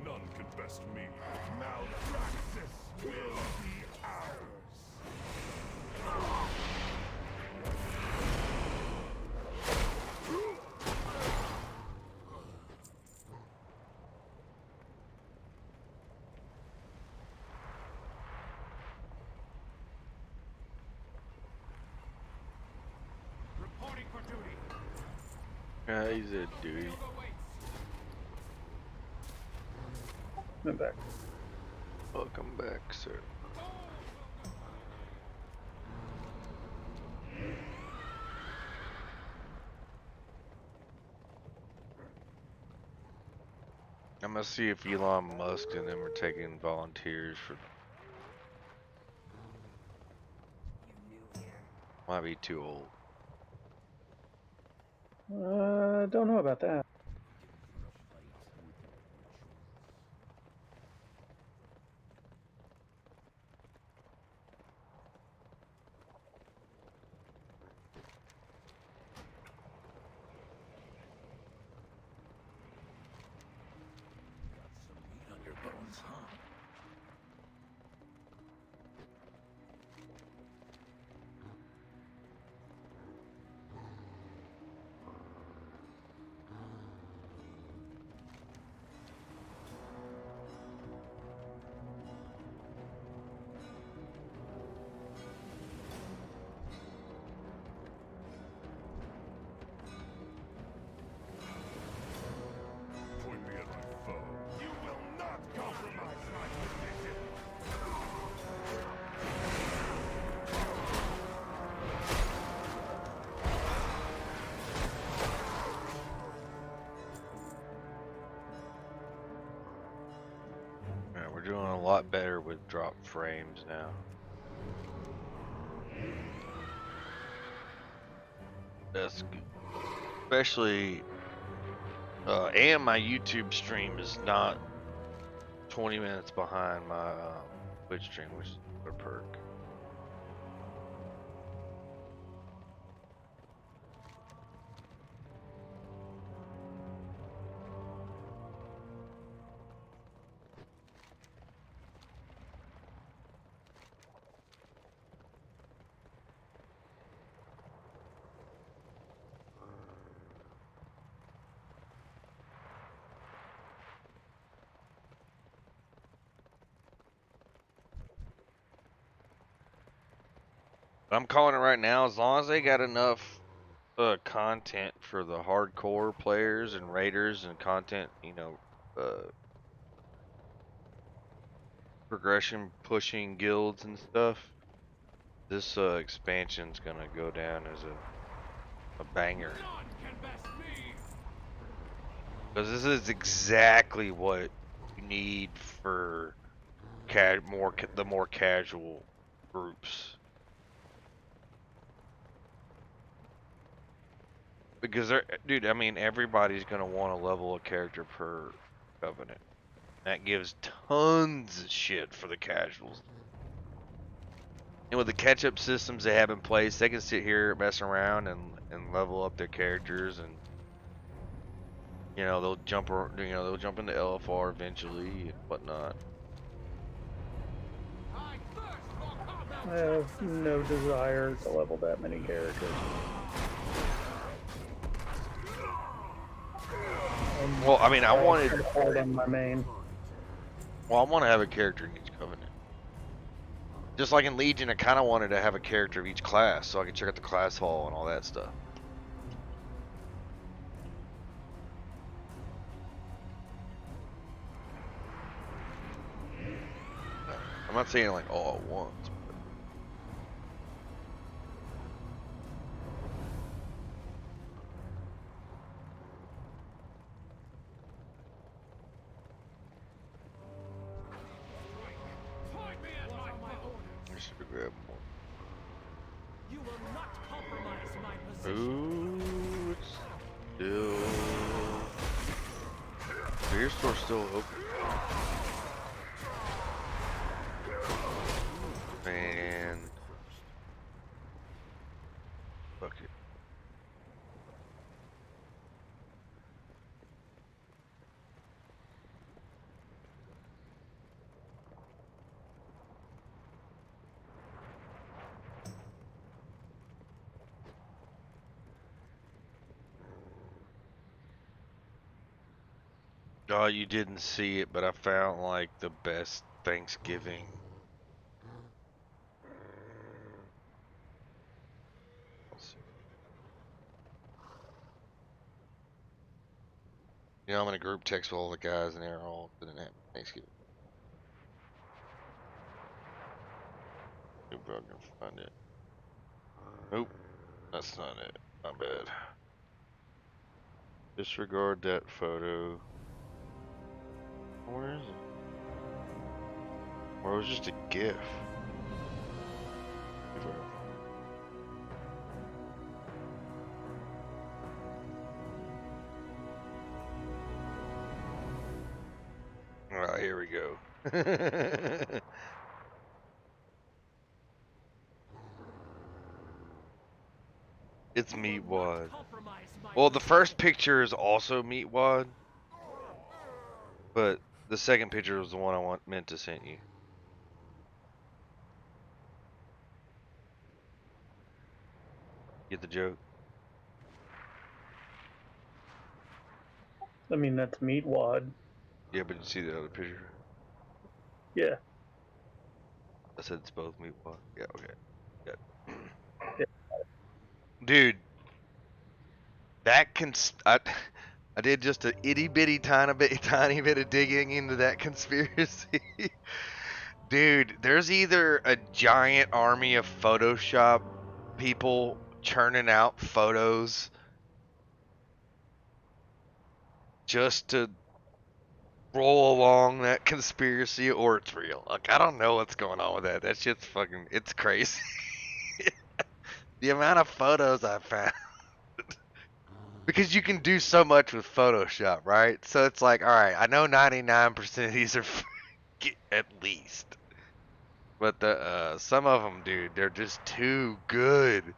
None can best me. Malpraxis will be ours. Reporting for duty. Yeah, he's a dude. I'm back. Welcome back, sir. I'm gonna see if Elon Musk and them are taking volunteers for. Might be too old. Don't know about that. Meat on your bones, huh? We're doing a lot better with drop frames now. That's good. Especially, and my YouTube stream is not 20 minutes behind my Twitch stream, which is a perk. I'm calling it right now. As long as they got enough content for the hardcore players and raiders and content, you know, progression pushing guilds and stuff, this expansion's gonna go down as a banger. Because this is exactly what you need for the more casual groups. Because dude, I mean, everybody's gonna want to level a character per covenant. That gives tons of shit for the casuals. And with the catch-up systems they have in place, they can sit here, mess around, and level up their characters, and you know they'll jump into LFR eventually and whatnot. I have no desire to level that many characters. Well, I mean, I wanted on my main. Well, I want to have a character in each covenant. Just like in Legion, I kind of wanted to have a character of each class, so I could check out the class hall and all that stuff. I'm not saying like all at once. I should grab more. You will not compromise my position. Ooh, it's still. Beer store's still open. Man. Fuck it. Oh, you didn't see it, but I found like the best Thanksgiving. You know, I'm in a group text with all the guys, and they're all didn't have Thanksgiving. You're probably gonna find it. Nope, that's not it. My bad. Disregard that photo. Where is it? Or it was just a GIF. Alright, here we go. It's Meatwad. Well, the first picture is also Meatwad, but the second picture was the one I meant to send you. Get the joke? I mean, that's Meatwad. Yeah, but you see the other picture? Yeah. I said it's both Meatwad. Yeah, okay. Yeah. Yeah. Dude, that I did just a itty bitty tiny bit of digging into that conspiracy. Dude, there's either a giant army of Photoshop people churning out photos just to roll along that conspiracy or it's real. Like, I don't know what's going on with that. That shit's fucking, it's crazy. The amount of photos I found. Because you can do so much with Photoshop, right? So it's like, alright, I know 99% of these are at least. But the some of them, dude, they're just too good.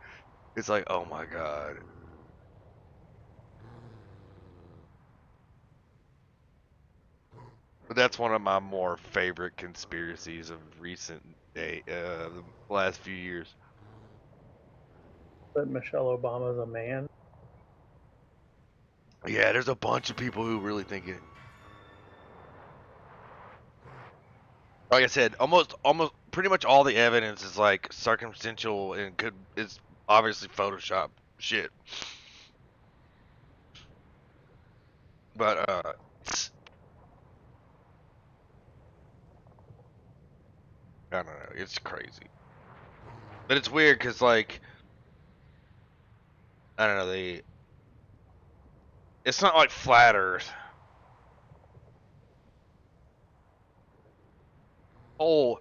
It's like, oh my god. But that's one of my more favorite conspiracies of recent day, the last few years. That Michelle Obama's a man. Yeah, there's a bunch of people who really think it. Like I said, almost pretty much all the evidence is like circumstantial and could is obviously Photoshop shit. But I don't know, it's crazy. But it's weird because like I don't know, it's not like flat Earth. Whole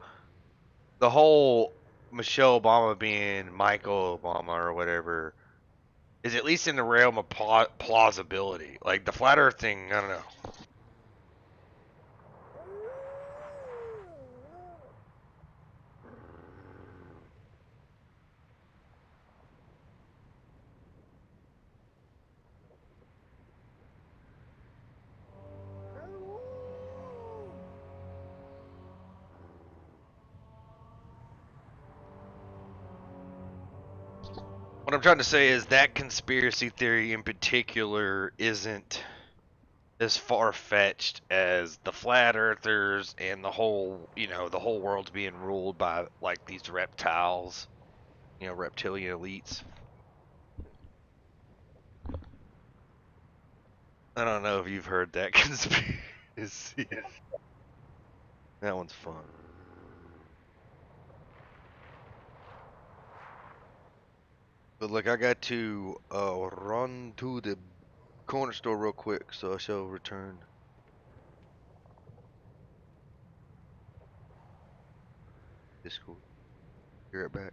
the whole Michelle Obama being Michael Obama or whatever is at least in the realm of plausibility. Like the flat Earth thing, I don't know. What I'm trying to say is that conspiracy theory in particular isn't as far-fetched as the flat earthers and the whole, the whole world's being ruled by like these reptiles, reptilian elites. I don't know if you've heard that conspiracy. That one's fun. But look, I got to run to the corner store real quick, so I shall return. Discord. Be right back.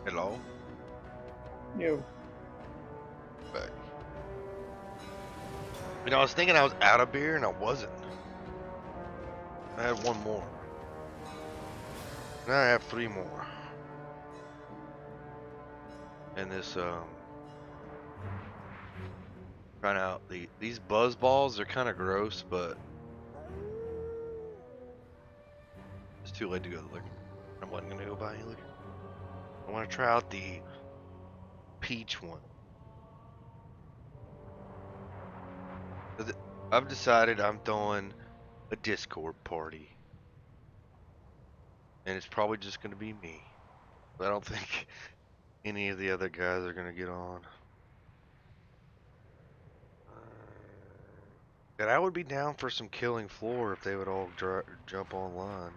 Hello? You. But, you know, I was thinking I was out of beer and I wasn't. I had one more. Now I have 3 more. And this, trying out these buzz balls, they're kind of gross, but it's too late to go to the liquor. I wasn't going to go buy any liquor. I want to try out the peach one. I've decided I'm throwing a Discord party. And it's probably just going to be me. But I don't think any of the other guys are going to get on. And I would be down for some killing floor if they would all jump online.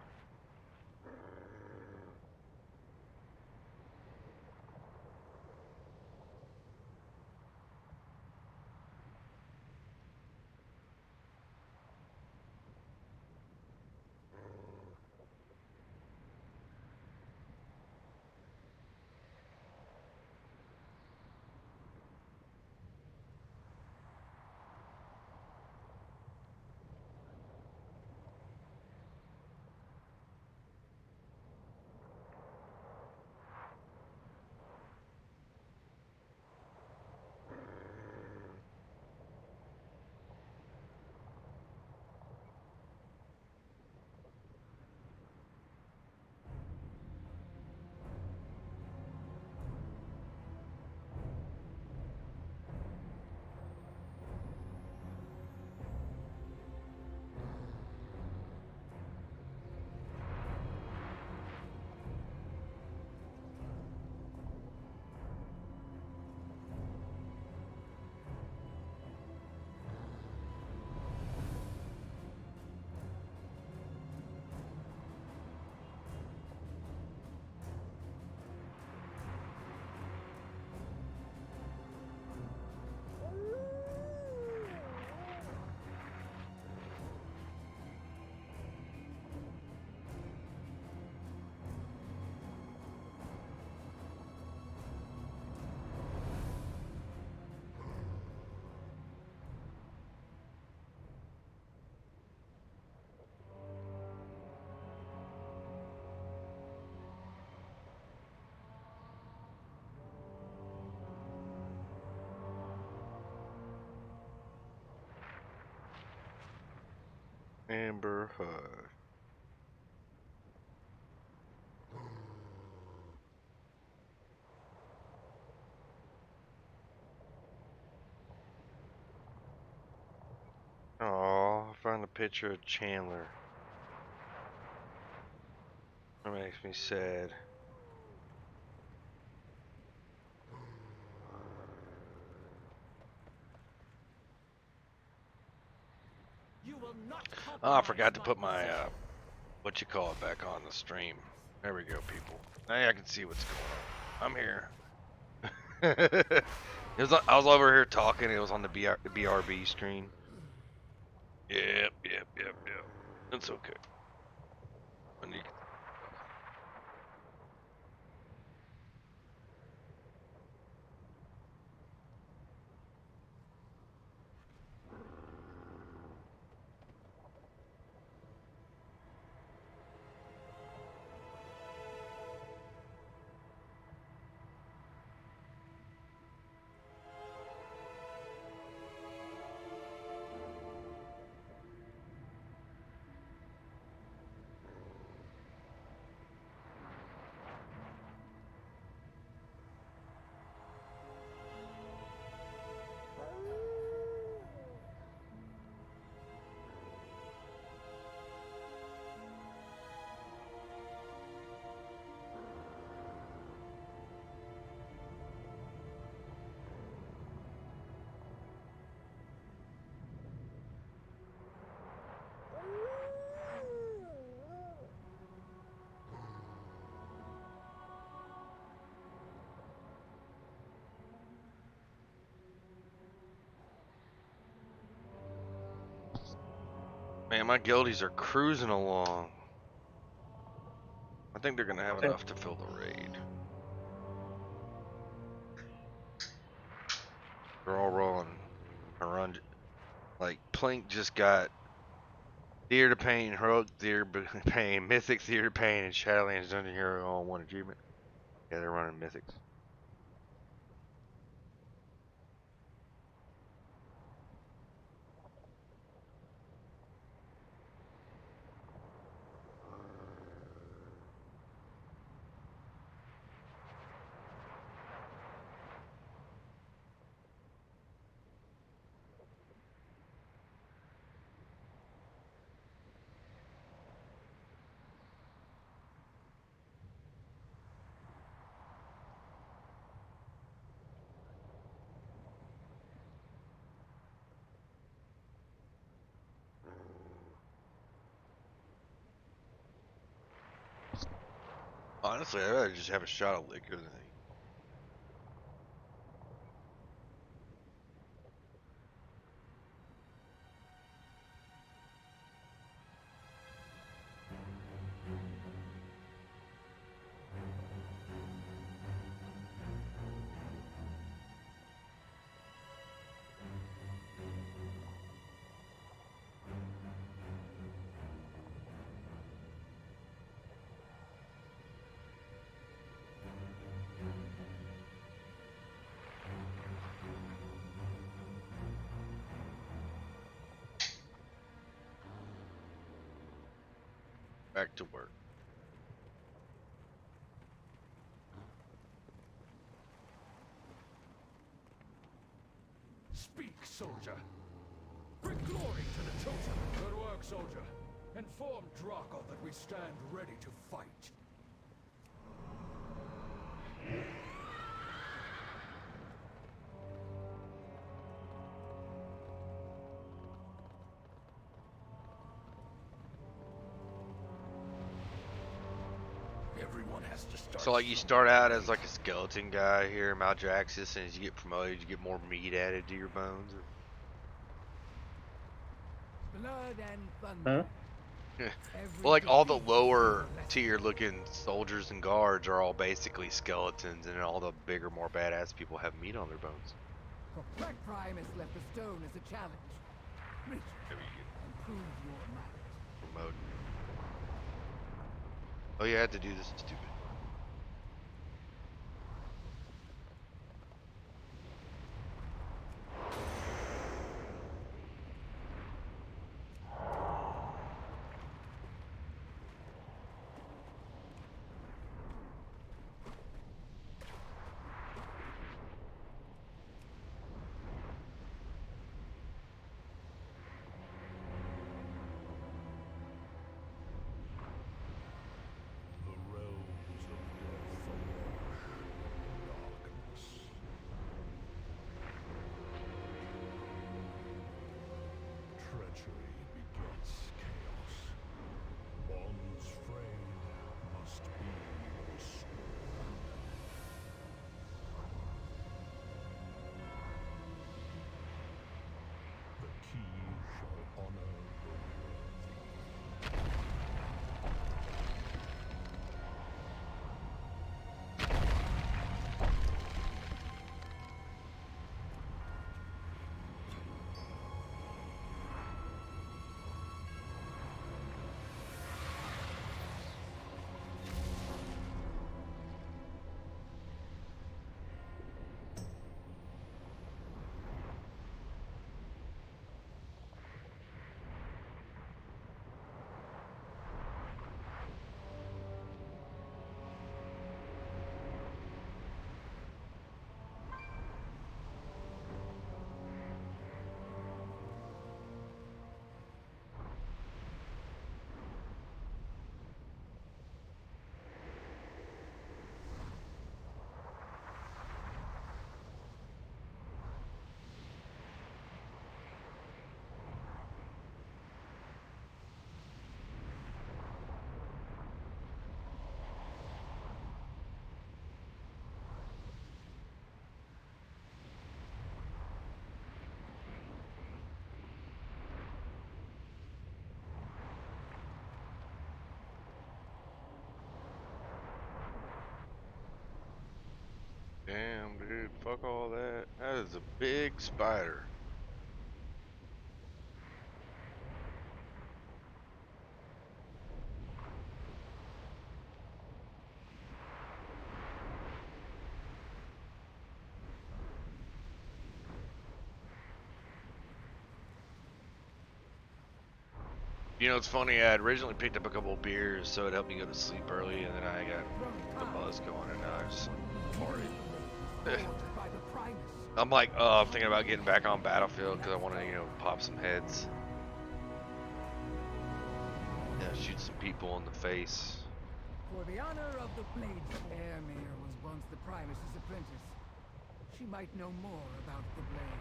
Amber Hush. Oh, I found a picture of Chandler. That makes me sad. You will not Oh, I forgot to put my, what you call it back on the stream. There we go, people. Now I can see what's going on. I'm here. I was over here talking. It was on the BRB screen. Yep. It's okay. And you Man, my guildies are cruising along. I think they're gonna have enough to fill the raid. They're all rolling around. Like Plink just got Theater Pain, Heroic Theater Pain, Mythic Theater Pain, and Shadowlands Dungeon Hero all in one achievement. Yeah, they're running Mythics. Honestly, I'd rather just have a shot of liquor than anything. Back to work. Speak, soldier. Bring glory to the totem. Good work, soldier. Inform Draco that we stand ready to fight. Everyone has to start. So like you start out as like a skeleton guy here, Maldraxxus, and as you get promoted, you get more meat added to your bones. Blood and thunder. Well, like all the lower tier looking soldiers and guards are all basically skeletons, and all the bigger, more badass people have meat on their bones. For Black Primus left a stone as a challenge. Reach it and prove your might. Promote. Oh, you had to do this, stupid. The realm fuck all that. That is a big spider. You know, it's funny, I had originally picked up a couple of beers so it helped me go to sleep early, and then I got the buzz going, and now I just partied. I'm like, I'm thinking about getting back on Battlefield because I want to, you know, pop some heads. Yeah, shoot some people in the face. For the honor of the Blade, Airmere was once the Primus's apprentice. She might know more about the Blade.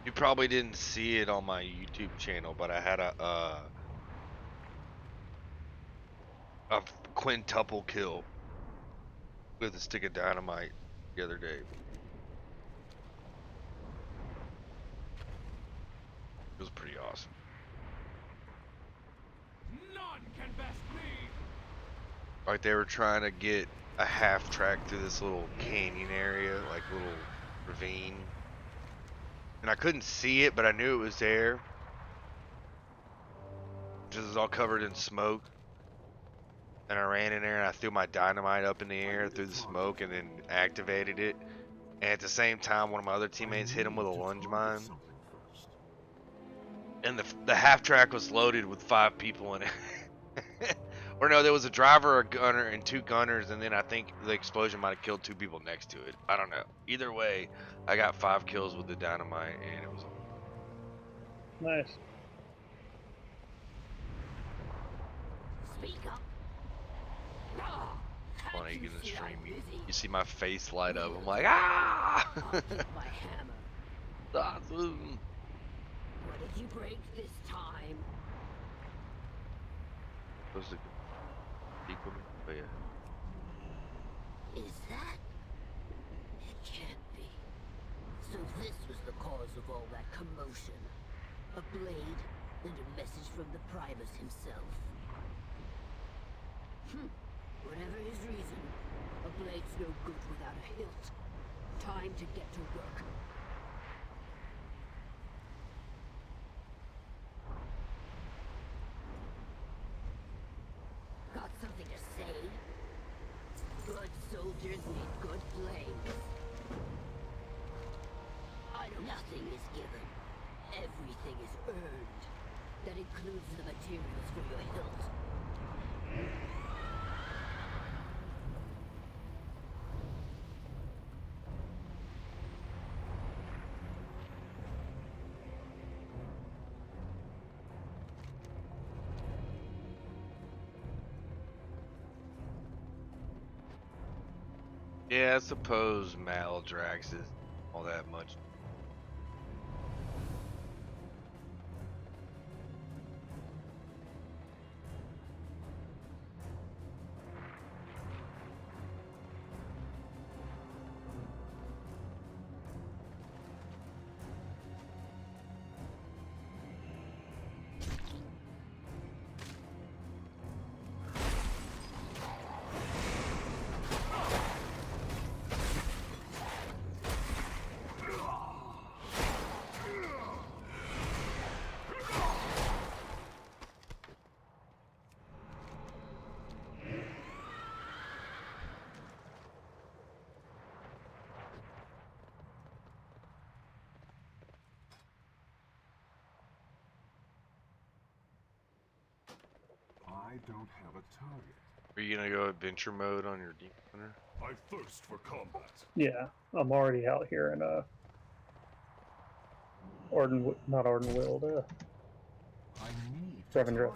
You probably didn't see it on my YouTube channel, but I had a quintuple kill with a stick of dynamite the other day. It was pretty awesome. None can best me. Like they were trying to get a half track through this little canyon area, like little ravine. And I couldn't see it, but I knew it was there. Just was all covered in smoke. And I ran in there and I threw my dynamite up in the air through the smoke and then activated it. And at the same time, one of my other teammates hit him with a lunge mine. And the half track was loaded with 5 people in it. Or no, there was a driver, a gunner, and 2 gunners, and then I think the explosion might have killed 2 people next to it. I don't know. Either way, I got 5 kills with the dynamite, and it was nice. Speak up. Funny getting the stream. You see my face light up. I'm like, ah! My hammer. Awesome. What did you break this time? Supposed to equal me? Oh yeah. Is that? It can't be. So this was the cause of all that commotion. A blade and a message from the Primus himself. Whatever his reason, a blade's no good without a hilt. Time to get to work. Got something to say? Good soldiers need good blades. Nothing is given. Everything is earned. That includes the materials for your hilt. Yeah, I suppose Maldrax is all that much. I don't have a target. Are you gonna go adventure mode on your Demon Hunter? I thirst for combat. Yeah, I'm already out here in not Ardenweald, I need Revendreth.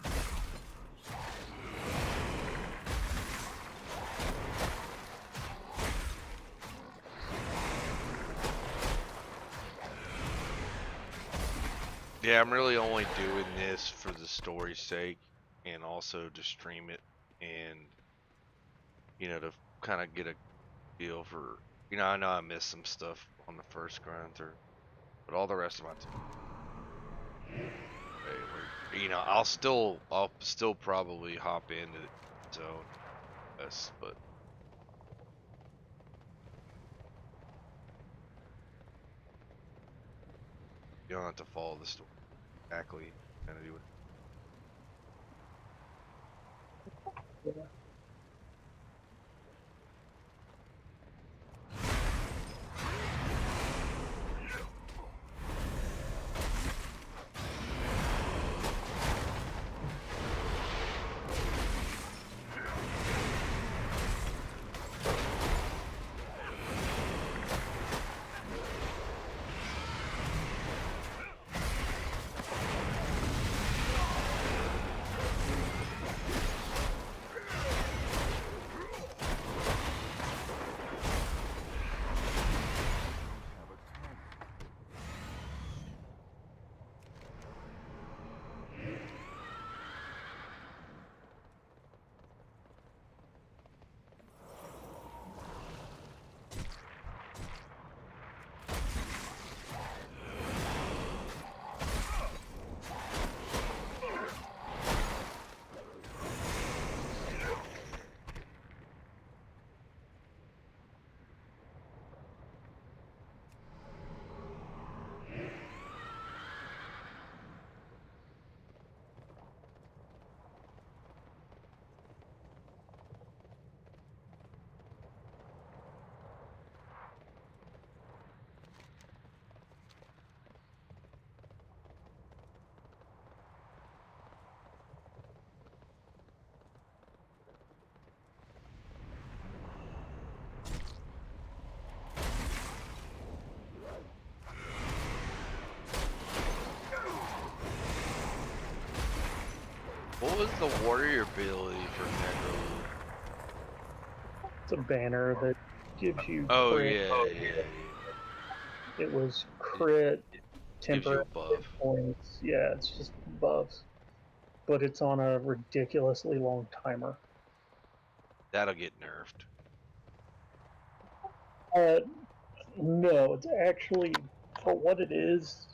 Yeah, I'm really only doing this for the story's sake, and also to stream it, and you know, to kind of get a feel for, you know, I know I missed some stuff on the first grind through, but all the rest of my you know, I'll still probably hop into the zone, yes, but You don't have to follow the story exactly. Kind of do it. Yeah. What was the warrior ability for Necro? It's a banner that gives you Oh crit. yeah. It was crit, Gives you temporary a buff. hit points. Yeah, it's just buffs. But it's on a ridiculously long timer. That'll get nerfed. No, it's actually, for what it is,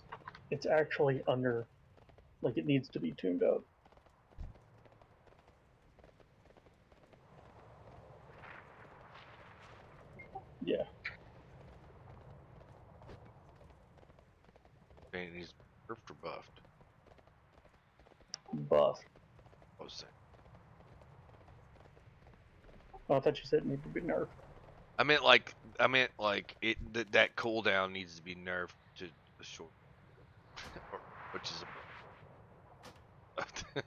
it's actually under, like it needs to be tuned up. Yeah. And he's nerfed or buffed. Buff. I was saying. Oh, I thought you said it needed to be nerfed. I meant like it that cooldown needs to be nerfed to a short, which is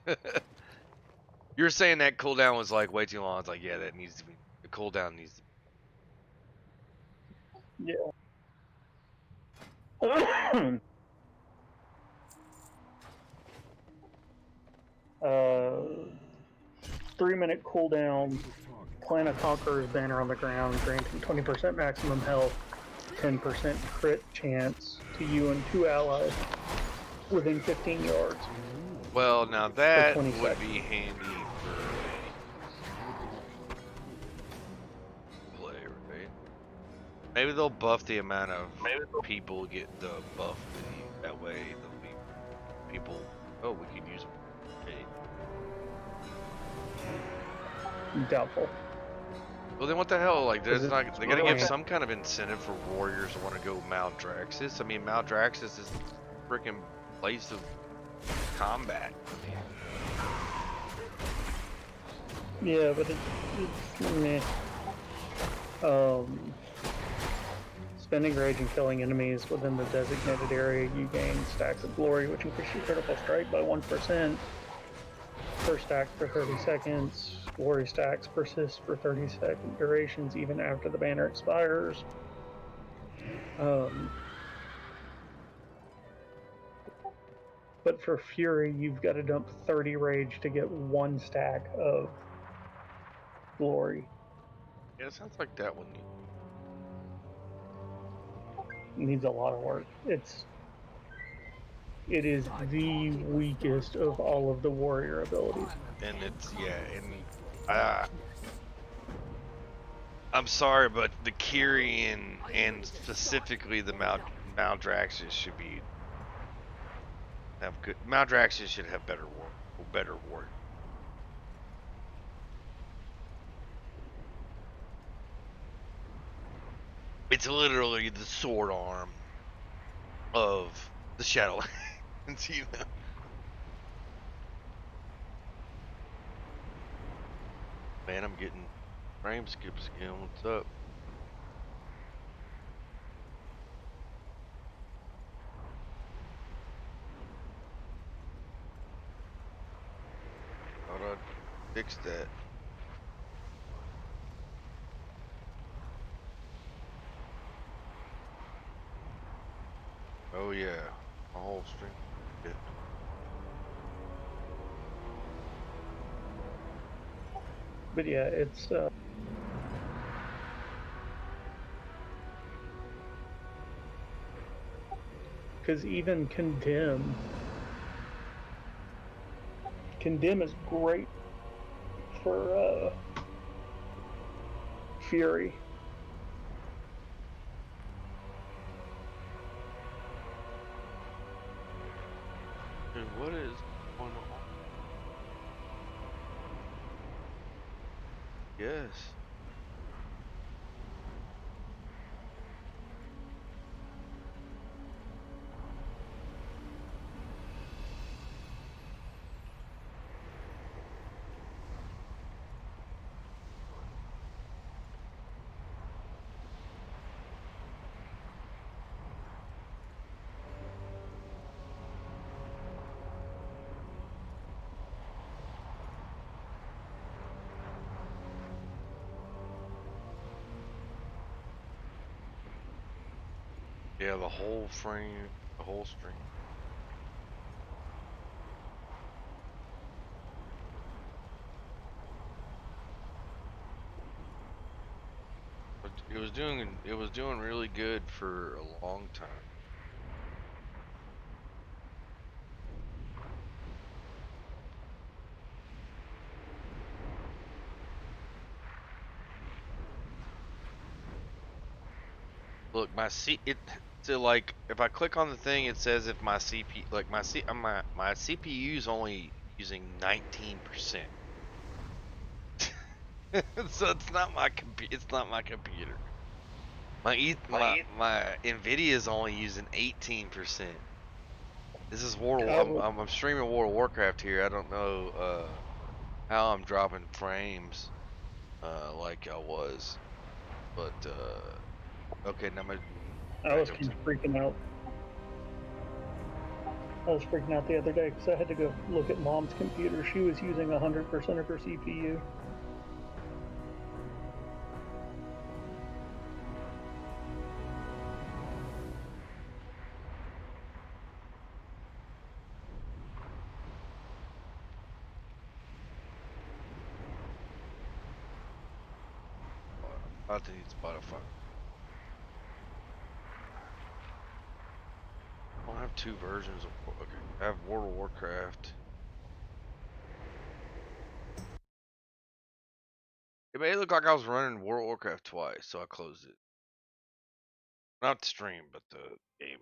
a. You were saying that cooldown was like way too long. It's like, yeah, that needs to be, the cooldown needs to be. Yeah. 3-minute cooldown. Plant a Conqueror's banner on the ground, granting 20% maximum health, 10% crit chance to you and 2 allies within 15 yards. Well, now that would be handy for play, right? Maybe they'll buff the amount of people get the buff. That way, there'll be people. Oh, we can use them. Doubtful. Well, then what the hell? Like, there's not. They gotta give really some kind of incentive for warriors who want to go Maldraxxus. I mean, Maldraxxus is the freaking place of combat. Yeah, but it's meh. Spending rage and killing enemies within the designated area, you gain stacks of glory, which increase your critical strike by 1%. Per stack for 30 seconds. Glory stacks persist for 30-second durations even after the banner expires. But for Fury, you've got to dump 30 rage to get 1 stack of glory. Yeah, it sounds like that one needs a lot of work. It is the weakest of all of the warrior abilities. And it's, yeah, and I'm sorry, but the Kyrian and specifically the Maldraxxus should have good. Maldraxxus should have better work. It's literally the sword arm of The Shadowlands, you know. Man, I'm getting frame skips again. What's up? How do I fix that? Oh yeah, my whole stream. Yeah. But yeah, it's because even condemn is great for Fury. Dude, what is going on? Yes. Yeah, the whole frame, the whole stream. But it was doing really good for a long time. Look, so like if I click on the thing, it says if my CPU, like my CPU is only using 19%. So it's not my computer. My Nvidia is only using 18%. This is I'm streaming World of Warcraft here. I don't know how I'm dropping frames like I was, but okay, now I was kind of freaking out. I was freaking out the other day because I had to go look at Mom's computer. She was using 100% of her CPU. I think it's Spotify. I don't have two versions of. Okay, I have World of Warcraft. It made it look like I was running World of Warcraft twice, so I closed it. Not the stream, but the game.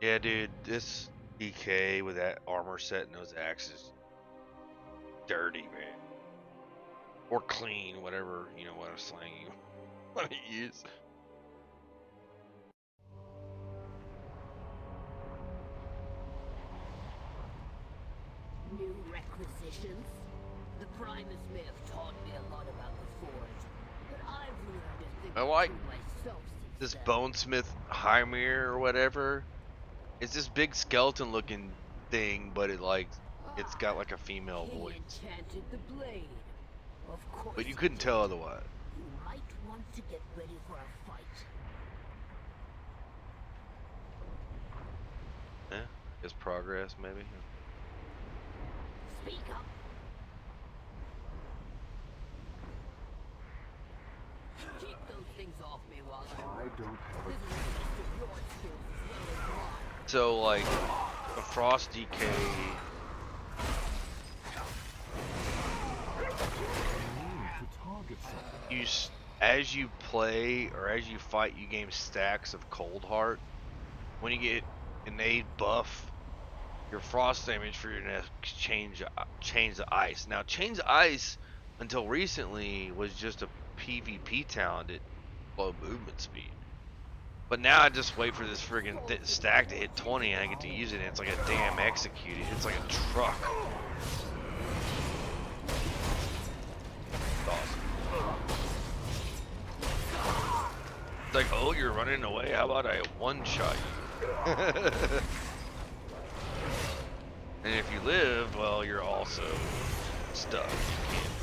Yeah, dude, this DK with that armor set and those axes, dirty, man. Or clean, whatever, you know, what slang you want to use. New requisitions? The Primus may have taught me a lot about the Forge, but I've learned a thing I or like two myself since this then. Bonesmith Hymir or whatever. It's this big skeleton looking thing, but it's got like a female King voice. enchanted the blade. Of course. But you couldn't tell otherwise. You might want to get ready for a fight. Yeah, I guess progress maybe. Speak up. Keep those things off me while I don't have a test of your skills as well as mine. So like a Frost DK as you play or as you fight, you gain stacks of Cold Heart. When you get an aid buff, your frost damage for your next change the ice. Now change the ice until recently was just a PvP talent at low movement speed. But now I just wait for this friggin' stack to hit 20 and I get to use it, and it's like a damn execute. It's like a truck. It's awesome. It's like, oh, you're running away? How about I one-shot you? And if you live, well, you're also stuck. You can't move.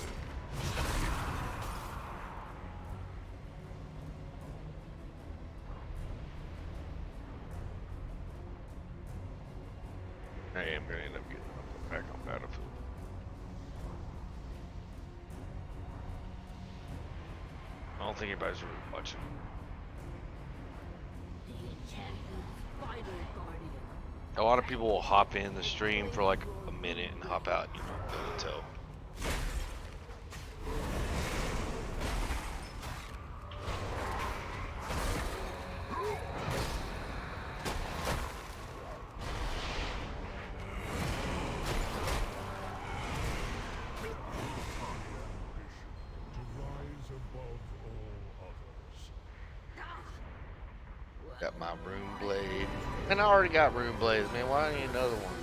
I am going to end up getting back on Battlefield. I don't think anybody's really watching. A lot of people will hop in the stream for like a minute and hop out, you know, until. Got my rune blade. And I already got rune blades, man. Why do I need another one?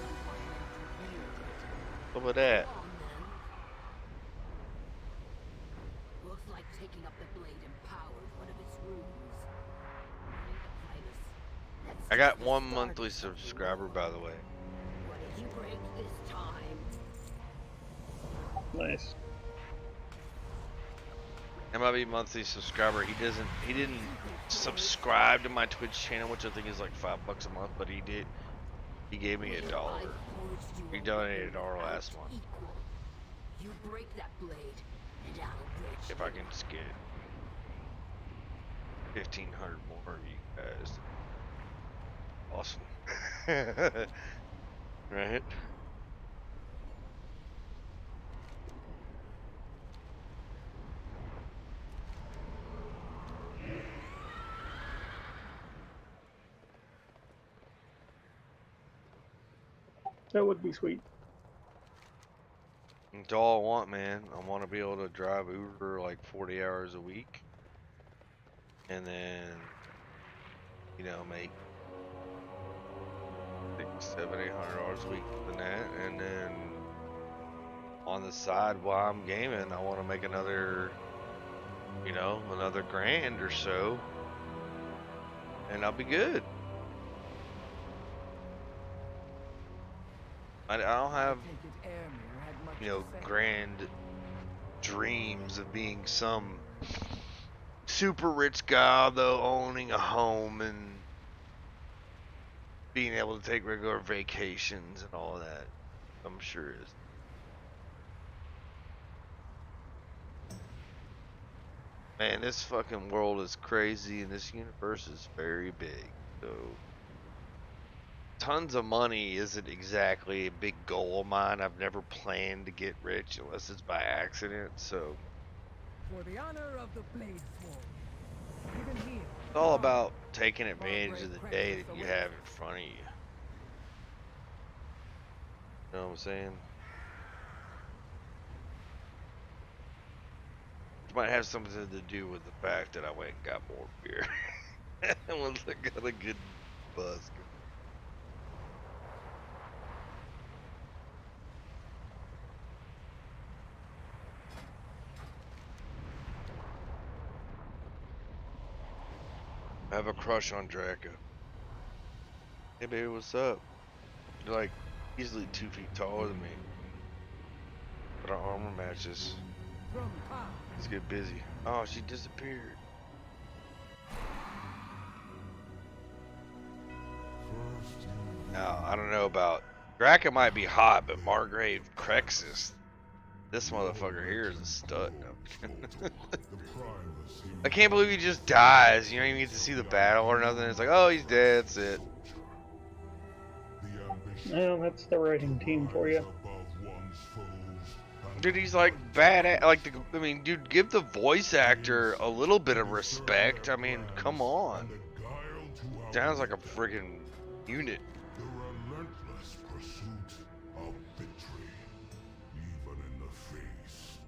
What about that? Looks like taking up the blade empowered one of its runes. I got 1 monthly subscriber, by the way. What did you break this time? Nice. MIB monthly subscriber. He didn't subscribe to my Twitch channel, which I think is like $5 a month, but he did. He gave me $1. He donated $1 last month. You break that blade, and I'll break If I can just get 1,500 more of you guys. Awesome. Right? That would be sweet. That's all I want, man. I want to be able to drive Uber like 40 hours a week. And then, you know, make $600, $700, $800 a week than that. And then on the side while I'm gaming, I want to make another, you know, another grand or so. And I'll be good. I don't have, you know, grand dreams of being some super rich guy, though, owning a home and being able to take regular vacations and all of that. I'm sure it is. Man, this fucking world is crazy and this universe is very big, so tons of money isn't exactly a big goal of mine. I've never planned to get rich unless it's by accident, so For the honor of the Blade Sworn, even here. it's all about taking advantage of the day that you have in front of you. You know what I'm saying? It might have something to do with the fact that I went and got more beer. Once I got a good buzz. I have a crush on Draco. Hey baby, what's up? You're like easily 2 feet taller than me. But our armor matches. Let's get busy. Oh, she disappeared. Now, I don't know about Draco might be hot, but Margrave Crexus, this motherfucker here is a stud. No. I can't believe he just dies. You don't even get to see the battle or nothing. It's like, oh, he's dead. That's it. Well, that's the writing team for you. Dude, he's like bad. Like, I mean, dude, give the voice actor a little bit of respect. I mean, come on. Sounds like a friggin' unit. relentless pursuit of victory, even in the face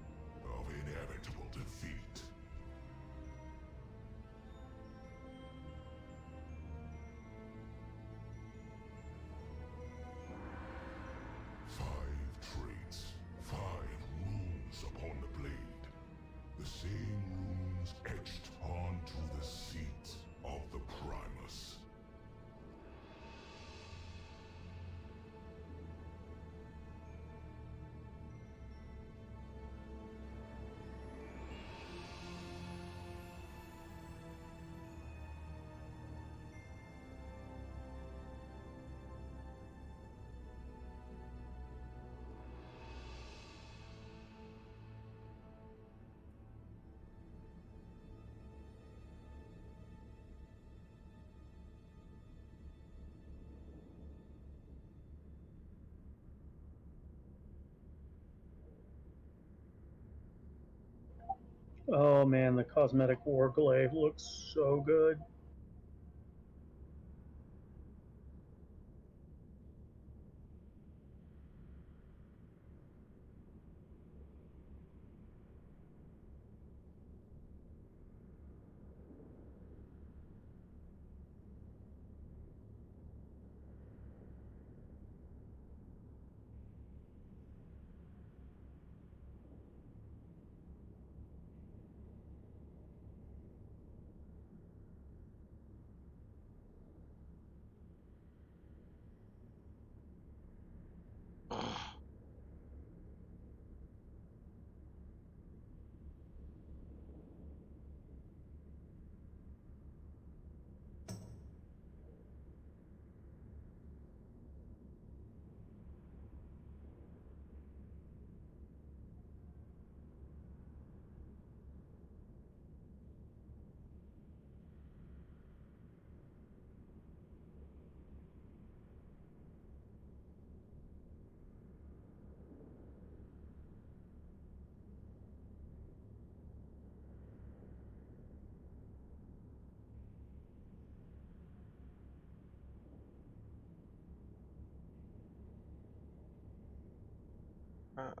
of inevitable defeat. Five traits, 5 runes upon the blade. The same runes etched onto the seat of the Primus. Oh man, the cosmetic warglaive looks so good.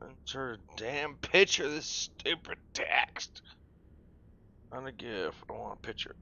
Insert a damn picture of this stupid text. On a GIF. I don't want a picture.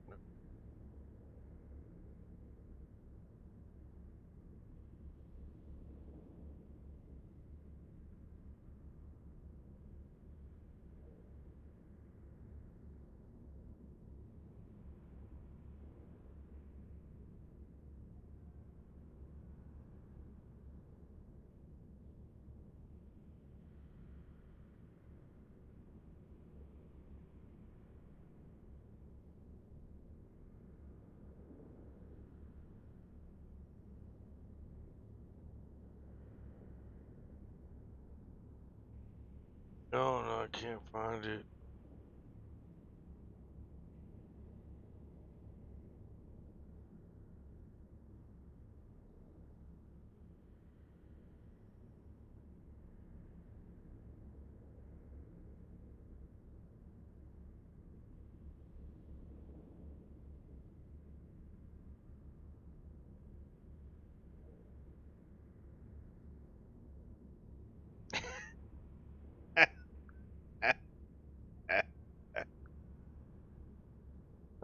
No, I can't find it.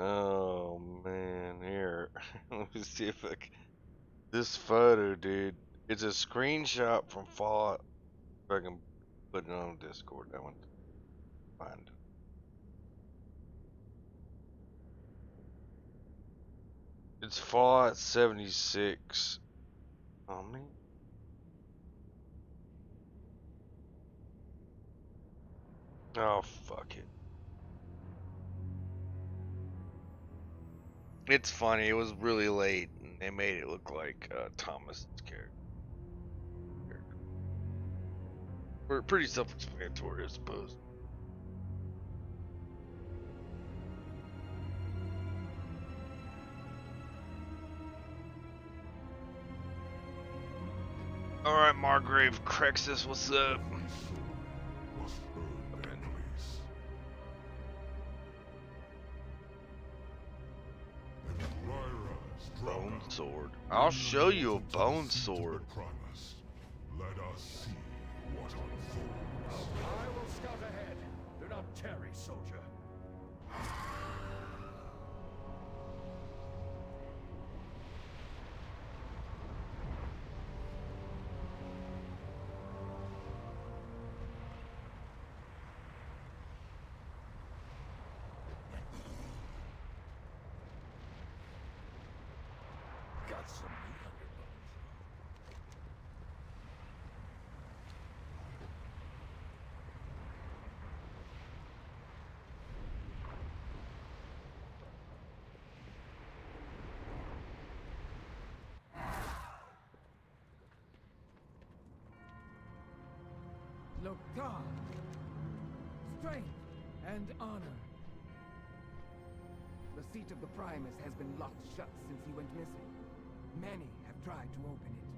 Oh man, here. Let me see if I can. This photo, dude. It's a screenshot from Fallout. If I can put it on Discord, that one. Find it. It's Fallout 76. Oh man. Oh fuck it. It's funny. It was really late, and they made it look like Thomas's character. Pretty self-explanatory, I suppose. All right, Margrave Crexus, what's up? bone sword. I'll show you a bone sword. Primus. Let us see what unfolds. I will scout ahead. Do not tarry, soldier. Got some meat on your bones. Lokar, strength and honor. The seat of the Primus has been locked shut since he went missing. Many have tried to open it.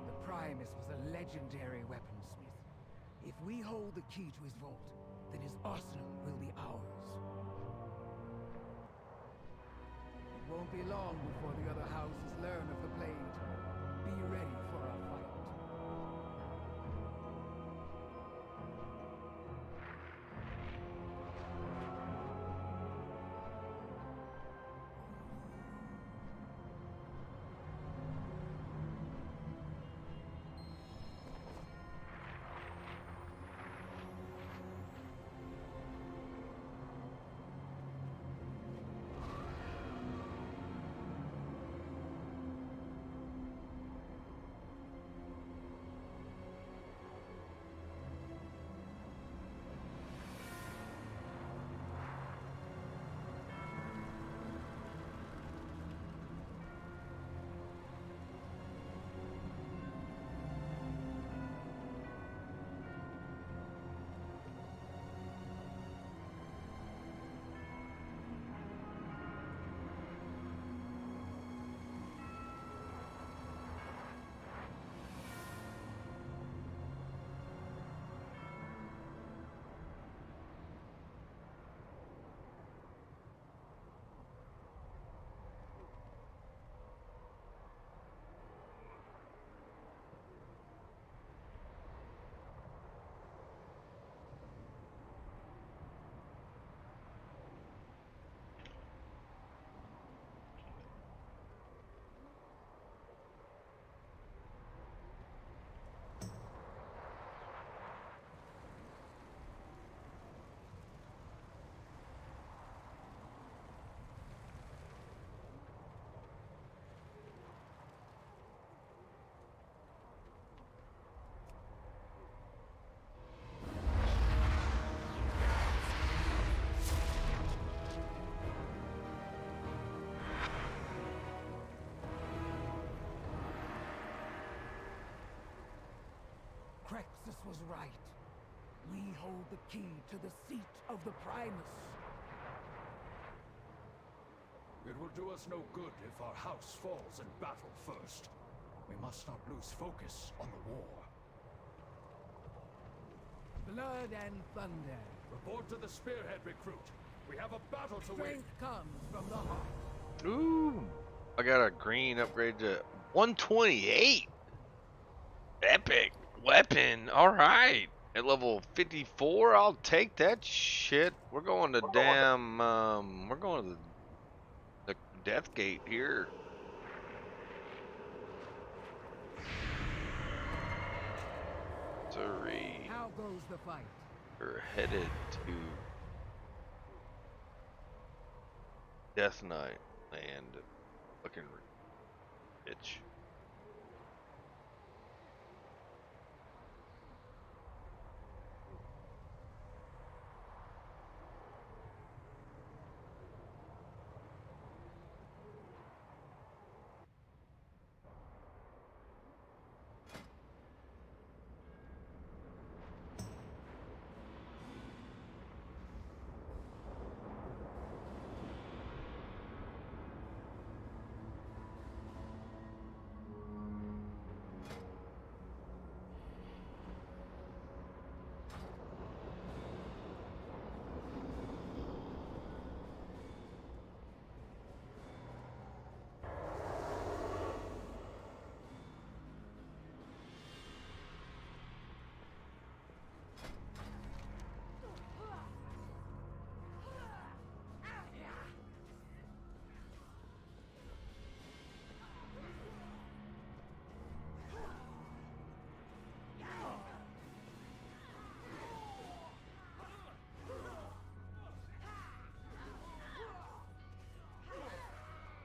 The Primus was a legendary weaponsmith. If we hold the key to his vault, then his arsenal will be ours. It won't be long before the other houses learn of the blade. Be ready for a fight. Crexus was right. We hold the key to the seat of the Primus. It will do us no good if our house falls in battle first. We must not lose focus on the war. Blood and thunder. Report to the spearhead, recruit. We have a battle to win. Strength comes from the heart. Ooh, I got a green upgrade to 128. Epic weapon. All right, at level 54, I'll take that shit. We're going to damn. We're going to the death gate here. Sorry. How goes the fight? We're headed to Death Knight land. Fucking bitch.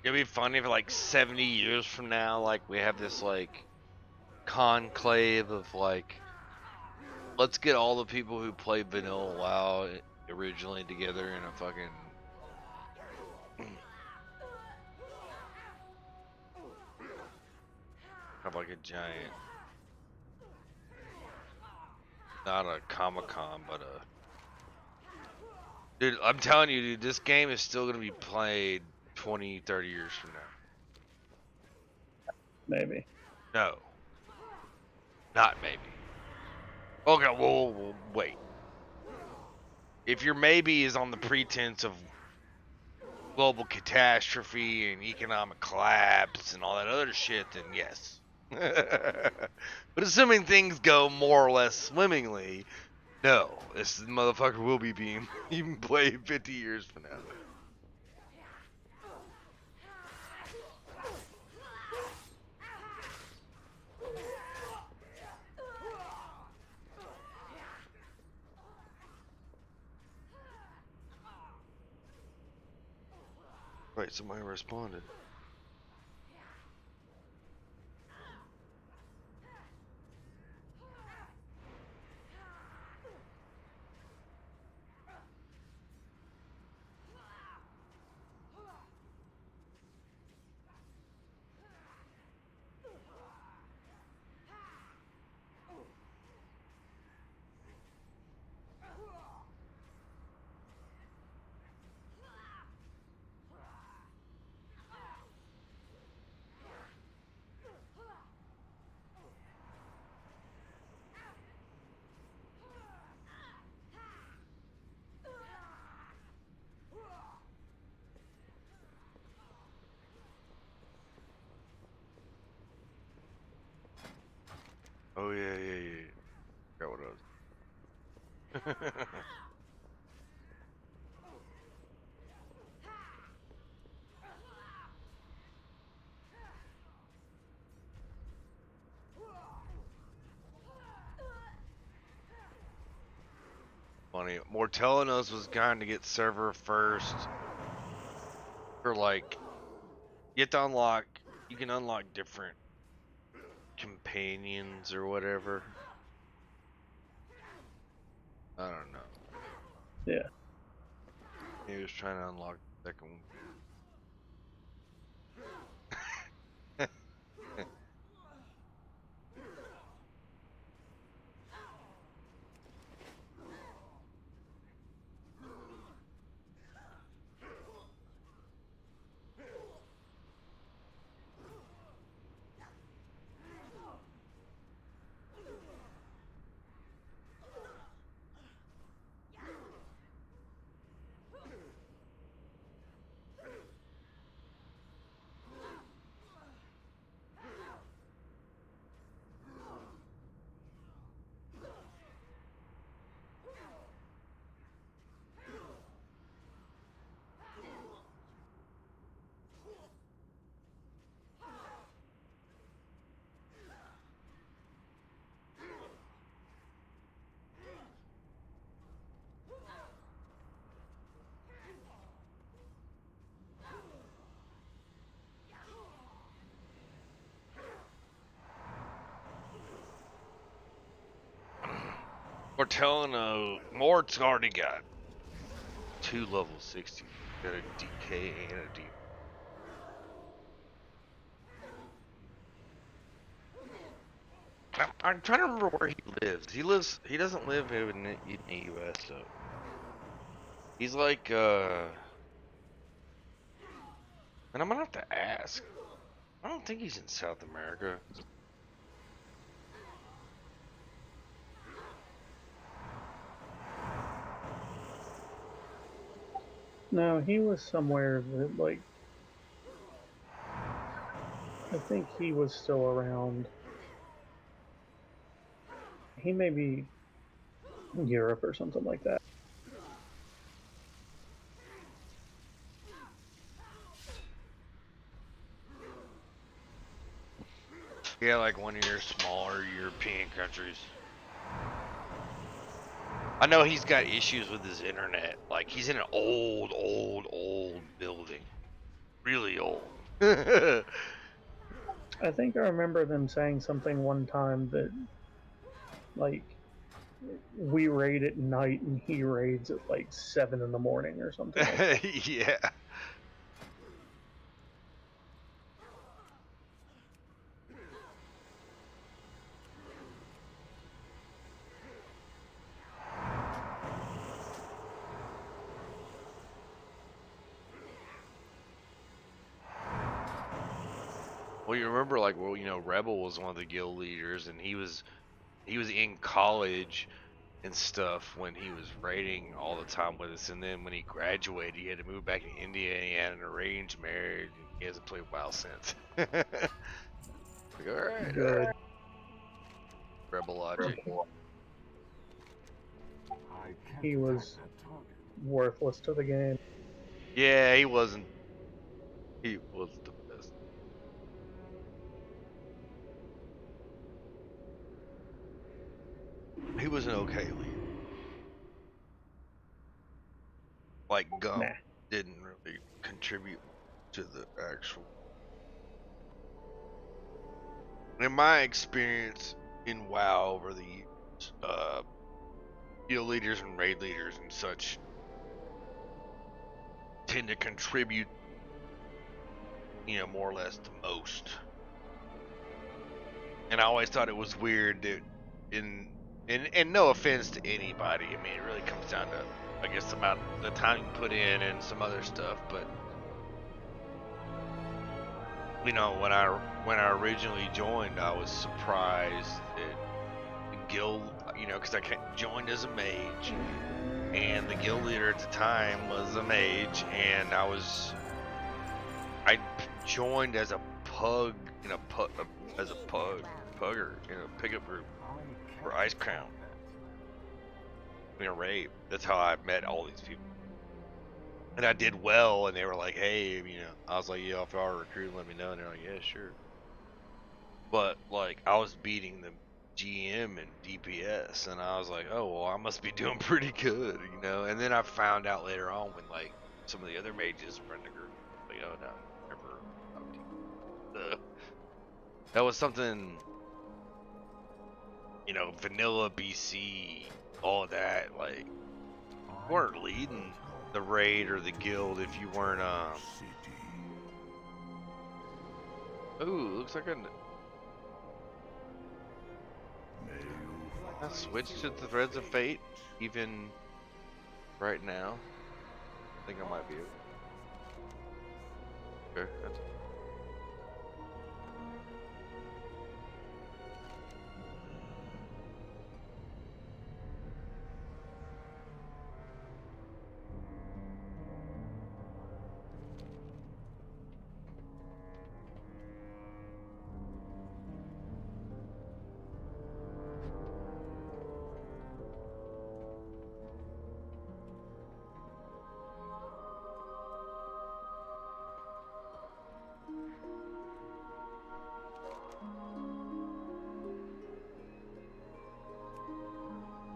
It'd be funny if like 70 years from now, like we have this like conclave of like, let's get all the people who played Vanilla WoW originally together in a fucking have like a giant, not a Comic-Con, but a dude. I'm telling you, dude, this game is still gonna be played 20, 30 years from now. Maybe. No, not maybe. Okay, well, wait. If your maybe is on the pretense of global catastrophe and economic collapse and all that other shit, then yes. But assuming things go more or less swimmingly, no, this motherfucker will be being even played 50 years from now. Right, somebody responded. Oh yeah. Got what I was. Funny. Mortellinos was going to get server first for like, you have to unlock, you can unlock different companions or whatever. I don't know. Yeah. He was trying to unlock the second one. Mortellino, Mort's already got 2 level 60. Got a DK and a D. I'm trying to remember where he lives. He doesn't live in the US, so. He's like, and I'm gonna have to ask. I don't think he's in South America. No, he was somewhere that, like, I think he was still around. He may be in Europe or something like that. Yeah, like one of your smaller European countries. I know he's got issues with his internet. Like, he's in an old building. Really old. I think I remember them saying something one time that, like, we raid at night and he raids at like 7 in the morning or something like that. Yeah. Well, you remember, like, well, you know, Rebel was one of the guild leaders, and he was in college and stuff when he was raiding all the time with us, and then when he graduated, he had to move back to India, and he had an arranged marriage, and he hasn't played WoW since. Like, all right, Good. Rebel logic. He was worthless to the game. Yeah, he wasn't. He was the best. He was an okay leader. Like Gump didn't really contribute to the actual. In my experience in WoW over the years, guild leaders and raid leaders and such tend to contribute, you know, more or less the most. And I always thought it was weird that and no offense to anybody, I mean, it really comes down to, I guess, the time you put in and some other stuff, but you know, when I originally joined, I was surprised that the guild, you know, because I joined as a mage, and the guild leader at the time was a mage, and I joined as a pug in a pugger in a pickup group for Ice Crown. In a raid. That's how I met all these people. And I did well, and they were like, hey, you know, I was like, yeah, if y'all are recruiting, let me know. And they're like, yeah, sure. But, like, I was beating the GM and DPS, and I was like, oh, well, I must be doing pretty good, you know? And then I found out later on when, like, some of the other mages were in the group, like, oh, no, never talked to you. That was something, you know, vanilla BC, all that, like, you weren't leading the raid or the guild if you weren't, ooh, looks like I switched to the Threads of Fate, even right now. I think I might be able. Sure, that's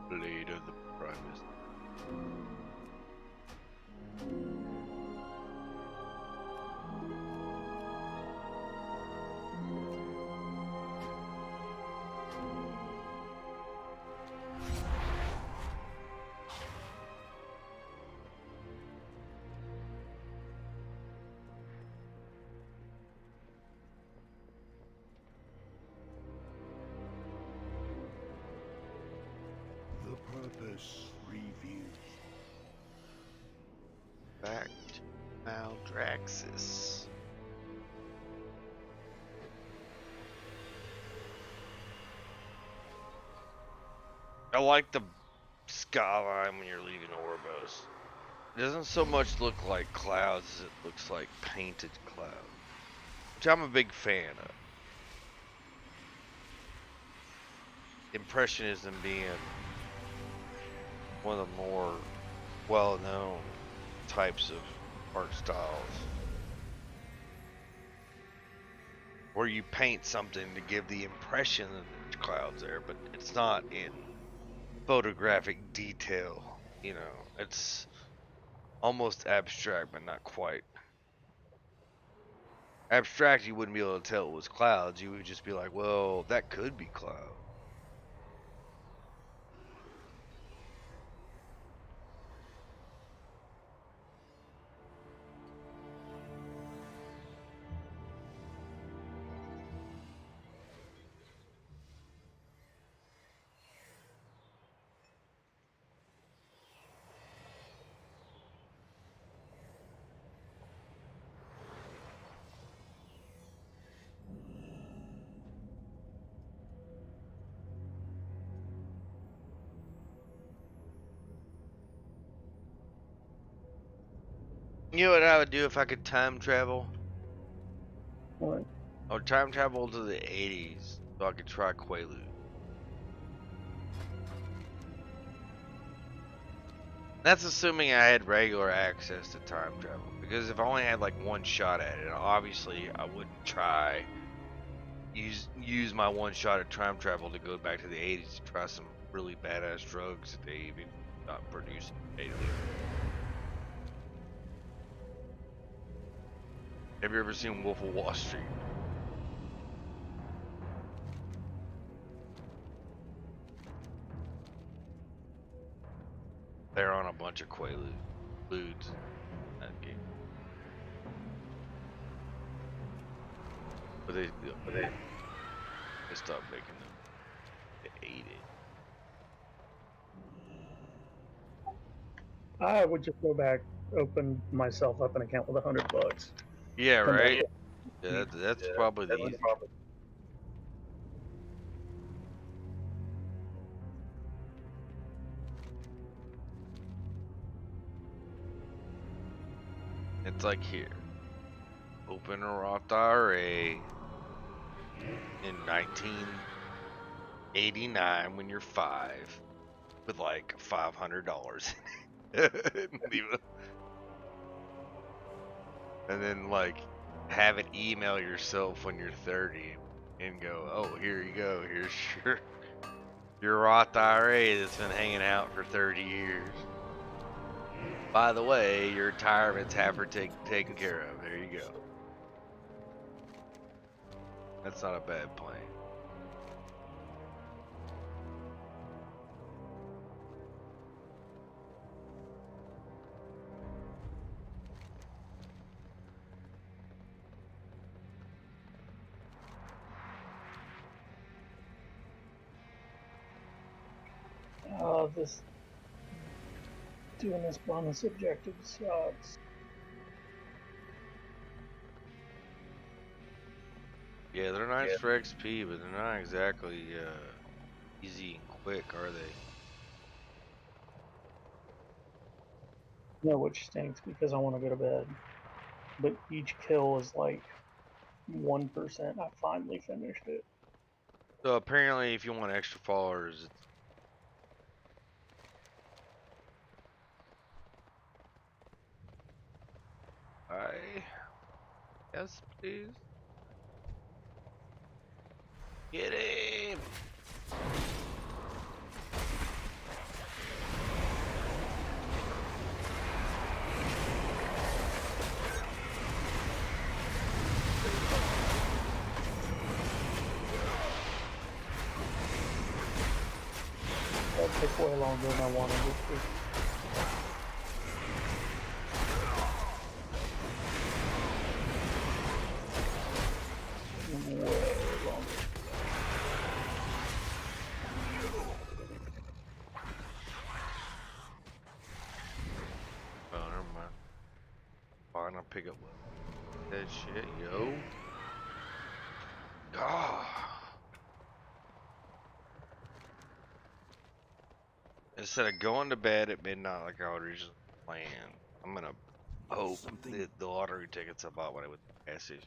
Blade of the Primus. The purpose revealed. Back to Maldraxxus. I like the skyline when you're leaving Orbos. It doesn't so much look like clouds as it looks like painted clouds, which I'm a big fan of. Impressionism being one of the more well-known types of art styles, where you paint something to give the impression that there's clouds there, but it's not in photographic detail. You know, it's almost abstract, but not quite. Abstract, you wouldn't be able to tell it was clouds. You would just be like, well, that could be cloud. You know what I would do if I could time travel? What? I would time travel to the 80s so I could try Quaalude. That's assuming I had regular access to time travel. Because if I only had like one shot at it, obviously I wouldn't try use my one shot at time travel to go back to the 80s to try some really badass drugs that they even not producing daily. Have you ever seen Wolf of Wall Street? They're on a bunch of Quaaludes in that game. But they stopped making them. They ate it. I would just go back, open myself up an account with $100. Yeah, Come right? back. Yeah, that's probably the easiest. It's like here. Open a Roth IRA in 1989 when you're 5 with like $500. And then like have it email yourself when you're 30 and go, oh, here you go. Here's your Roth IRA that's been hanging out for 30 years. By the way, your retirement's half taken care of. There you go. That's not a bad plan. This doing this bonus objective sucks. Yeah, they're nice for XP, but they're not exactly easy and quick, are they? You know, which stinks because I want to go to bed. But each kill is like 1%. I finally finished it. So apparently, if you want extra followers, yes, please. Get him! That took way longer than I wanted it to. Way longer. Oh, never mind. Fine, I'll pick up that shit, yo. God. Instead of going to bed at midnight like I originally planned, I'm gonna hope that the lottery tickets I bought when I went to the gas station.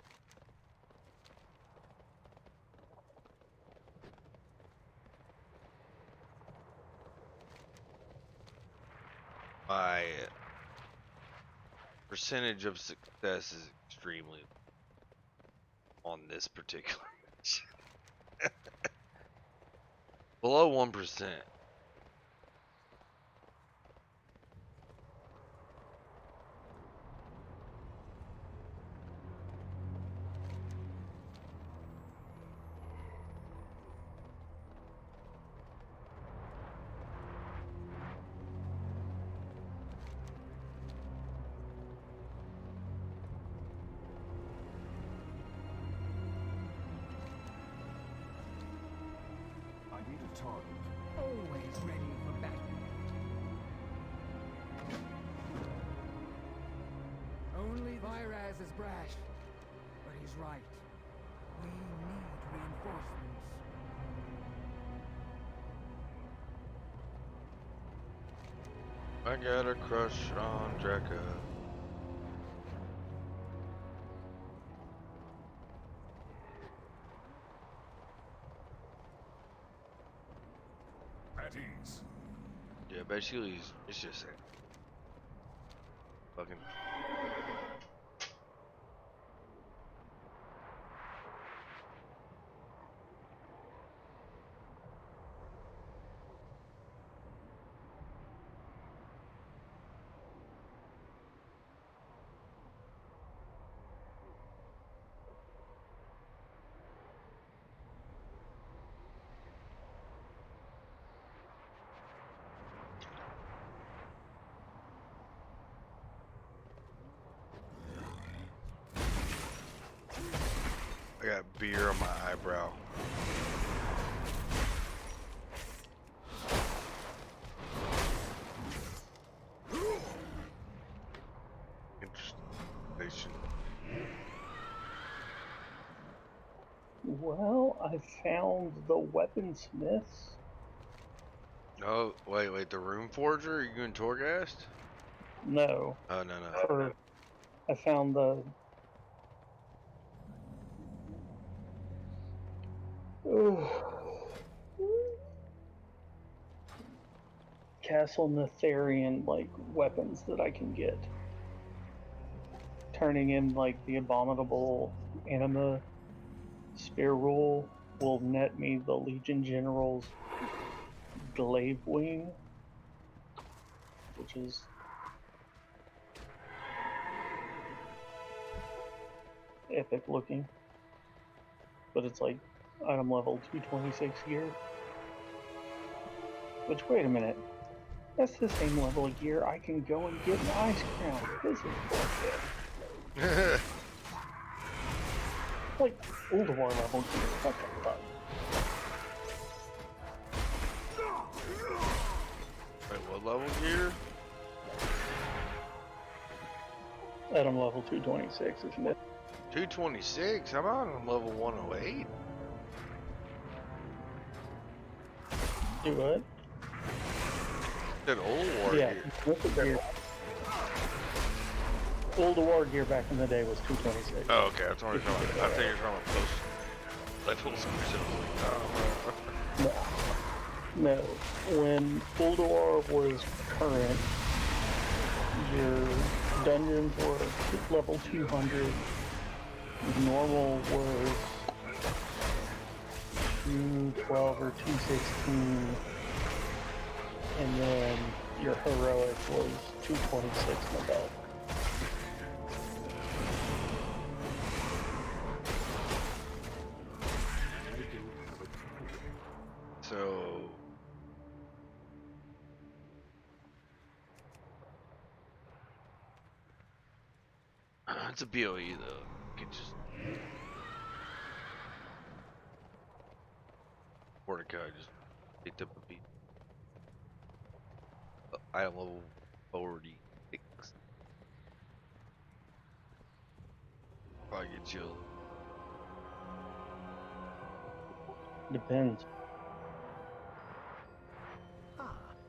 My percentage of success is extremely on this particular mission. Below 1%. tongue, always ready for battle. Only Viraz is brash, but he's right. We need reinforcements. I got a crush on Drekka. At ease. Yeah, basically, it's just fucking. I got beer on my eyebrow. Interesting. Well, I found the weaponsmiths. Oh, wait, the room forger? Are you doing Torghast? No. Oh, no. I found the... Castle Netherian, like, weapons that I can get. Turning in, like, the abominable anima spear rule will net me the Legion General's glaive wing, which is epic looking. But it's like item level 226 gear. Which, wait a minute, that's the same level of gear I can go and get an ice crown. This is bullshit. Like Ulduar level gear. What the fuck? Wait, what level gear? Item level 226, isn't it? 226? I'm on level 108. Do what? That Ulduar yeah, gear. What's the gear? Ulduar gear back in the day was 226. Oh, okay. That's what I'm talking about. I think you're talking about post levels specifically. No. When Ulduar was current, your dungeons were level 200. Normal was 212 or 216. And then your heroic was 226 and above. So it's a BOE though. You can just Mordecai just picked up a beat. Item level 46. Probably get chill. Depends.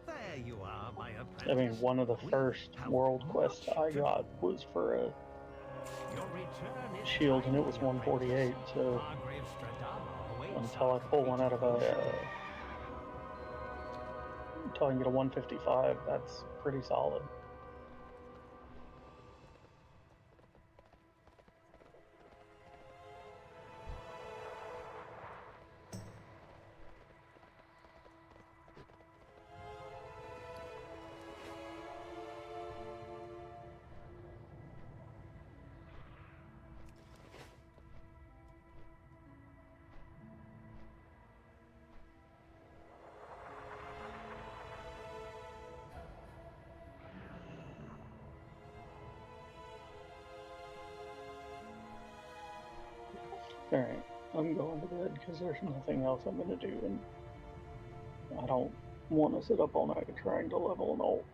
There you are, my apprentice. I mean, one of the first world quests I got was for a shield, and it was 148, so until I pull one out of until I can get a 155, that's pretty solid. Alright, I'm going to bed because there's nothing else I'm going to do I don't want to sit up all night trying to level an ult.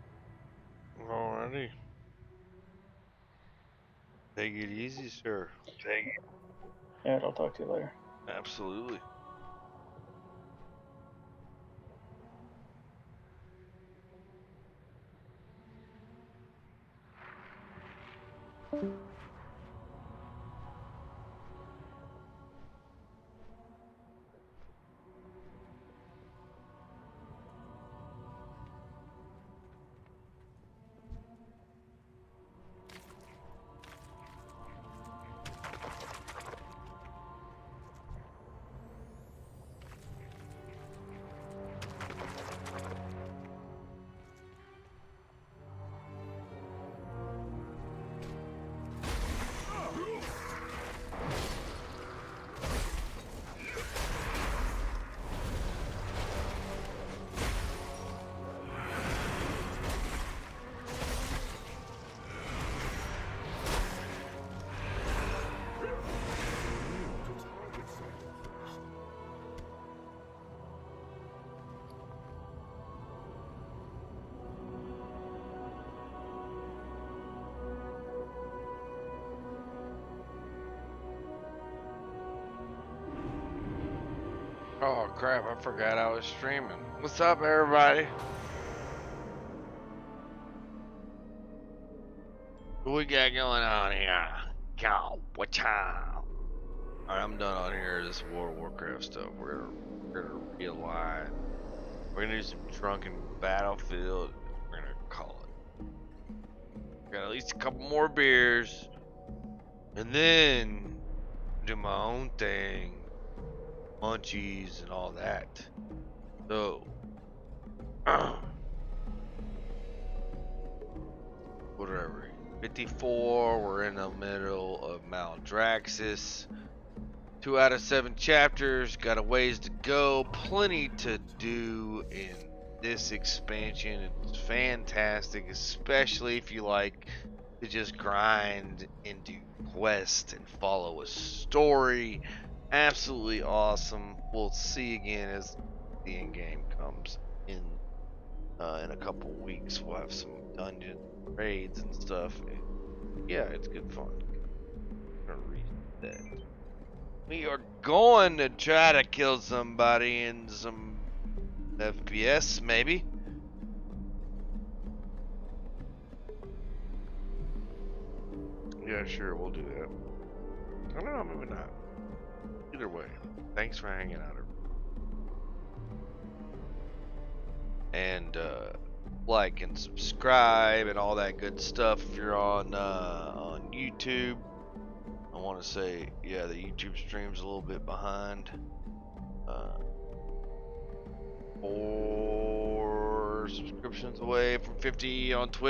Alrighty. Take it easy, sir. Take it. Yeah, I'll talk to you later. Absolutely. Oh crap, I forgot I was streaming. What's up, everybody? What we got going on here? Go, what's up? Alright, I'm done on here. This World of Warcraft stuff. We're gonna realign. We're gonna do some drunken battlefield. We're gonna call it. Got at least a couple more beers, and then do my own thing, munchies and all that. So, whatever. 54. We're in the middle of Maldraxxus. 2 out of 7 chapters. Got a ways to go. Plenty to do in this expansion. It's fantastic, especially if you like to just grind and do quests and follow a story. Absolutely awesome. We'll see again as the end game comes in a couple weeks. We'll have some dungeon raids and stuff. Yeah, it's good fun. I'm gonna read that. We are going to try to kill somebody in some FPS, maybe. Yeah, sure, we'll do that. I don't know, maybe not. Either way, thanks for hanging out. And like and subscribe and all that good stuff if you're on YouTube. I want to say, yeah, the YouTube stream's a little bit behind. 4 subscriptions away from 50 on Twitch.